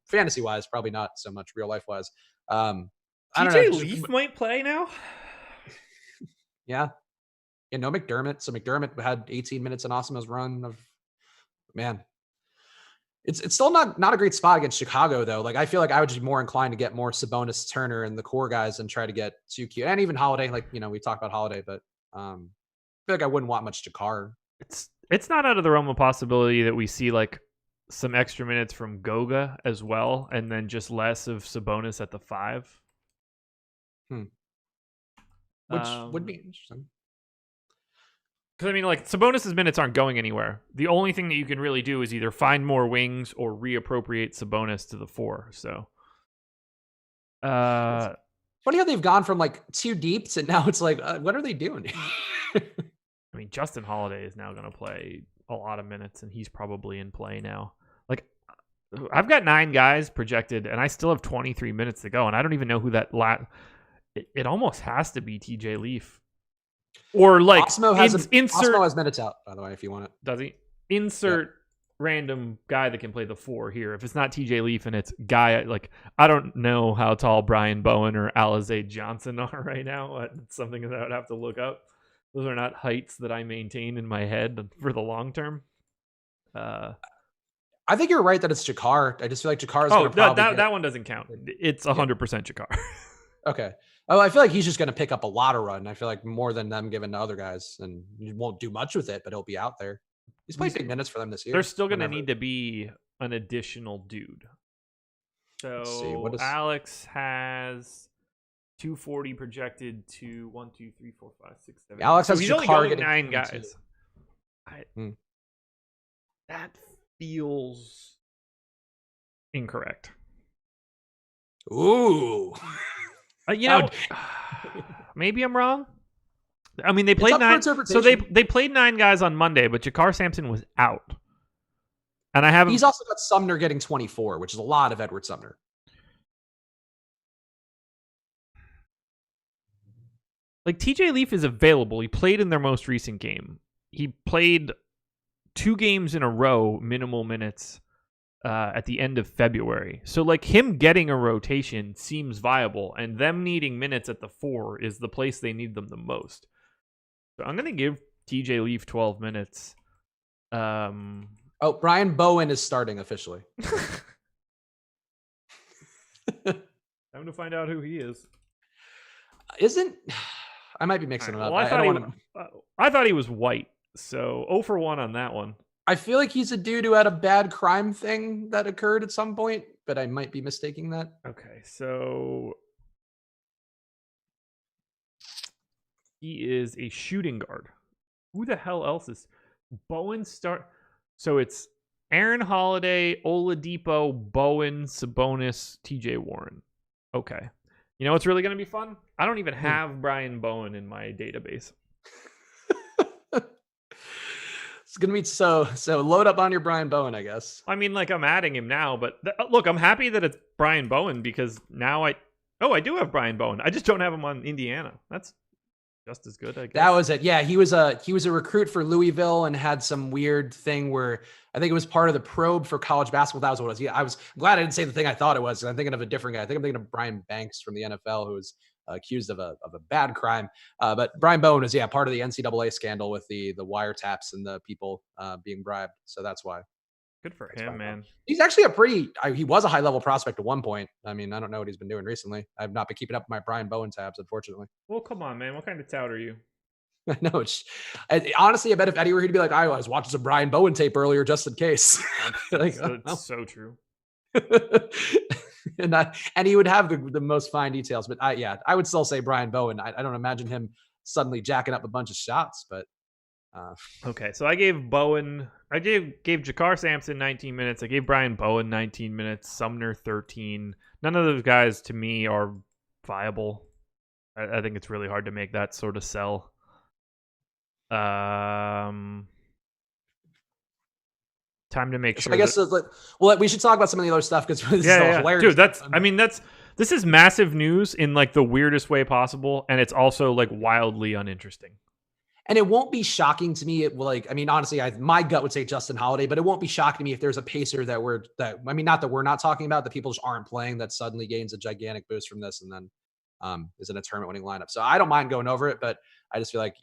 Fantasy wise, probably not so much real life wise. TJ Leaf might play now. Yeah. No McDermott. So McDermott had 18 minutes in Awesemo's run of, man. It's still not a great spot against Chicago, though. Like, I feel like I would be more inclined to get more Sabonis, Turner, and the core guys and try to get 2Q. And even Holiday, like, we talked about Holiday, but I feel like I wouldn't want much Jakar. It's not out of the realm of possibility that we see, like, some extra minutes from Goga as well, and then just less of Sabonis at the 5. Which would be interesting. Because, I mean, like, Sabonis' minutes aren't going anywhere. The only thing that you can really do is either find more wings or reappropriate Sabonis to the 4. So, funny how they've gone from, like, 2 deeps and now it's like, what are they doing? I mean, Justin Holiday is now going to play a lot of minutes, and he's probably in play now. Like, I've got 9 guys projected, and I still have 23 minutes to go, and I don't even know who that it almost has to be TJ Leaf. Or like Awesemo has minutes out, by the way, if you want it. Does he? Insert random guy that can play the 4 here. If it's not TJ Leaf and it's guy, like, I don't know how tall Brian Bowen or Alize Johnson are right now. It's something that I would have to look up. Those are not heights that I maintain in my head for the long term. I think you're right that it's Jakar. I just feel like Jakar is going to probably that one doesn't count. It's 100% Jakar. Okay. Oh, I feel like he's just going to pick up a lot of run. I feel like more than them giving to other guys, and he won't do much with it, but he'll be out there. He's played big minutes for them this year. There's still going to need to be an additional dude. So Alex has 240 projected to 1, 2, 3, 4, 5, 6, 7. Alex has he's only going 9 guys. That feels incorrect. Ooh. Maybe I'm wrong. I mean, they played 9. So they played 9 guys on Monday, but Jakar Sampson was out. And he's also got Sumner getting 24, which is a lot of Edward Sumner. Like, TJ Leaf is available. He played in their most recent game. He played 2 games in a row, minimal minutes, at the end of February. So, like, him getting a rotation seems viable, and them needing minutes at the 4 is the place they need them the most. So I'm going to give TJ Leaf 12 minutes. Brian Bowen is starting officially. Time to find out who he is. I might be mixing it up. Well, I thought he was white, so 0 for 1 on that one. I feel like he's a dude who had a bad crime thing that occurred at some point, but I might be mistaking that. Okay, so he is a shooting guard. Who the hell else is Bowen start? So it's Aaron Holiday, Oladipo, Bowen, Sabonis, TJ Warren. Okay. You know what's really going to be fun? I don't even have Brian Bowen in my database. It's going to be so load up on your Brian Bowen, I guess. I mean, like, I'm adding him now, but look, I'm happy that it's Brian Bowen because now I do have Brian Bowen. I just don't have him on Indiana. That's just as good, I guess. That was it. Yeah, he was a recruit for Louisville and had some weird thing where I think it was part of the probe for college basketball. That was what it was. Yeah, I was glad I didn't say the thing I thought it was. I'm thinking of a different guy. I think I'm thinking of Brian Banks from the NFL, who was accused of a bad crime. But Brian Bowen was part of the NCAA scandal with the wiretaps and the people being bribed. So that's why. Good for him, man. He's actually he was a high level prospect at one point. I mean, I don't know what he's been doing recently. I've not been keeping up with my Brian Bowen tabs, unfortunately. Well, come on, man. What kind of tout are you? No, honestly, I bet if Eddie were here, he'd be like, I was watching some Brian Bowen tape earlier just in case. That's so true. and he would have the most fine details. But I would still say Brian Bowen. I don't imagine him suddenly jacking up a bunch of shots, but okay. So I gave Jakar Sampson 19 minutes. I gave Brian Bowen 19 minutes, Sumner 13. None of those guys to me are viable. I think it's really hard to make that sort of sell. Time to make sure. I guess we should talk about some of the other stuff because this is hilarious. Dude, this is massive news in like the weirdest way possible, and it's also like wildly uninteresting. And it won't be shocking to me. Honestly, my gut would say Justin Holiday, but it won't be shocking to me if there's a pacer not that we're not talking about, that people just aren't playing, that suddenly gains a gigantic boost from this and then is in a tournament winning lineup. So I don't mind going over it, but I just feel like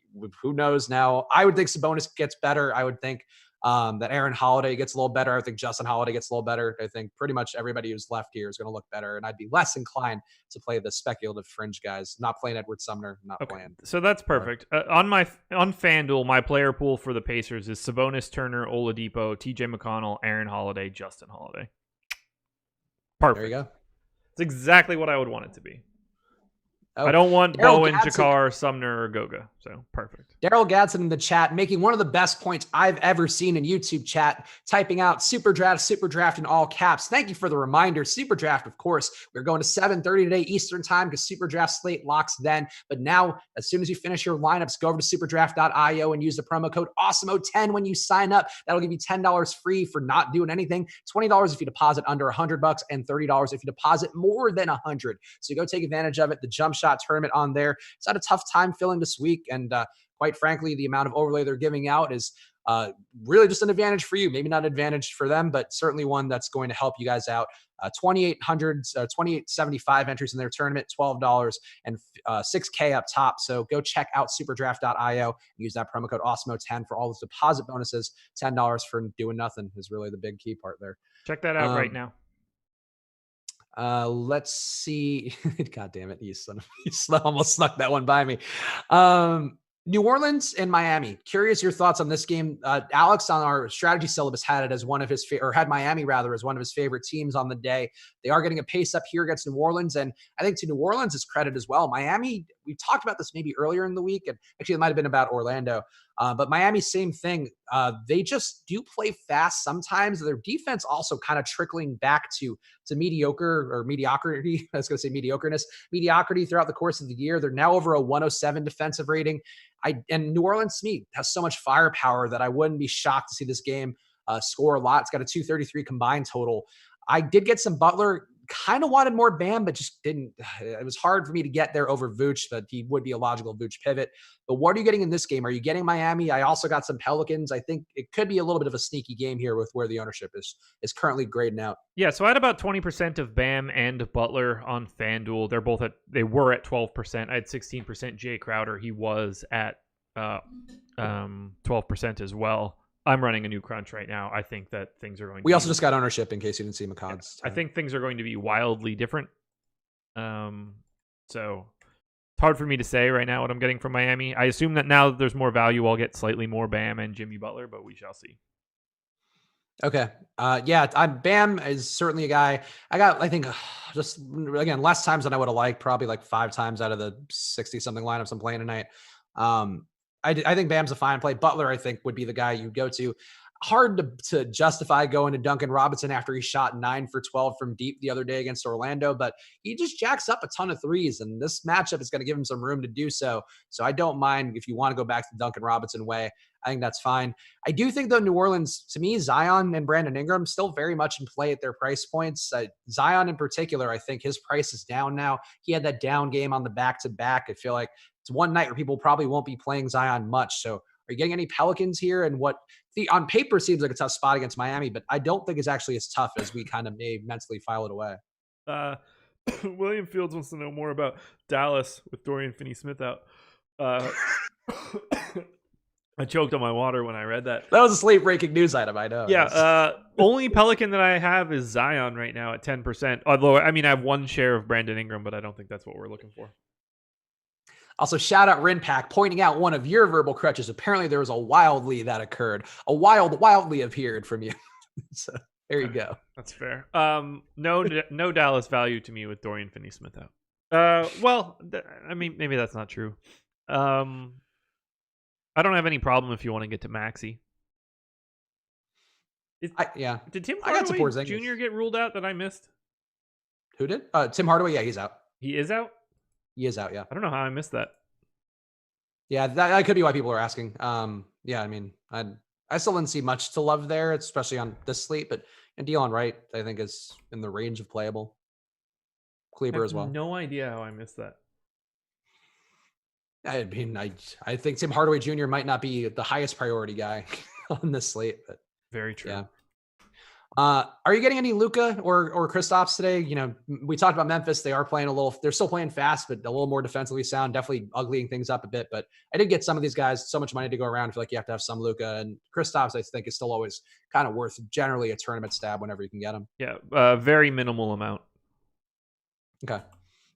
who knows now. I would think Sabonis gets better. I would think that Aaron Holiday gets a little better. I think Justin Holiday gets a little better. I think pretty much everybody who's left here is going to look better. And I'd be less inclined to play the speculative fringe guys, not playing Edward Sumner, playing. So that's perfect. On FanDuel, my player pool for the Pacers is Sabonis, Turner, Oladipo, TJ McConnell, Aaron Holiday, Justin Holiday. Perfect. There you go. It's exactly what I would want it to be. Oh, I don't want Bowen, Jakar, Sumner, or Goga. So perfect. Daryl Gadsden in the chat making one of the best points I've ever seen in YouTube chat, typing out super draft in all caps. Thank you for the reminder. Super draft, of course. We're going to 7:30 today Eastern time because super draft slate locks then. But now, as soon as you finish your lineups, go over to superdraft.io and use the promo code Awesemo10 when you sign up. That'll give you $10 free for not doing anything. $20 if you deposit under $100 and $30 if you deposit more than $100. So go take advantage of it. The jump shot tournament on there. It's had a tough time filling this week, and quite frankly, the amount of overlay they're giving out is really just an advantage for you. Maybe not an advantage for them, but certainly one that's going to help you guys out. 2,875 entries in their tournament, $12 and $6K up top. So go check out superdraft.io and use that promo code Awesemo10 for all those deposit bonuses. $10 for doing nothing is really the big key part there. Check that out right now. Let's see. God damn it. You almost snuck that one by me. New Orleans and Miami. Curious your thoughts on this game. Alex on our strategy syllabus had it as one of his had Miami rather as one of his favorite teams on the day. They are getting a pace up here against New Orleans, and I think to New Orleans' credit as well. Miami, we talked about this maybe earlier in the week, and actually it might have been about Orlando. But Miami, same thing. They just do play fast sometimes. Their defense also kind of trickling back to mediocre or mediocrity. I was going to say mediocrity throughout the course of the year. They're now over a 107 defensive rating. And New Orleans, to me, has so much firepower that I wouldn't be shocked to see this game score a lot. It's got a 233 combined total. I did get some Butler. Kind of wanted more Bam, but just didn't. It was hard for me to get there over Vooch, but he would be a logical Vooch pivot. But what are you getting in this game? Are you getting Miami? I also got some Pelicans. I think it could be a little bit of a sneaky game here with where the ownership is currently grading out. Yeah, so I had about 20% of Bam and Butler on FanDuel. They were at 12%. I had 16% Jay Crowder. He was at 12% as well. I'm running a new crunch right now. I think that things are going to We also just got ownership in case you didn't see McConn's. I think things are going to be wildly different. So it's hard for me to say right now what I'm getting from Miami. I assume that now that there's more value, I'll get slightly more Bam and Jimmy Butler, but we shall see. Okay. Bam is certainly a guy I think just again, less times than I would have liked, probably like 5 times out of the 60 something lineups I'm playing tonight. I think Bam's a fine play. Butler, I think, would be the guy you go to. Hard to justify going to Duncan Robinson after he shot 9 for 12 from deep the other day against Orlando, but he just jacks up a ton of threes, and this matchup is going to give him some room to do so. So I don't mind if you want to go back to the Duncan Robinson way. I think that's fine. I do think, though, New Orleans, to me, Zion and Brandon Ingram still very much in play at their price points. Zion in particular, I think his price is down now. He had that down game on the back-to-back. I feel like it's one night where people probably won't be playing Zion much. So are you getting any Pelicans here? And what on paper seems like a tough spot against Miami, but I don't think it's actually as tough as we kind of may mentally file it away. William Fields wants to know more about Dallas with Dorian Finney-Smith out. I choked on my water when I read that. That was a slate-breaking news item, I know. Yeah, only Pelican that I have is Zion right now at 10%. Although, I mean, I have one share of Brandon Ingram, but I don't think that's what we're looking for. Also, shout out Rinpack pointing out one of your verbal crutches. Apparently, there was a wildly that occurred. A wildly appeared from you. So. There you go. That's fair. No Dallas value to me with Dorian Finney-Smith out. I mean, maybe that's not true. I don't have any problem if you want to get to Maxey. Did Tim Hardaway Jr. get ruled out that I missed? Who did? Tim Hardaway. Yeah, he's out. He is out? He is out, yeah. I don't know how I missed that. Yeah, that could be why people are asking. Yeah, I mean, I still didn't see much to love there, especially on this slate, but Dion Wright, I think, is in the range of playable. Kleber as well. No idea how I missed that. I mean, I think Tim Hardaway Jr. might not be the highest priority guy on this slate, but very true. Yeah. Are you getting any Luka or Kristaps today? You know, we talked about Memphis. They are playing they're still playing fast, but a little more defensively sound, definitely uglying things up a bit. But I did get some of these guys so much money to go around. I feel like you have to have some Luka, and Kristaps, I think, is still always kind of worth generally a tournament stab whenever you can get him. Yeah. Very minimal amount. Okay.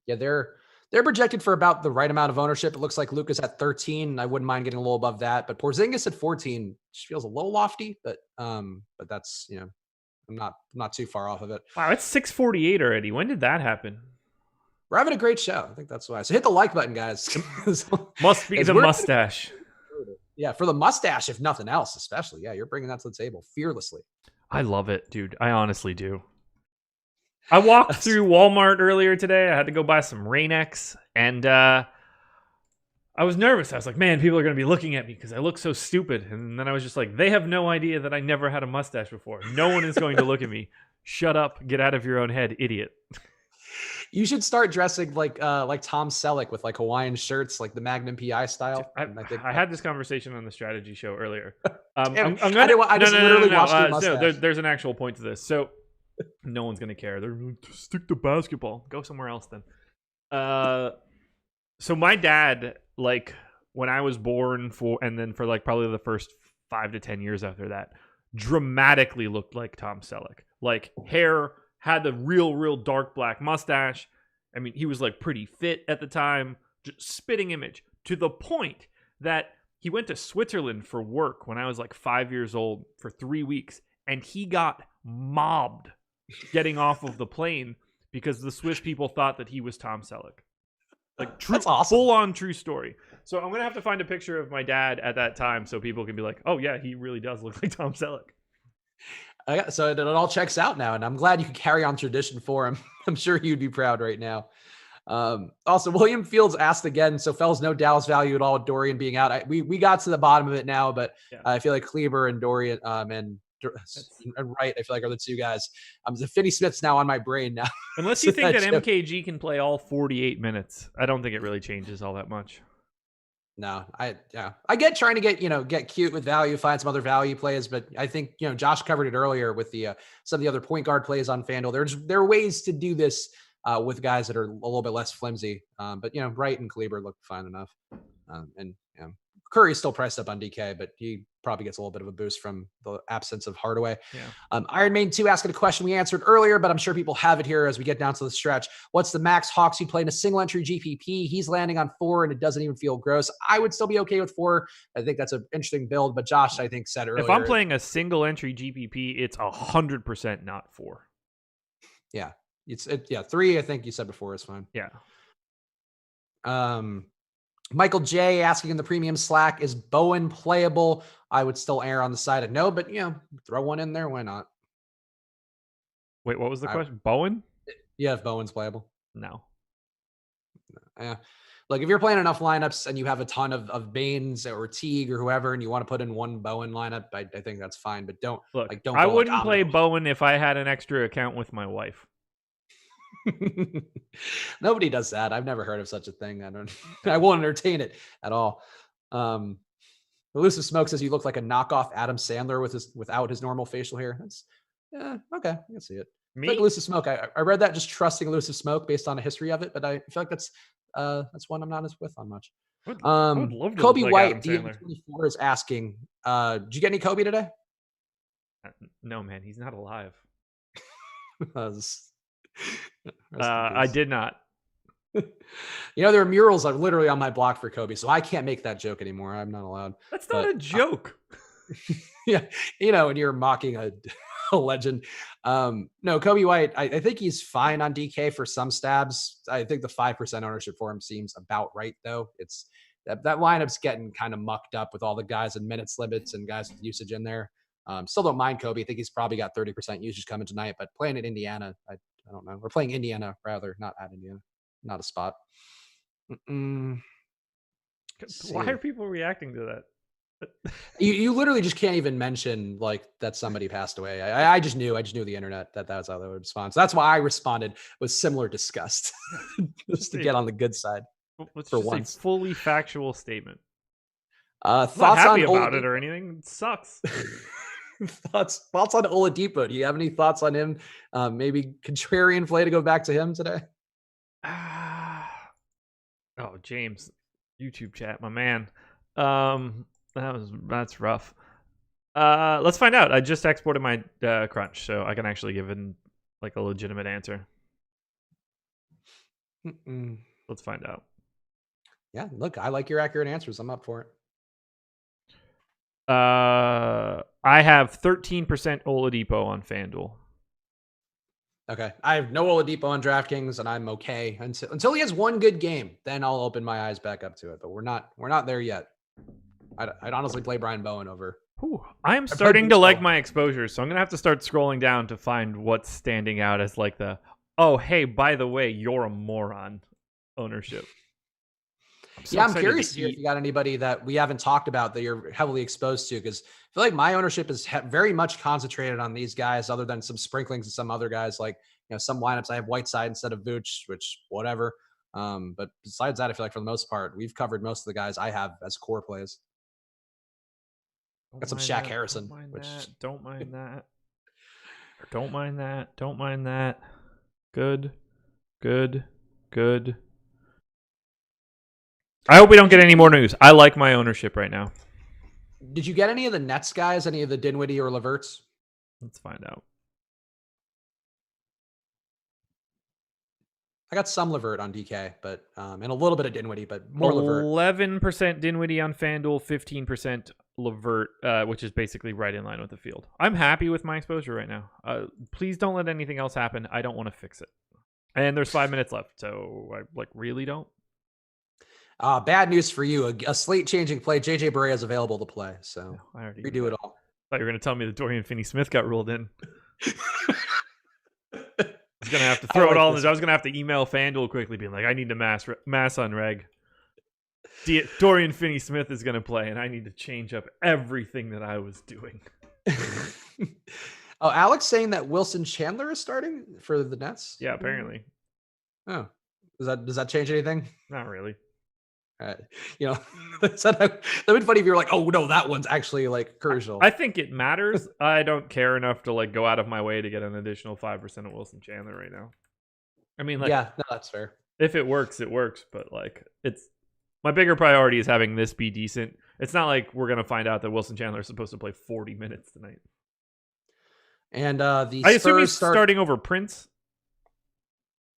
Yeah. They're projected for about the right amount of ownership. It looks like Luka's at 13. I wouldn't mind getting a little above that, but Porzingis at 14 just feels a little lofty, but that's, you know, I'm not too far off of it. Wow, it's 6:48 already. When did that happen? We're having a great show. I think that's why. So hit the like button, guys. Must be the mustache. Yeah, for the mustache, if nothing else, especially. Yeah, you're bringing that to the table fearlessly. I love it, dude. I honestly do. I walked through Walmart earlier today. I had to go buy some Rain-X, and I was nervous. I was like, man, people are going to be looking at me because I look so stupid. And then I was just like, they have no idea that I never had a mustache before. No one is going to look at me. Shut up. Get out of your own head, idiot. You should start dressing like Tom Selleck with like Hawaiian shirts, like the Magnum PI style. I had this conversation on the strategy show earlier. There's an actual point to this. So no one's going to care. They're like, stick to basketball. Go somewhere else then. So my dad, like when I was born for like probably the first 5 to 10 years after that, dramatically looked like Tom Selleck. Like hair, had the real dark black mustache. I mean, he was like pretty fit at the time, just spitting image, to the point that he went to Switzerland for work when I was like 5 years old for 3 weeks, and he got mobbed getting off of the plane because the Swiss people thought that he was Tom Selleck. Like true, that's awesome. Full on true story. So I'm gonna have to find a picture of my dad at that time so people can be like, "Oh yeah, he really does look like Tom Selleck." So it all checks out now, and I'm glad you could carry on tradition for him. I'm sure he'd be proud right now. Also, William Fields asked again. So Fells, no Dallas value at all with Dorian being out. We got to the bottom of it now, but yeah. I feel like Kleber and Dorian and Wright, I feel like are the two guys. The Finney-Smith's now on my brain now. Unless you think that MKG can play all 48 minutes, I don't think it really changes all that much. No, I get trying to get cute with value, find some other value plays, but I think Josh covered it earlier with the some of the other point guard plays on FanDuel. There are ways to do this with guys that are a little bit less flimsy, but Wright and Kleber look fine enough, and Curry's still priced up on DK, but he probably gets a little bit of a boost from the absence of Hardaway. Yeah. Iron Maiden 2 asking a question we answered earlier, but I'm sure people have it here as we get down to the stretch. What's the max Hawks you play in a single entry GPP? He's landing on 4 and it doesn't even feel gross. I would still be okay with 4. I think that's an interesting build, but Josh, I think, said earlier. If I'm playing a single entry GPP, it's 100% not 4. Yeah. 3, I think you said before, is fine. Yeah. Michael J asking in the premium Slack, is Bowen playable? I would still err on the side of no, but throw one in there. Why not? Wait, what was the question? Bowen? Yeah, if Bowen's playable. No. Yeah. Look, if you're playing enough lineups and you have a ton of Baynes or Teague or whoever, and you want to put in one Bowen lineup, I think that's fine. But don't. I wouldn't play Bowen if I had an extra account with my wife. Nobody does that. I've never heard of such a thing. I won't entertain it at all. Elusive Smoke says you look like a knockoff Adam Sandler without his normal facial hair. That's okay. I can see it. Like Elusive Smoke. I read that just trusting Elusive Smoke based on a history of it, but I feel like that's one I'm not as with on much. I would love to Kobe White DM24 is asking, did you get any Kobe today? No, man, he's not alive. I did not. There are murals literally on my block for Kobe, so I can't make that joke anymore. I'm not allowed. That's not a joke. Yeah, when you're mocking a legend. No, Kobe White, I think he's fine on DK for some stabs. I think the 5% ownership for him seems about right, though. It's that lineup's getting kind of mucked up with all the guys and minutes limits and guys with usage in there. Still don't mind Kobe. I think he's probably got 30% usage coming tonight, but playing at Indiana, I don't know. We're playing Indiana rather, not at Indiana, not a spot. Why are people reacting to that? You literally just can't even mention like that somebody passed away. I just knew the internet that was how they would respond. So that's why I responded with similar disgust, just to get on the good side. Let's for just once. a fully factual statement. Thoughts I'm not happy on about it or anything. It sucks. thoughts on Oladipo. Do you have any thoughts on him? Maybe contrarian play to go back to him today. Oh, James, YouTube chat, my man. That's rough. Let's find out. I just exported my crunch, so I can actually give a legitimate answer. Let's find out. Yeah, look, I like your accurate answers. I'm up for it. I have 13% Oladipo on FanDuel. Okay, I have no Oladipo on DraftKings, and I'm okay until he has one good game. Then I'll open my eyes back up to it. But we're not there yet. I'd honestly play Brian Bowen over. I'm starting to like my exposure, so I'm gonna have to start scrolling down to find what's standing out as like the hey, by the way, you're a moron ownership. I'm curious to hear if you got anybody that we haven't talked about that you're heavily exposed to, because I feel like my ownership is very much concentrated on these guys, other than some sprinklings of some other guys. Like, some lineups I have Whiteside instead of Vooch, which whatever. But besides that, I feel like for the most part, we've covered most of the guys I have as core plays. Got some Shaq Harrison. Don't mind that. Don't mind that. Don't mind that. Good. I hope we don't get any more news. I like my ownership right now. Did you get any of the Nets guys? Any of the Dinwiddie or Leverts? Let's find out. I got some Levert on DK, but and a little bit of Dinwiddie, but more Levert. 11% Dinwiddie on FanDuel, 15% Levert, which is basically right in line with the field. I'm happy with my exposure right now. Please don't let anything else happen. I don't want to fix it. And there's 5 minutes left, so I really don't. Bad news for you. A slate-changing play. JJ Barea is available to play, so I already redo it all. I thought you were going to tell me that Dorian Finney-Smith got ruled in. I was going to have to throw it all in. I was going to have to email FanDuel quickly, being like, I need to mass on reg. Dorian Finney-Smith is going to play, and I need to change up everything that I was doing. Oh, Alex saying that Wilson Chandler is starting for the Nets? Yeah, apparently. Oh, does that change anything? Not really. That'd be funny if you were like, oh no, that one's actually like crucial. I think it matters. I don't care enough to go out of my way to get an additional 5% of Wilson Chandler right now. I mean, yeah, no, that's fair. If it works, it works. But it's my bigger priority is having this be decent. It's not like we're gonna find out that Wilson Chandler is supposed to play 40 minutes tonight. And I assume he's starting over Prince.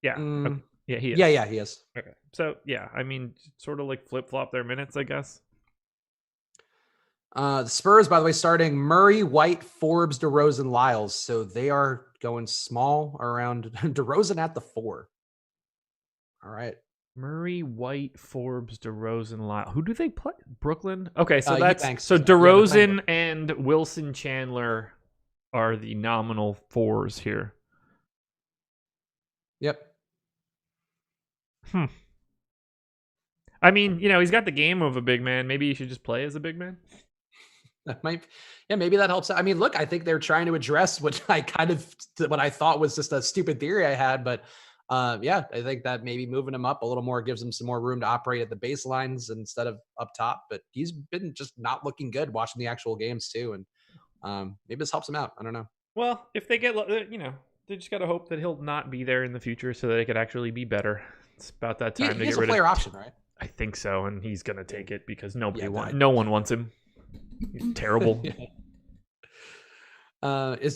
Yeah. Okay. Yeah, he is. Yeah, he is. Okay. So, yeah, I mean, sort of flip-flop their minutes, I guess. The Spurs, by the way, starting Murray, White, Forbes, DeRozan, Lyles. So they are going small around DeRozan at the 4. All right. Murray, White, Forbes, DeRozan, Lyles. Who do they play? Brooklyn? Okay, so so DeRozan and Wilson Chandler are the nominal 4s here. Yep. I mean, he's got the game of a big man. Maybe he should just play as a big man. Maybe that helps. I mean, look, I think they're trying to address what I thought was just a stupid theory I had, but I think that maybe moving him up a little more gives him some more room to operate at the baselines instead of up top. But he's been just not looking good watching the actual games too, and maybe this helps him out. I don't know. Well, if they get, they just got to hope that he'll not be there in the future so that it could actually be better. It's about that time to get rid of. He's a player option, right? I think so, and he's going to take it because no one wants him. He's terrible. Is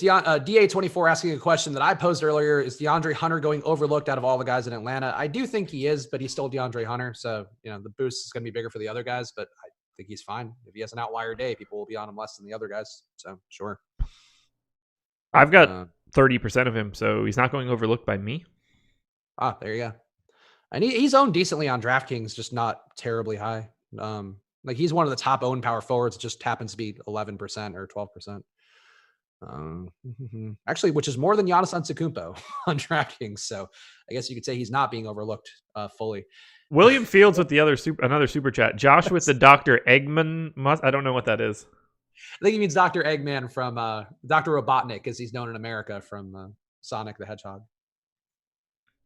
DA24 asking a question that I posed earlier? Is DeAndre Hunter going overlooked out of all the guys in Atlanta? I do think he is, but he's still DeAndre Hunter. So, the boost is going to be bigger for the other guys, but I think he's fine. If he has an outlier day, people will be on him less than the other guys. So sure. I've got 30% of him, so he's not going overlooked by me. There you go. And he's owned decently on DraftKings, just not terribly high. Like he's one of the top owned power forwards, just happens to be 11% or 12%. Actually, which is more than Giannis Antetokounmpo on DraftKings. So I guess you could say he's not being overlooked fully. William Fields with another super chat. Josh with the Dr. Eggman I don't know what that is. I think he means Dr. Eggman from Dr. Robotnik, as he's known in America from Sonic the Hedgehog.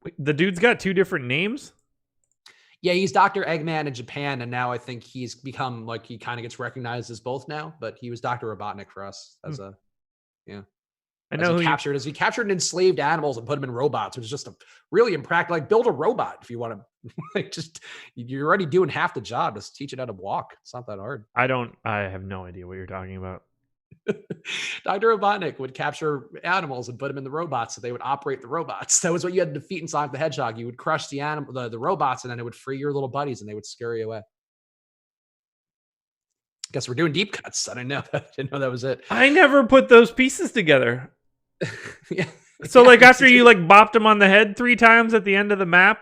Wait, the dude's got two different names? Yeah, he's Dr. Eggman in Japan, and now I think he's become like he kind of gets recognized as both now. But he was Dr. Robotnik for us as a I know he captured enslaved animals and put them in robots, which is just a really impractical. Like build a robot if you want to. Like just you're already doing half the job. Just teach it how to walk. It's not that hard. I have no idea what you're talking about. Dr. Robotnik would capture animals and put them in the robots so they would operate the robots. That was what you had to defeat in Sonic the Hedgehog. You would crush the robots, and then it would free your little buddies, and they would scurry away. Guess we're doing deep cuts. I didn't know that was it. I never put those pieces together. Yeah. So like after you like bopped him on the head 3 times at the end of the map,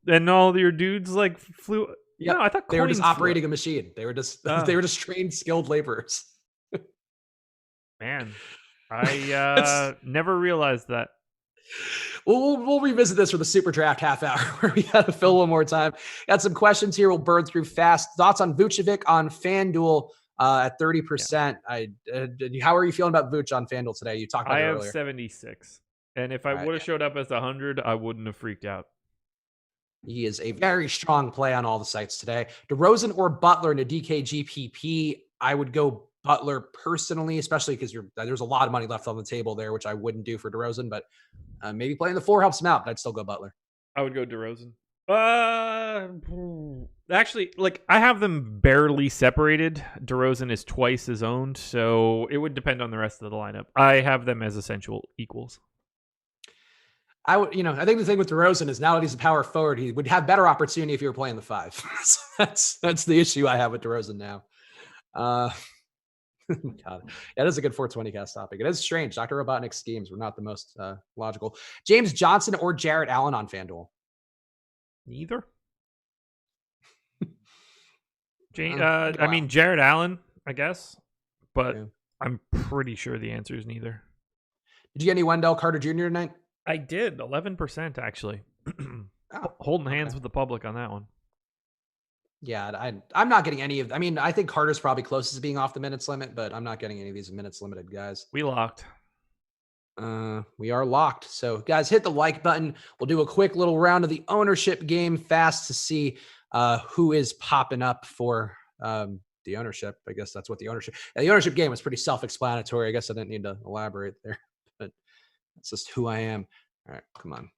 and all your dudes like flew. Yeah, no, I thought they were just operating a machine. They were just trained, skilled laborers. Man, I never realized that. We'll revisit this for the super draft half hour where we got to fill one more time. Got some questions here. We'll burn through fast. Thoughts on Vucevic on FanDuel at 30%. Yeah. How are you feeling about Vuce on FanDuel today? You talked about it earlier. I have 76. And if I would have showed up as 100, I wouldn't have freaked out. He is a very strong play on all the sites today. DeRozan or Butler in a DKGPP. I would go Butler personally, especially because there's a lot of money left on the table there, which I wouldn't do for DeRozan, but maybe playing the 4 helps him out, but I'd still go Butler. I would go DeRozan. Actually, like I have them barely separated. DeRozan is twice as owned, so it would depend on the rest of the lineup. I have them as essential equals. I think the thing with DeRozan is now that he's a power forward, he would have better opportunity if you were playing the 5. So that's the issue I have with DeRozan now. God, that is a good 420 cast topic. It is strange. Dr. Robotnik's schemes were not the most logical. James Johnson or Jarrett Allen on FanDuel? Neither. I mean, Jarrett Allen, I guess, but yeah. I'm pretty sure the answer is neither. Did you get any Wendell Carter Jr. tonight? I did, 11% actually. Holding hands with the public on that one. Yeah, I'm not getting any of. I mean, I think Carter's probably closest to being off the minutes limit, but I'm not getting any of these minutes limited guys. We locked. We are locked. So, guys, hit the like button. We'll do a quick little round of the ownership game fast to see who is popping up for the ownership. I guess that's what the ownership. Yeah, the ownership game was pretty self-explanatory. I guess I didn't need to elaborate there, but that's just who I am. All right, come on,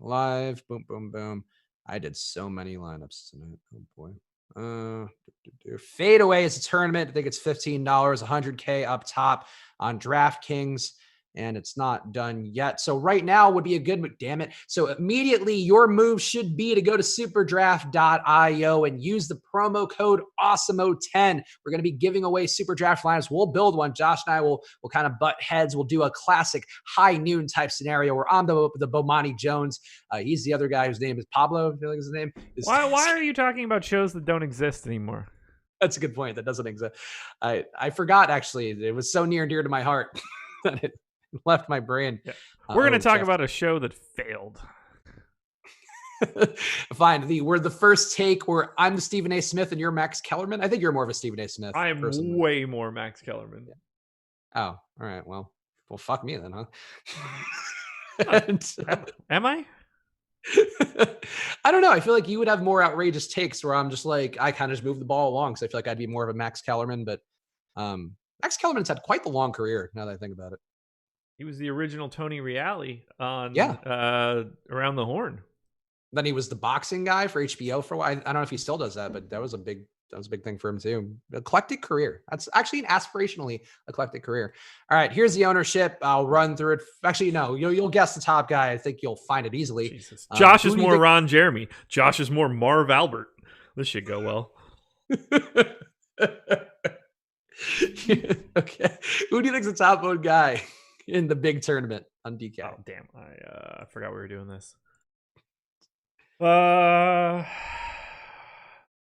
live. Boom, boom, boom. I did so many lineups tonight. Oh boy. Fadeaway is a tournament. I think it's $15, $100K up top on DraftKings, and it's not done yet. So right now would be a good, damn it. So immediately your move should be to go to superdraft.io and use the promo code Awesemo10. We're going to be giving away super draft lineups. We'll build one. Josh and I will kind of butt heads. We'll do a classic high noon type scenario where I'm the Bomani Jones. He's the other guy whose name is Pablo. I feel like his name is. Why are you talking about shows that don't exist anymore? That's a good point. That doesn't exist. I forgot, actually. It was so near and dear to my heart that it left my brain. Yeah. We're going to talk about a show that failed. Fine. We're the first take where I'm the Stephen A. Smith and you're Max Kellerman. I think you're more of a Stephen A. Smith. I am way more Max Kellerman. Yeah. Oh, all right. Well, fuck me then, huh? Am I? I don't know. I feel like you would have more outrageous takes where I'm just like, I kind of just move the ball along. So I feel like I'd be more of a Max Kellerman, but Max Kellerman's had quite the long career now that I think about it. He was the original Tony Reale on Around the Horn. Then he was the boxing guy for HBO for a while. I don't know if he still does that, but that was a big thing for him too. Eclectic career. That's actually an aspirationally eclectic career. All right, here's the ownership. I'll run through it. Actually, no, you'll guess the top guy. I think you'll find it easily. Josh is more Ron Jeremy. Josh is more Marv Albert. This should go well. Okay. Who do you think's the top vote guy in the big tournament on DK? Oh damn! I forgot we were doing this.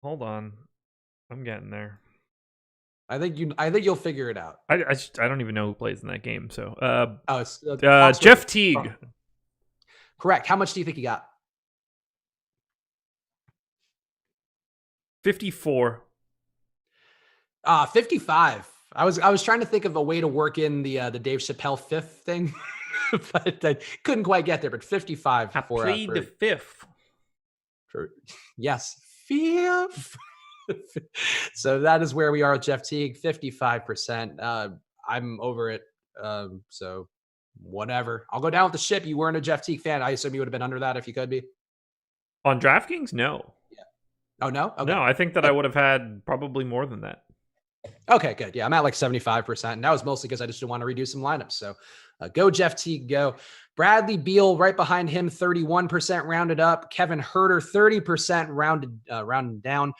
Hold on, I'm getting there. I think you'll figure it out. I don't even know who plays in that game. So It's Jeff Teague. Correct. How much do you think he got? 54. 55. I was trying to think of a way to work in the Dave Chappelle fifth thing, but I couldn't quite get there. But 55. I played the fifth. Yes, fifth. So that is where we are with Jeff Teague, 55%. I'm over it. So whatever. I'll go down with the ship. You weren't a Jeff Teague fan. I assume you would have been under that if you could be. On DraftKings, no. Yeah. Oh, no? Okay. No, I think that I would have had probably more than that. Okay, good. Yeah, I'm at like 75%. And that was mostly because I just didn't want to redo some lineups. So go Jeff Teague, go. Bradley Beal right behind him, 31% rounded up. Kevin Huerter, 30% rounded down.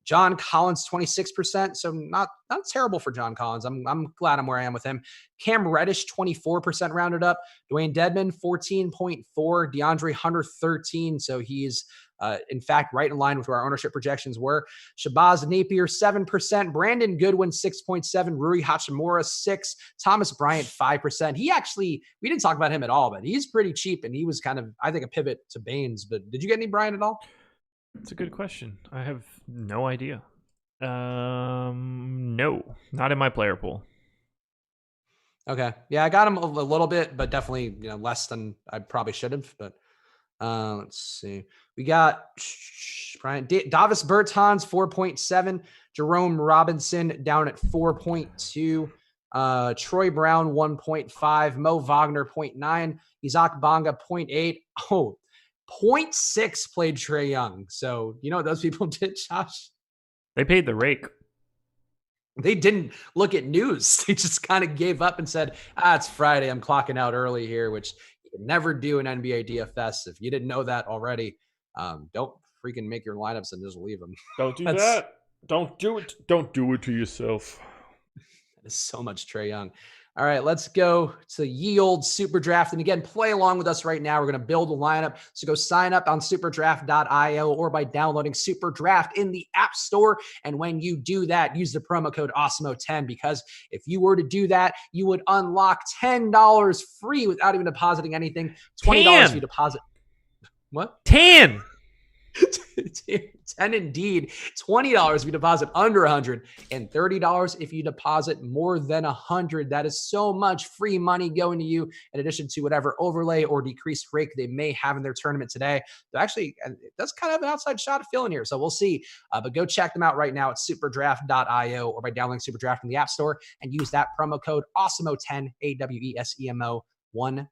John Collins, 26%. So not terrible for John Collins. I'm glad I'm where I am with him. Cam Reddish, 24% rounded up. Dwayne Dedman, 14.4. DeAndre Hunter, 13. So he's in fact right in line with where our ownership projections were. Shabazz Napier, 7%. Brandon Goodwin, 6.7. Rui Hachimura, 6. Thomas Bryant, 5%. We didn't talk about him at all, but he's pretty cheap, and he was kind of, I think, a pivot to Baynes. But did you get any Bryant at all? That's a good question. I have no idea. No, not in my player pool. Okay. Yeah, I got him a little bit, but definitely, less than I probably should have. But let's see. We got Brian Davis Bertans, 4.7. Jerome Robinson down at 4.2. Troy Brown, 1.5. Mo Wagner, 0.9. Isaac Bonga, 0.8. Oh, 0.6 played Trey Young. So, you know what those people did, Josh? They paid the rake. They didn't look at news. They just kind of gave up and said, it's Friday. I'm clocking out early here, which you can never do in NBA DFS. If you didn't know that already, don't freaking make your lineups and just leave them. Don't do that. Don't do it. Don't do it to yourself. That is so much Trey Young. All right, let's go to ye old Super Draft. And again, play along with us right now. We're going to build a lineup. So go sign up on superdraft.io or by downloading Super Draft in the App Store. And when you do that, use the promo code Awesemo10, because if you were to do that, you would unlock $10 free without even depositing anything. $20 if you deposit. What? 10. 10 indeed. $20 if you deposit under 100, and $30 if you deposit more than 100. That is so much free money going to you, in addition to whatever overlay or decreased rake they may have in their tournament today. Actually, it does kind of have an outside shot of filling here, so we'll see. But go check them out right now at superdraft.io or by downloading Superdraft in the App Store and use that promo code Awesemo10, AWESEMO10.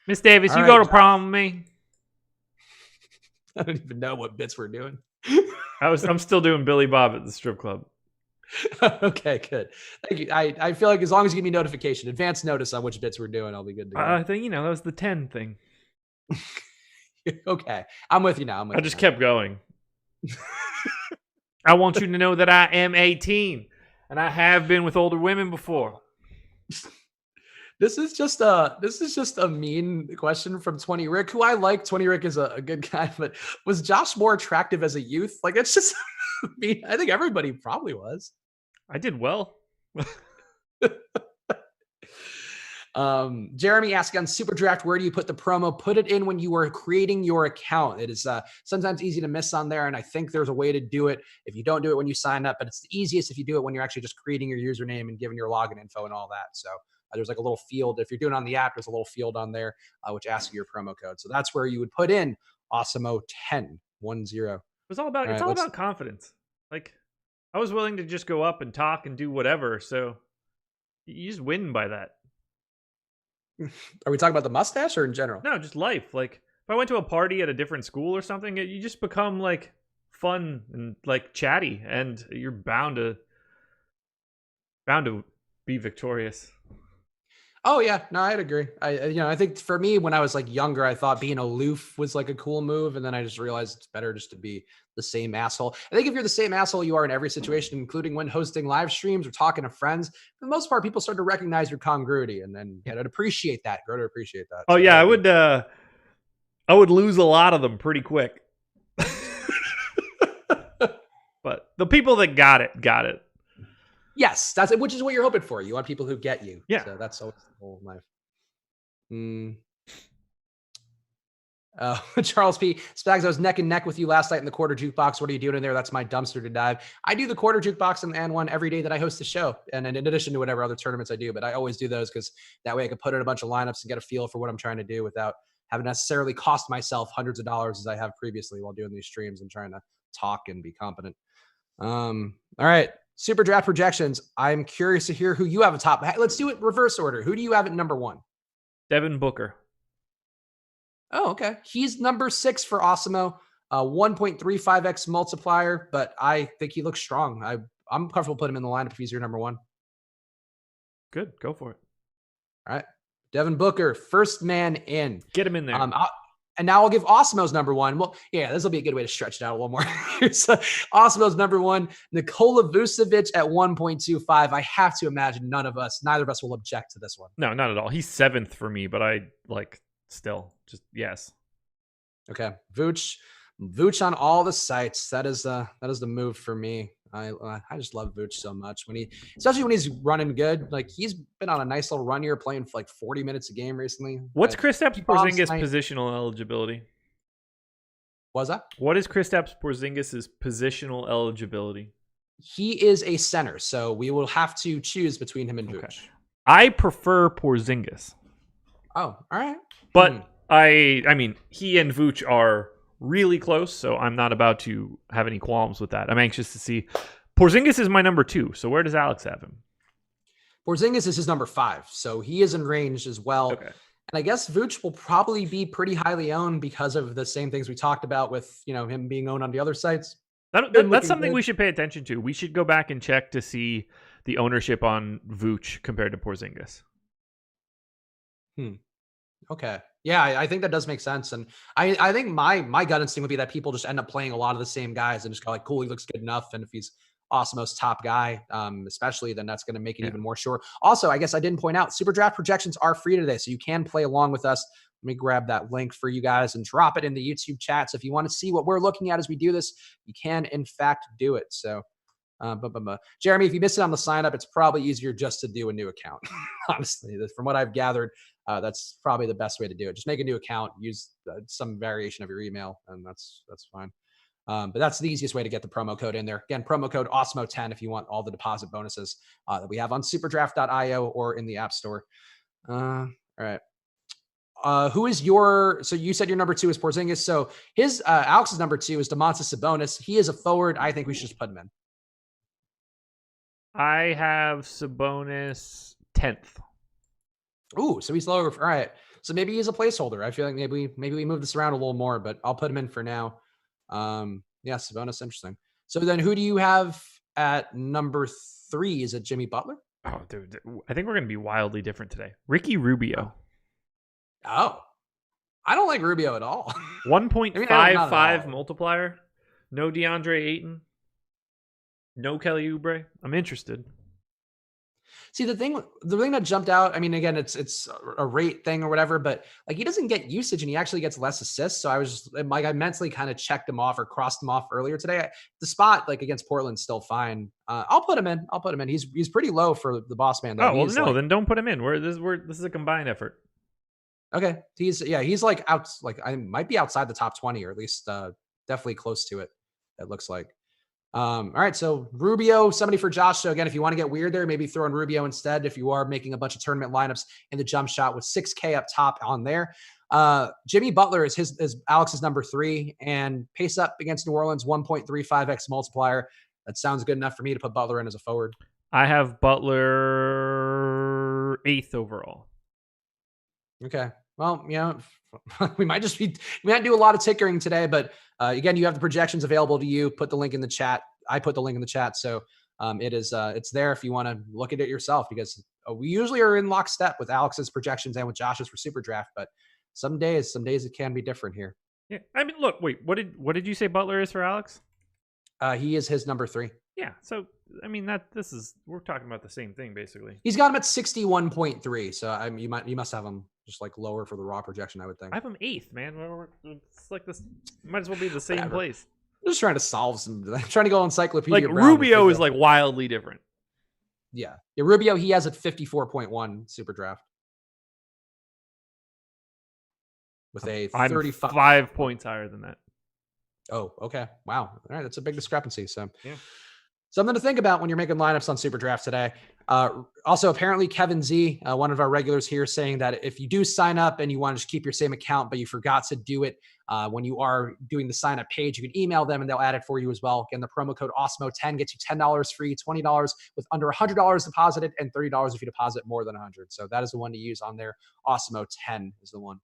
Miss Davis, you go to prom with me. I don't even know what bits we're doing. I'm still doing Billy Bob at the strip club. Okay, good. Thank you. I feel like as long as you give me notification, advance notice on which bits we're doing, I'll be good to go. I think, that was the 10 thing. Okay. I'm with you now. I just kept going. I want you to know that I am 18 and I have been with older women before. This is just a mean question from 20 Rick, who I like. 20 Rick is a good guy, but was Josh more attractive as a youth? Like, it's just mean. I think everybody probably was. I did well. Jeremy asking on Super Draft, where do you put the promo? Put it in when you are creating your account. It is sometimes easy to miss on there, and I think there's a way to do it if you don't do it when you sign up, but it's the easiest if you do it when you're actually just creating your username and giving your login info and all that. So there's like a little field. If you're doing it on the app, there's a little field on there which asks you your promo code. So that's where you would put in Awesemo10. It's all about confidence. Like, I was willing to just go up and talk and do whatever. So you just win by that. Are we talking about the mustache or in general? No, just life. Like, if I went to a party at a different school or something, you just become like fun and like chatty, and you're bound to be victorious. Oh yeah, no, I'd agree. I think for me, when I was like younger, I thought being aloof was like a cool move, and then I just realized it's better just to be the same asshole. I think if you're the same asshole you are in every situation, including when hosting live streams or talking to friends, for the most part, people start to recognize your congruity, and then I'd appreciate that. Grow to appreciate that. Oh So yeah, I would lose a lot of them pretty quick. But the people that got it. Yes, that's it, which is what you're hoping for. You want people who get you. Yeah. So that's always the whole life. Charles P. Spags, I was neck and neck with you last night in the quarter jukebox. What are you doing in there? That's my dumpster to dive. I do the quarter jukebox and one every day that I host the show. And in addition to whatever other tournaments I do, but I always do those because that way I can put in a bunch of lineups and get a feel for what I'm trying to do without having necessarily cost myself hundreds of dollars as I have previously while doing these streams and trying to talk and be competent. All right. Super draft projections. I'm curious to hear who you have atop. Let's do it reverse order. Who do you have at number 1? Devin Booker. Oh, okay. He's number 6 for Awesemo, 1.35x multiplier, but I think he looks strong. I'm comfortable putting him in the lineup if he's your number 1. Good. Go for it. All right. Devin Booker, first man in. Get him in there. And now I'll give Awesemo's number 1. Well, yeah, this will be a good way to stretch it out a little more. Here's Awesemo's number 1, Nicola Bousillage at 1.25. I have to imagine neither of us will object to this one. No, not at all. He's 7th for me, but I still just yes. Okay, Vooch on all the sites. That is the move for me. I just love Vooch so much especially when he's running good. Like he's been on a nice little run here, playing for like 40 minutes a game recently. What's Kristaps Porzingis' positional eligibility? Was that? What is Kristaps Porzingis' positional eligibility? He is a center, so we will have to choose between him and Vooch. Okay. I prefer Porzingis. Oh, all right. But I mean, he and Vooch are really close, so I'm not about to have any qualms with that. I'm anxious to see. Porzingis is my number 2, so where does Alex have him? Porzingis is his number 5, so he is in range as well. Okay. And I guess Vooch will probably be pretty highly owned because of the same things we talked about with, him being owned on the other sites. That's something we should pay attention to. We should go back and check to see the ownership on Vooch compared to Porzingis. Okay. Yeah, I think that does make sense. And I think my gut instinct would be that people just end up playing a lot of the same guys and just go like, cool, he looks good enough. And if he's Awesemo's top guy, especially, then that's going to make it even more sure. Also, I guess I didn't point out, Super Draft projections are free today, so you can play along with us. Let me grab that link for you guys and drop it in the YouTube chat. So if you want to see what we're looking at as we do this, you can, in fact, do it. So, Jeremy, if you missed it on the sign up, it's probably easier just to do a new account. Honestly, from what I've gathered, that's probably the best way to do it. Just make a new account, use some variation of your email, and that's fine. But that's the easiest way to get the promo code in there. Again, promo code Awesemo10 if you want all the deposit bonuses that we have on superdraft.io or in the App Store. All right. Who is so you said your number 2 is Porzingis. So his Alex's number 2 is Domantas Sabonis. He is a forward. I think we should just put him in. I have Sabonis 10th. Ooh, so he's lower. All right. So maybe he's a placeholder. I feel like maybe we move this around a little more, but I'll put him in for now. Yeah, Sabonis, interesting. So then who do you have at number 3? Is it Jimmy Butler? Oh, dude. I think we're going to be wildly different today. Ricky Rubio. Oh. I don't like Rubio at all. 1.55 multiplier. No DeAndre Ayton. No Kelly Oubre. I'm interested. See, the thing that jumped out, I mean, again, it's a rate thing or whatever, but like he doesn't get usage and he actually gets less assists. So I was just like, I mentally kind of checked him off or crossed him off earlier today. The spot like against Portland's still fine. I'll put him in. He's pretty low for the boss man though. Oh, well, no, then don't put him in. This is a combined effort. Okay. He's like out, like I might be outside the top 20 or at least definitely close to it. It looks like. All right, so Rubio, somebody for Josh. So again, if you want to get weird there, maybe throw in Rubio instead if you are making a bunch of tournament lineups in the jump shot with 6K up top on there. Jimmy Butler is Alex's number 3 and pace up against New Orleans 1.35x multiplier. That sounds good enough for me to put Butler in as a forward. I have Butler 8th overall. Okay. Well, we might do a lot of tickering today, but again, you have the projections available to you. Put the link in the chat. I put the link in the chat. So it's there if you want to look at it yourself, because we usually are in lockstep with Alex's projections and with Josh's for Super Draft, but some days it can be different here. Yeah, I mean, look, wait, what did you say Butler is for Alex? He is his number 3. Yeah, so I mean we're talking about the same thing basically. He's got him at 61.3, so you must have him just like lower for the raw projection, I would think. I have him 8th, man. It's like this might as well be the same place. I'm just trying to solve I'm trying to go encyclopedia. Like Rubio is like wildly different. Yeah, Rubio he has at 54.1 Super Draft with a 35. I'm 5 points higher than that. Oh, okay. Wow. All right, that's a big discrepancy. So yeah. Something to think about when you're making lineups on Super Draft today. Also, apparently, Kevin Z, one of our regulars here, saying that if you do sign up and you want to just keep your same account, but you forgot to do it when you are doing the sign up page, you can email them and they'll add it for you as well. Again, the promo code Awesemo10 gets you $10 free, $20 with under $100 deposited, and $30 if you deposit more than $100. So that is the one to use on there. Awesemo10 is the one.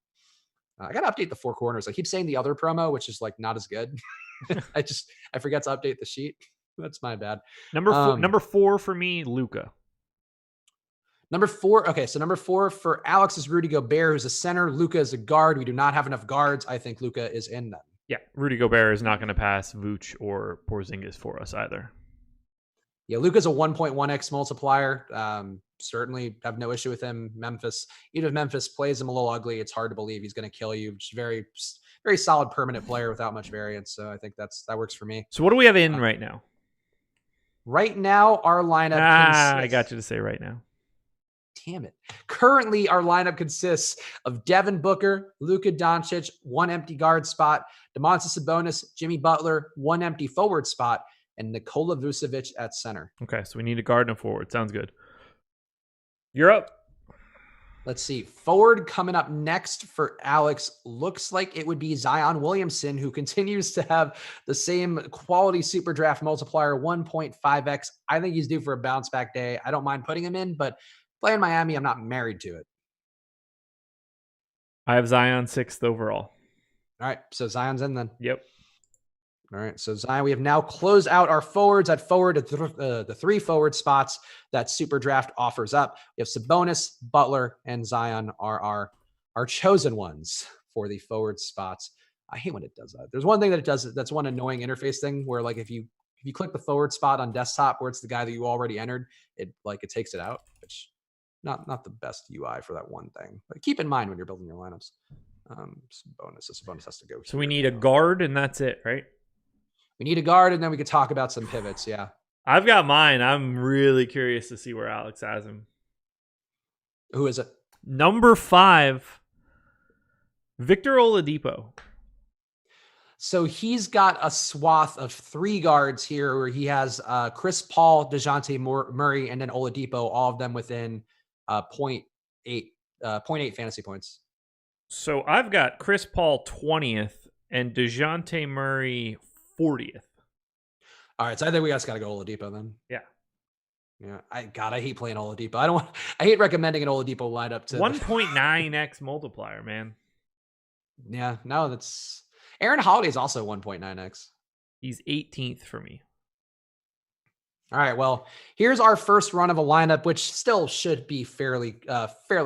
I got to update the 4 corners. I keep saying the other promo, which is like not as good. I forget to update the sheet. That's my bad. Number 4 for me, Luka. Number 4. Okay, so number 4 for Alex is Rudy Gobert, who's a center. Luka is a guard. We do not have enough guards. I think Luka is in them. Yeah, Rudy Gobert is not going to pass Vooch or Porzingis for us either. Yeah, Luka's a 1.1x multiplier. Certainly have no issue with him. Memphis, even if Memphis plays him a little ugly, it's hard to believe he's going to kill you. Just very, very solid permanent player without much variance. So I think that works for me. So what do we have in right now? Right now, our lineup I got you to say right now. Damn it. Currently, our lineup consists of Devin Booker, Luka Doncic, 1 empty guard spot, Domantas Sabonis, Jimmy Butler, 1 empty forward spot, and Nicola Bousillage at center. Okay, so we need a guard and a forward. Sounds good. You're up. Let's see. Forward coming up next for Alex looks like it would be Zion Williamson, who continues to have the same quality Super Draft multiplier, 1.5x. I think he's due for a bounce back day. I don't mind putting him in, but playing Miami, I'm not married to it. I have Zion 6th overall. All right, so Zion's in then. Yep. All right, so Zion, we have now closed out our forwards at forward, the 3 forward spots that Super Draft offers up. We have Sabonis, Butler, and Zion are our chosen ones for the forward spots. I hate when it does that. There's one thing that it does. That's one annoying interface thing where, like, if you click the forward spot on desktop where it's the guy that you already entered, it takes it out, which not the best UI for that one thing. But keep in mind when you're building your lineups. Sabonis has to go. So we need a guard, and that's it, right? We need a guard, and then we could talk about some pivots. Yeah. I've got mine. I'm really curious to see where Alex has him. Who is it? Number 5, Victor Oladipo. So he's got a swath of 3 guards here where he has Chris Paul, Deshante Murray, and then Oladipo, all of them within 0.8 fantasy points. So I've got Chris Paul 20th and Deshante Murray 40th. All right, so I think we just got to go Oladipo then. Yeah. Yeah. I hate playing Oladipo. I hate recommending an Oladipo lineup to 1.9x multiplier, man. Yeah, no, that's Aaron Holiday is also 1.9x. He's 18th for me. All right, well, here's our first run of a lineup, which still should be fairly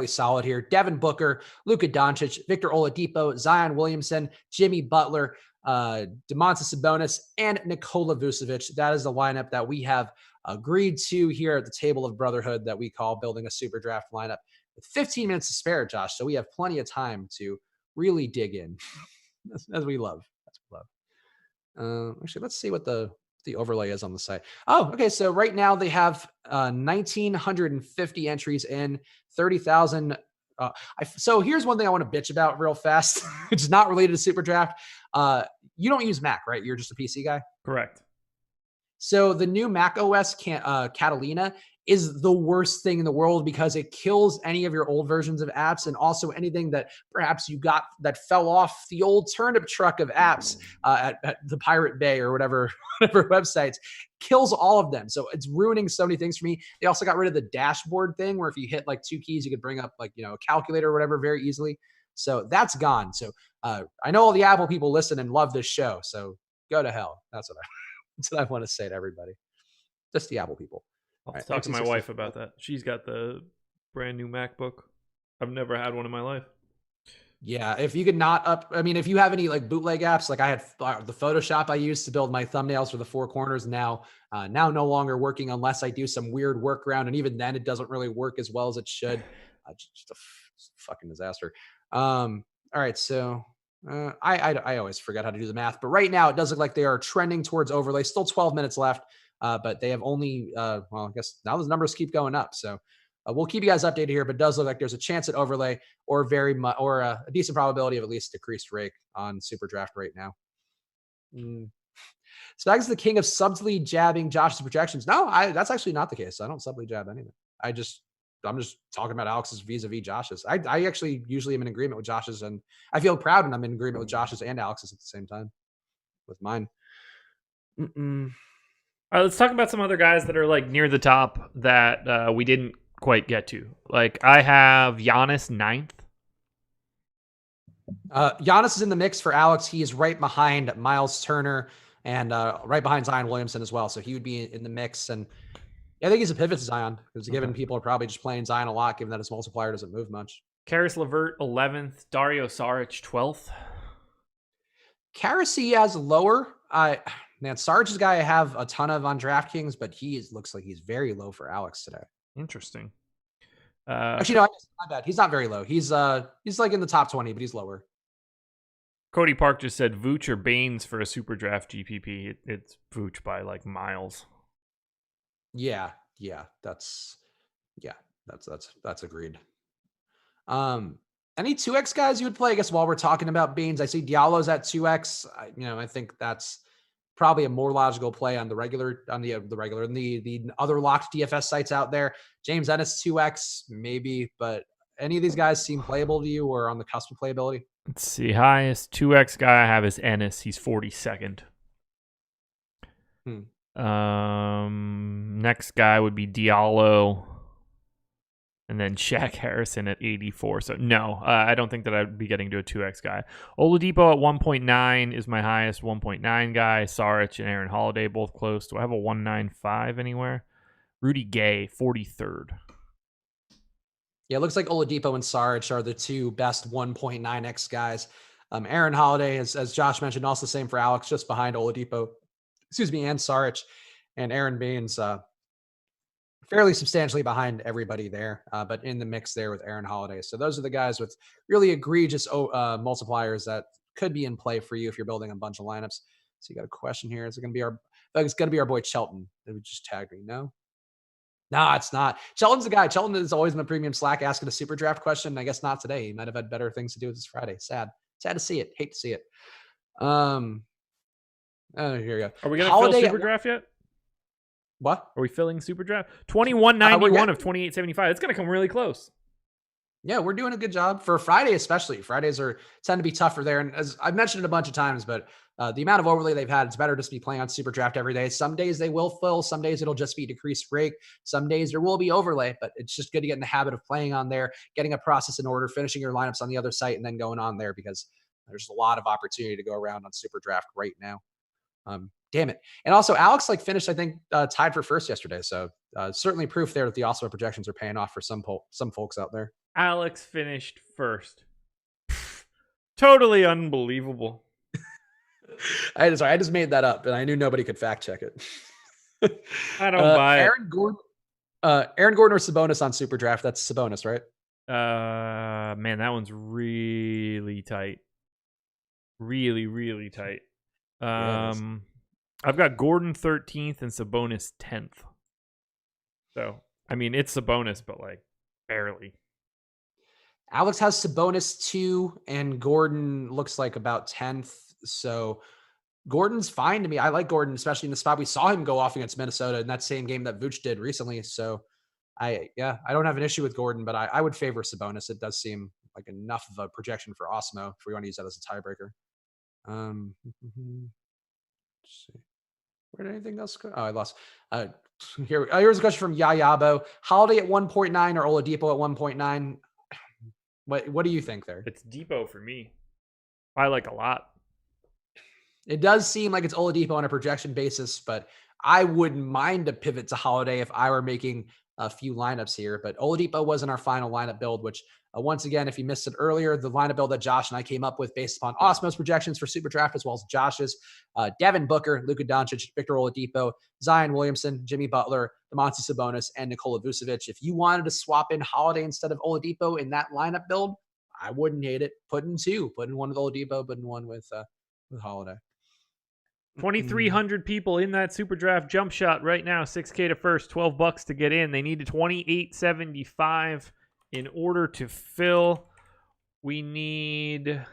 solid here. Devin Booker, Luka Doncic, Victor Oladipo, Zion Williamson, Jimmy Butler, Domantas Sabonis, and Nicola Bousillage. That is the lineup that we have agreed to here at the table of brotherhood that we call building a Super Draft lineup with 15 minutes to spare, Josh. So we have plenty of time to really dig in, as we love. That's what we love. Actually, let's see what the overlay is on the site. Oh, okay. So right now they have 1,950 entries in, 30,000. So here's one thing I want to bitch about real fast, which is not related to Super Draft. You don't use Mac, right? You're just a PC guy? Correct. So the new Mac OS Catalina is the worst thing in the world because it kills any of your old versions of apps and also anything that perhaps you got that fell off the old turnip truck of apps at the Pirate Bay or whatever websites, kills all of them. So it's ruining so many things for me. They also got rid of the dashboard thing where if you hit like 2 keys, you could bring up like, a calculator or whatever very easily. So that's gone. So I know all the Apple people listen and love this show. So go to hell. That's what I want to say to everybody. Just the Apple people. I'll talk to my wife about that. She's got the Brand new MacBook. I've never had one in my life. Yeah, if you could not if you have any like bootleg apps, like I had the Photoshop I used to build my thumbnails for the four corners now no longer working unless I do some weird workaround. And even then it doesn't really work as well as it should. Just a fucking disaster. All right. So I always forget how to do the math, but right now it does look like they are trending towards overlay. Still 12 minutes left, but they have only, I guess now those numbers keep going up. So we'll keep you guys updated here, but it does look like there's a chance at overlay or a decent probability of at least decreased rake on Super Draft right now. Spags is the king of subtly jabbing Josh's projections. No, that's actually not the case. I don't subtly jab anything. I'm just talking about Alex's vis-a-vis Josh's. I actually usually am in agreement with Josh's, and I feel proud when I'm in agreement with Josh's and Alex's at the same time with mine. All right, let's talk about some other guys that are like near the top that we didn't quite get to. Like I have Giannis 9th. Giannis is in the mix for Alex. He is right behind Miles Turner and right behind Zion Williamson as well. So he would be in the mix. And I think he's a pivot to Zion because given people are probably just playing Zion a lot, given that his multiplier doesn't move much. Karis LeVert 11th. Dario Saric 12th. Karis he has lower. Saric's a guy I have a ton of on DraftKings, but looks like he's very low for Alex today. Interesting. Actually, no, my bad. He's not very low. He's like in the top 20, but he's lower. Cody Park just said Vooch or Baynes for a super draft GPP. It's Vooch by like miles. Yeah, that's agreed. Any 2x guys you would play? I guess while we're talking about Baynes, I see Diallo's at 2x. I think that's probably a more logical play on the other locked DFS sites out there. James Ennis 2x maybe, but any of these guys seem playable to you or on the cusp of playability? Let's see. Highest 2x guy I have is Ennis. He's 42nd. Next guy would be Diallo. And then Shaq Harrison at 84. So no, I don't think that I'd be getting to a 2x guy. Oladipo at 1.9 is my highest 1.9 guy. Saric and Aaron Holiday both close. Do I have a 195 anywhere? Rudy Gay, 43rd. Yeah, it looks like Oladipo and Saric are the two best 1.9x guys. Aaron Holiday, as Josh mentioned, also the same for Alex, just behind Oladipo, and Saric, and Aron Baynes, fairly substantially behind everybody there, but in the mix there with Aaron Holiday. So those are the guys with really egregious multipliers that could be in play for you if you're building a bunch of lineups. So you got a question here. Is it going to be it's going to be our boy Shelton that would just tag me? No, it's not. Shelton's the guy. Shelton has always been a premium Slack asking a super draft question. I guess not today. He might have had better things to do with this Friday. Sad to see it. Hate to see it. Oh, here we go. Are we going to fill super draft yet? What? Are we filling super draft? 2191 of 2875. It's going to come really close. Yeah, we're doing a good job for Friday, especially. Fridays tend to be tougher there. And as I've mentioned it a bunch of times, but the amount of overlay they've had, it's better just to be playing on super draft every day. Some days they will fill. Some days it'll just be decreased rake. Some days there will be overlay, but it's just good to get in the habit of playing on there, getting a process in order, finishing your lineups on the other site, and then going on there because there's a lot of opportunity to go around on super draft right now. Damn it. And also Alex finished, I think, tied for first yesterday. So certainly proof there that the Awesemo projections are paying off for some folks out there. Alex finished first. Totally unbelievable. I just made that up and I knew nobody could fact check it. I don't buy it. Aaron Gordon or Sabonis on super draft. That's Sabonis, right? Man, that one's really tight. Really, really tight. I've got Gordon 13th and Sabonis 10th. So, I mean, it's Sabonis, but barely. Alex has Sabonis 2 and Gordon looks like about 10th. So Gordon's fine to me. I like Gordon, especially in the spot. We saw him go off against Minnesota in that same game that Vooch did recently. So I don't have an issue with Gordon, but I would favor Sabonis. It does seem like enough of a projection for Awesemo if we want to use that as a tiebreaker. Let's see. Where did anything else go? Oh, I lost. Here's a question from Yayabo. Holiday at 1.9 or Oladipo at 1.9? What do you think there? It's Depot for me. I like a lot. It does seem like it's Oladipo on a projection basis, but I wouldn't mind a pivot to Holiday if I were making a few lineups here. But Oladipo was in our final lineup build, which once again, if you missed it earlier, the lineup build that Josh and I came up with based upon Awesemo's projections for Super Draft, as well as Josh's, Devin Booker, Luka Doncic, Victor Oladipo, Zion Williamson, Jimmy Butler, Domantas Sabonis, and Nicola Bousillage. If you wanted to swap in Holiday instead of Oladipo in that lineup build, I wouldn't hate it. Put in two. Put in one with Oladipo, put in one with Holiday. 2,300 people in that Super Draft jump shot right now. $6K to first, $12 to get in. They need to 28.75 in order to fill. We need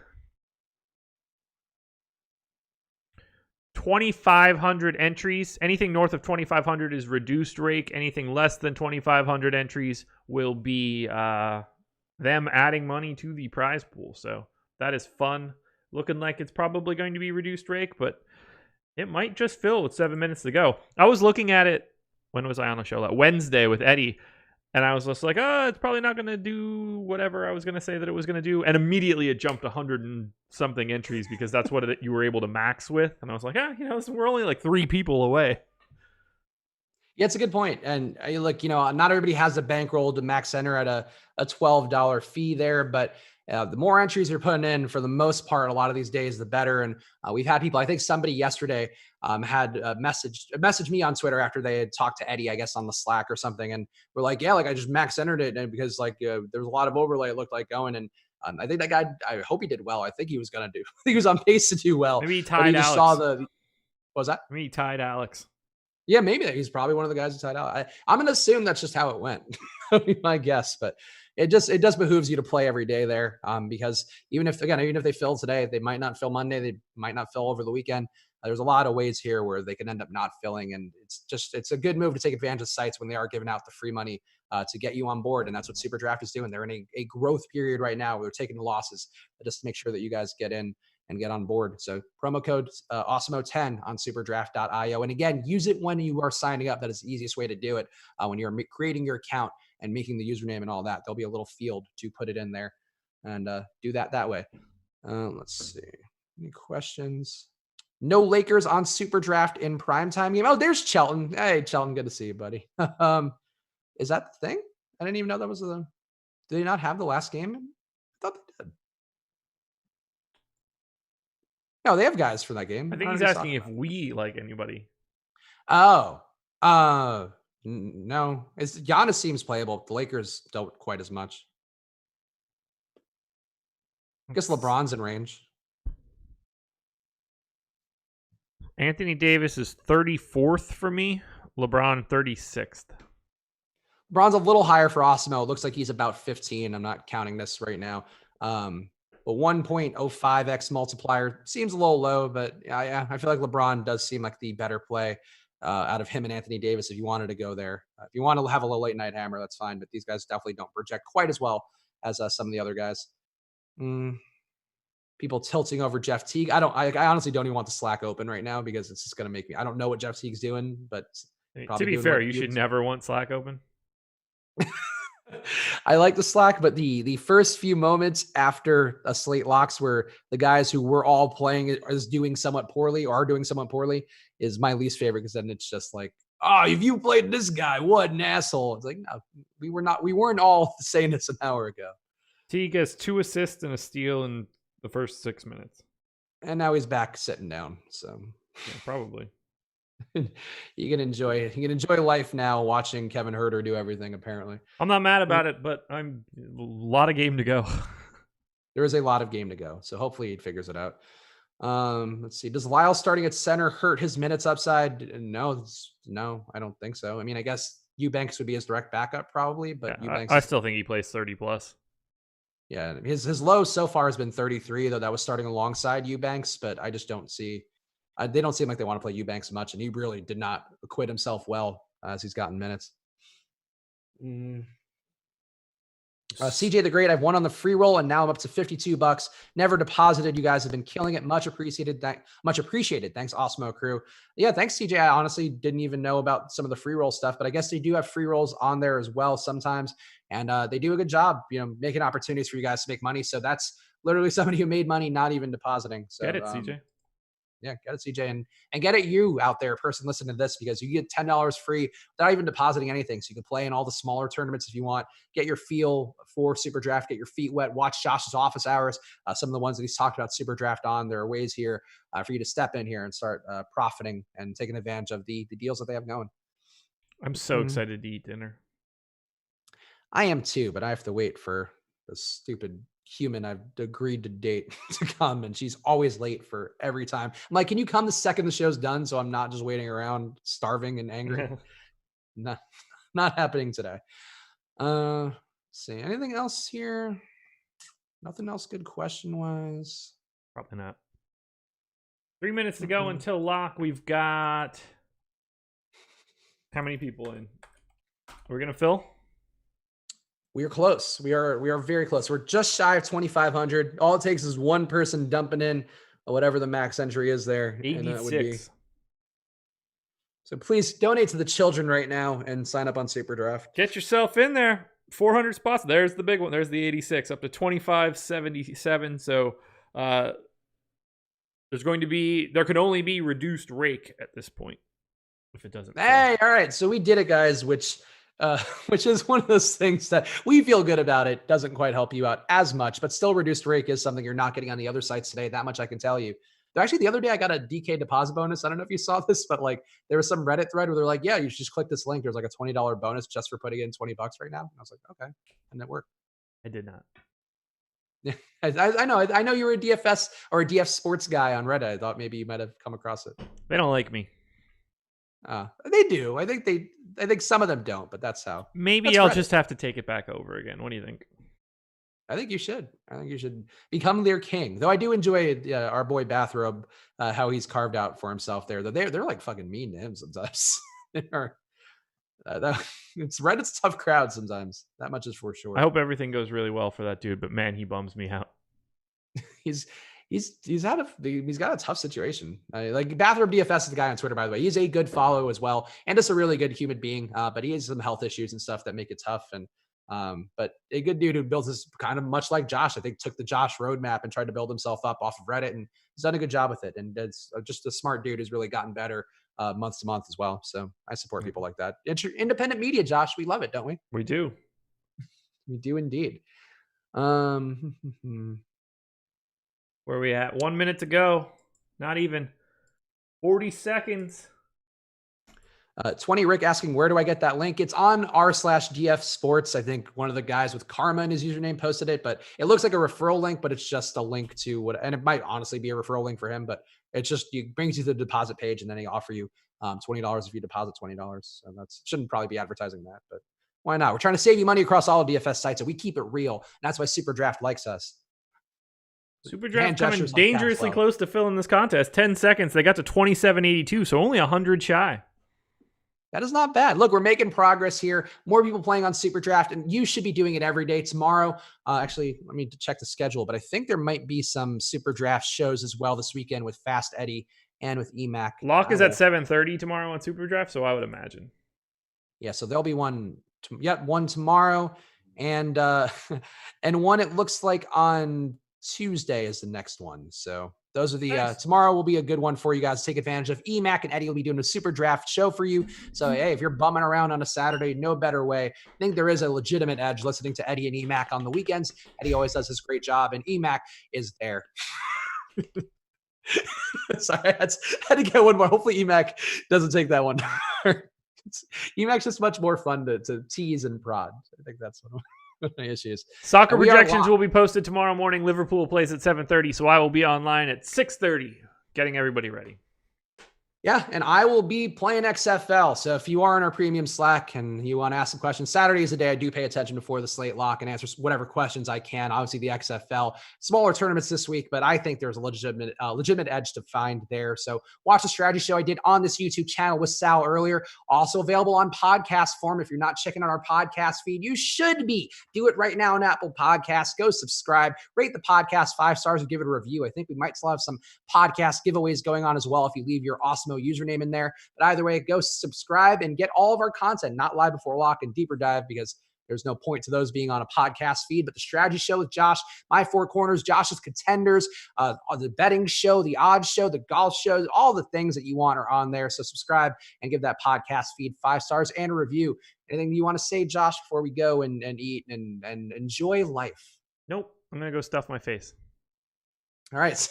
2,500 entries. Anything north of 2,500 is reduced rake. Anything less than 2,500 entries will be them adding money to the prize pool. So that is fun. Looking like it's probably going to be reduced rake, but it might just fill with 7 minutes to go. I was looking at it. When was I on the show? Wednesday with Eddie. And I was just like, it's probably not going to do whatever I was going to say that it was going to do. And immediately it jumped 100 and something entries because that's what you were able to max with. And I was like, we're only like 3 people away. Yeah, it's a good point. And not everybody has a bankroll to max enter at a $12 fee there, but the more entries you're putting in, for the most part, a lot of these days, the better. And we've had people, I think somebody yesterday had messaged me on Twitter after they had talked to Eddie, I guess on the Slack or something. And we're like, yeah, I just max entered it because there was a lot of overlay it looked like going. And I think that guy, I hope he did well. I think he was going to do, I think he was on pace to do well. Maybe he tied Alex. What was that? Maybe he tied Alex. Yeah, maybe he's probably one of the guys who tied out. I'm going to assume that's just how it went. That'd be my guess, but it does behooves you to play every day there, because even if they fill today, they might not fill Monday. They might not fill over the weekend. There's a lot of ways here where they can end up not filling, and it's a good move to take advantage of sites when they are giving out the free money to get you on board, and that's what Super Draft is doing. They're in a growth period right now where they're taking the losses just to make sure that you guys get in and get on board. So promo code Awesemo10 on superdraft.io. And again, use it when you are signing up. That is the easiest way to do it. When you're creating your account and making the username and all that, there'll be a little field to put it in there, and do that way. Let's see. Any questions? No Lakers on Super Draft in primetime game. Oh, there's Chelton. Hey, Chelton, good to see you, buddy. Is that the thing? I didn't even know that was did they not have the last game? I thought they did. No, they have guys for that game. I think he's asking if we like anybody. Oh, no. Giannis seems playable. The Lakers don't quite as much. I guess LeBron's in range. Anthony Davis is 34th for me. LeBron 36th. LeBron's a little higher for Awesemo. It looks like he's about 15. I'm not counting this right now. But 1.05x multiplier seems a little low, but yeah, I feel like LeBron does seem like the better play out of him and Anthony Davis if you wanted to go there. If you want to have a little late night hammer, that's fine, but these guys definitely don't project quite as well as some of the other guys. People tilting over Jeff Teague. I honestly don't even want the Slack open right now because it's just going to make me, I don't know what Jeff Teague's doing, but to be fair, you should never want Slack open. I like the Slack, but the first few moments after a slate locks where the guys who were all playing is doing somewhat poorly or are doing somewhat poorly is my least favorite, because then it's just like, oh, if you played this guy, what an asshole. It's like, no, we weren't all saying this an hour ago. Teague has 2 assists and a steal in the first 6 minutes. And now he's back sitting down. So yeah, probably. You can enjoy life now watching Kevin Huerter do everything, apparently. I'm not mad about it, but I'm a lot of game to go. There is a lot of game to go, so hopefully he figures it out. Let's see. Does Lyles starting at center hurt his minutes upside? No, I don't think so. I mean, I guess Eubanks would be his direct backup probably, but yeah, I still think he plays 30 plus. Yeah, his low so far has been 33, though that was starting alongside Eubanks, but I just don't see. They don't seem like they want to play Eubanks much, and he really did not acquit himself well as he's gotten minutes. CJ the Great, I've won on the free roll, and now I'm up to $52. Never deposited. You guys have been killing it. Much appreciated. Much appreciated. Thanks, Awesemo crew. Yeah, thanks, CJ. I honestly didn't even know about some of the free roll stuff, but I guess they do have free rolls on there as well sometimes, and they do a good job, making opportunities for you guys to make money. So that's literally somebody who made money not even depositing. So, get it, CJ. Yeah, get it, CJ, and get it you out there, person listening to this, because you get $10 free without even depositing anything. So you can play in all the smaller tournaments if you want. Get your feel for Super Draft. Get your feet wet. Watch Josh's office hours. Some of the ones that he's talked about Super Draft on. There are ways here for you to step in here and start profiting and taking advantage of the deals that they have going. I'm so excited to eat dinner. I am too, but I have to wait for the stupid human I've agreed to date to come, and she's always late for every time. I'm like, can you come the second the show's done so I'm not just waiting around starving and angry? not happening today. See, anything else here? Nothing else good question wise. Probably not. 3 minutes to go until lock. We've got how many people in? We're gonna fill. We are close. We are very close. We're just shy of 2,500. All it takes is one person dumping in whatever the max entry is there. 86. And that would be. So please donate to the children right now and sign up on Super Draft. Get yourself in there. 400 spots. There's the big one. There's the 86 up to 2577. So there could only be reduced rake at this point if it doesn't. Hey, all right. So we did it, guys, which is one of those things that we feel good about. It doesn't quite help you out as much, but still reduced rake is something you're not getting on the other sites today. That much I can tell you. Actually, the other day I got a DK deposit bonus. I don't know if you saw this, but like there was some Reddit thread where they're like, yeah, you should just click this link. There's like a $20 bonus just for putting in $20 right now. And I was like, okay. And it worked. I did not. Yeah, I know you were a DFS or a DF sports guy on Reddit. I thought maybe you might have come across it. They don't like me. They do. I think some of them don't, but that's how. Maybe I'll just have to take it back over again. What do you think? I think you should. I think you should become their king. Though I do enjoy our boy Bathrobe, how he's carved out for himself there. They're like fucking mean to him sometimes. It's Reddit's a tough crowd sometimes. That much is for sure. I hope everything goes really well for that dude, but man, he bums me out. He's got a tough situation. Like Bathrobe DFS is the guy on Twitter, by the way. He's a good follow as well, and just a really good human being. But he has some health issues and stuff that make it tough. And but a good dude who built this kind of much like Josh. I think took the Josh roadmap and tried to build himself up off of Reddit, and he's done a good job with it. And it's just a smart dude who's really gotten better month to month as well. So I support people like that. It's independent media, Josh. We love it, don't we? We do. We do indeed. Where are we at? 1 minute to go. Not even 40 seconds. 20 Rick asking, where do I get that link? It's on r/DF Sports. I think one of the guys with Karma in his username posted it, but it looks like a referral link, but it's just a link to what, and it might honestly be a referral link for him, but it brings you to the deposit page, and then they offer you $20 if you deposit $20. And that's shouldn't probably be advertising that, but why not? We're trying to save you money across all of DFS sites, so we keep it real. And that's why Super Draft likes us. Super Draft coming dangerously close to filling this contest. 10 seconds. They got to 2782, so only 100 shy. That is not bad. Look, we're making progress here. More people playing on Super Draft, and you should be doing it every day. Tomorrow, actually, let me check the schedule, but I think there might be some Super Draft shows as well this weekend with Fast Eddie and with EMAC. Lock is at 7:30 tomorrow on Super Draft, so I would imagine. Yeah, so there'll be one tomorrow, and one it looks like on Tuesday is the next one. So those are the nice. Tomorrow will be a good one for you guys to take advantage of. EMAC and Eddie will be doing a Super Draft show for you. So hey, if you're bumming around on a Saturday, no better way. I think there is a legitimate edge listening to Eddie and EMAC on the weekends. Eddie always does his great job, and EMAC is there. Sorry, I had to get one more. Hopefully EMAC doesn't take that one. EMAC's just much more fun to tease and prod. I think that's one of my issues. Soccer projections will be posted tomorrow morning. Liverpool plays at 7:30, so I will be online at 6:30, getting everybody ready. Yeah, and I will be playing XFL. So if you are in our premium Slack and you want to ask some questions, Saturday is the day I do pay attention before the slate lock and answer whatever questions I can. Obviously, the XFL, smaller tournaments this week, but I think there's a legitimate edge to find there. So watch the strategy show I did on this YouTube channel with Sal earlier. Also available on podcast form. If you're not checking out our podcast feed, you should be. Do it right now on Apple Podcasts. Go subscribe, rate the podcast 5 stars, and give it a review. I think we might still have some podcast giveaways going on as well if you leave your Awesemo username in there. But either way, go subscribe and get all of our content, not live before lock and deeper dive, because there's no point to those being on a podcast feed. But the strategy show with Josh, my four corners, Josh's contenders, the betting show, the odds show, the golf shows, all the things that you want are on there. So subscribe and give that podcast feed 5 stars and a review. Anything you want to say, Josh, before we go and eat and enjoy life? Nope. I'm going to go stuff my face. All right.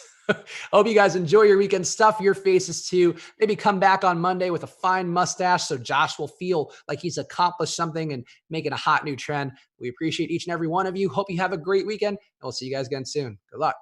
Hope you guys enjoy your weekend. Stuff your faces too. Maybe come back on Monday with a fine mustache so Josh will feel like he's accomplished something and making a hot new trend. We appreciate each and every one of you. Hope you have a great weekend, and we'll see you guys again soon. Good luck.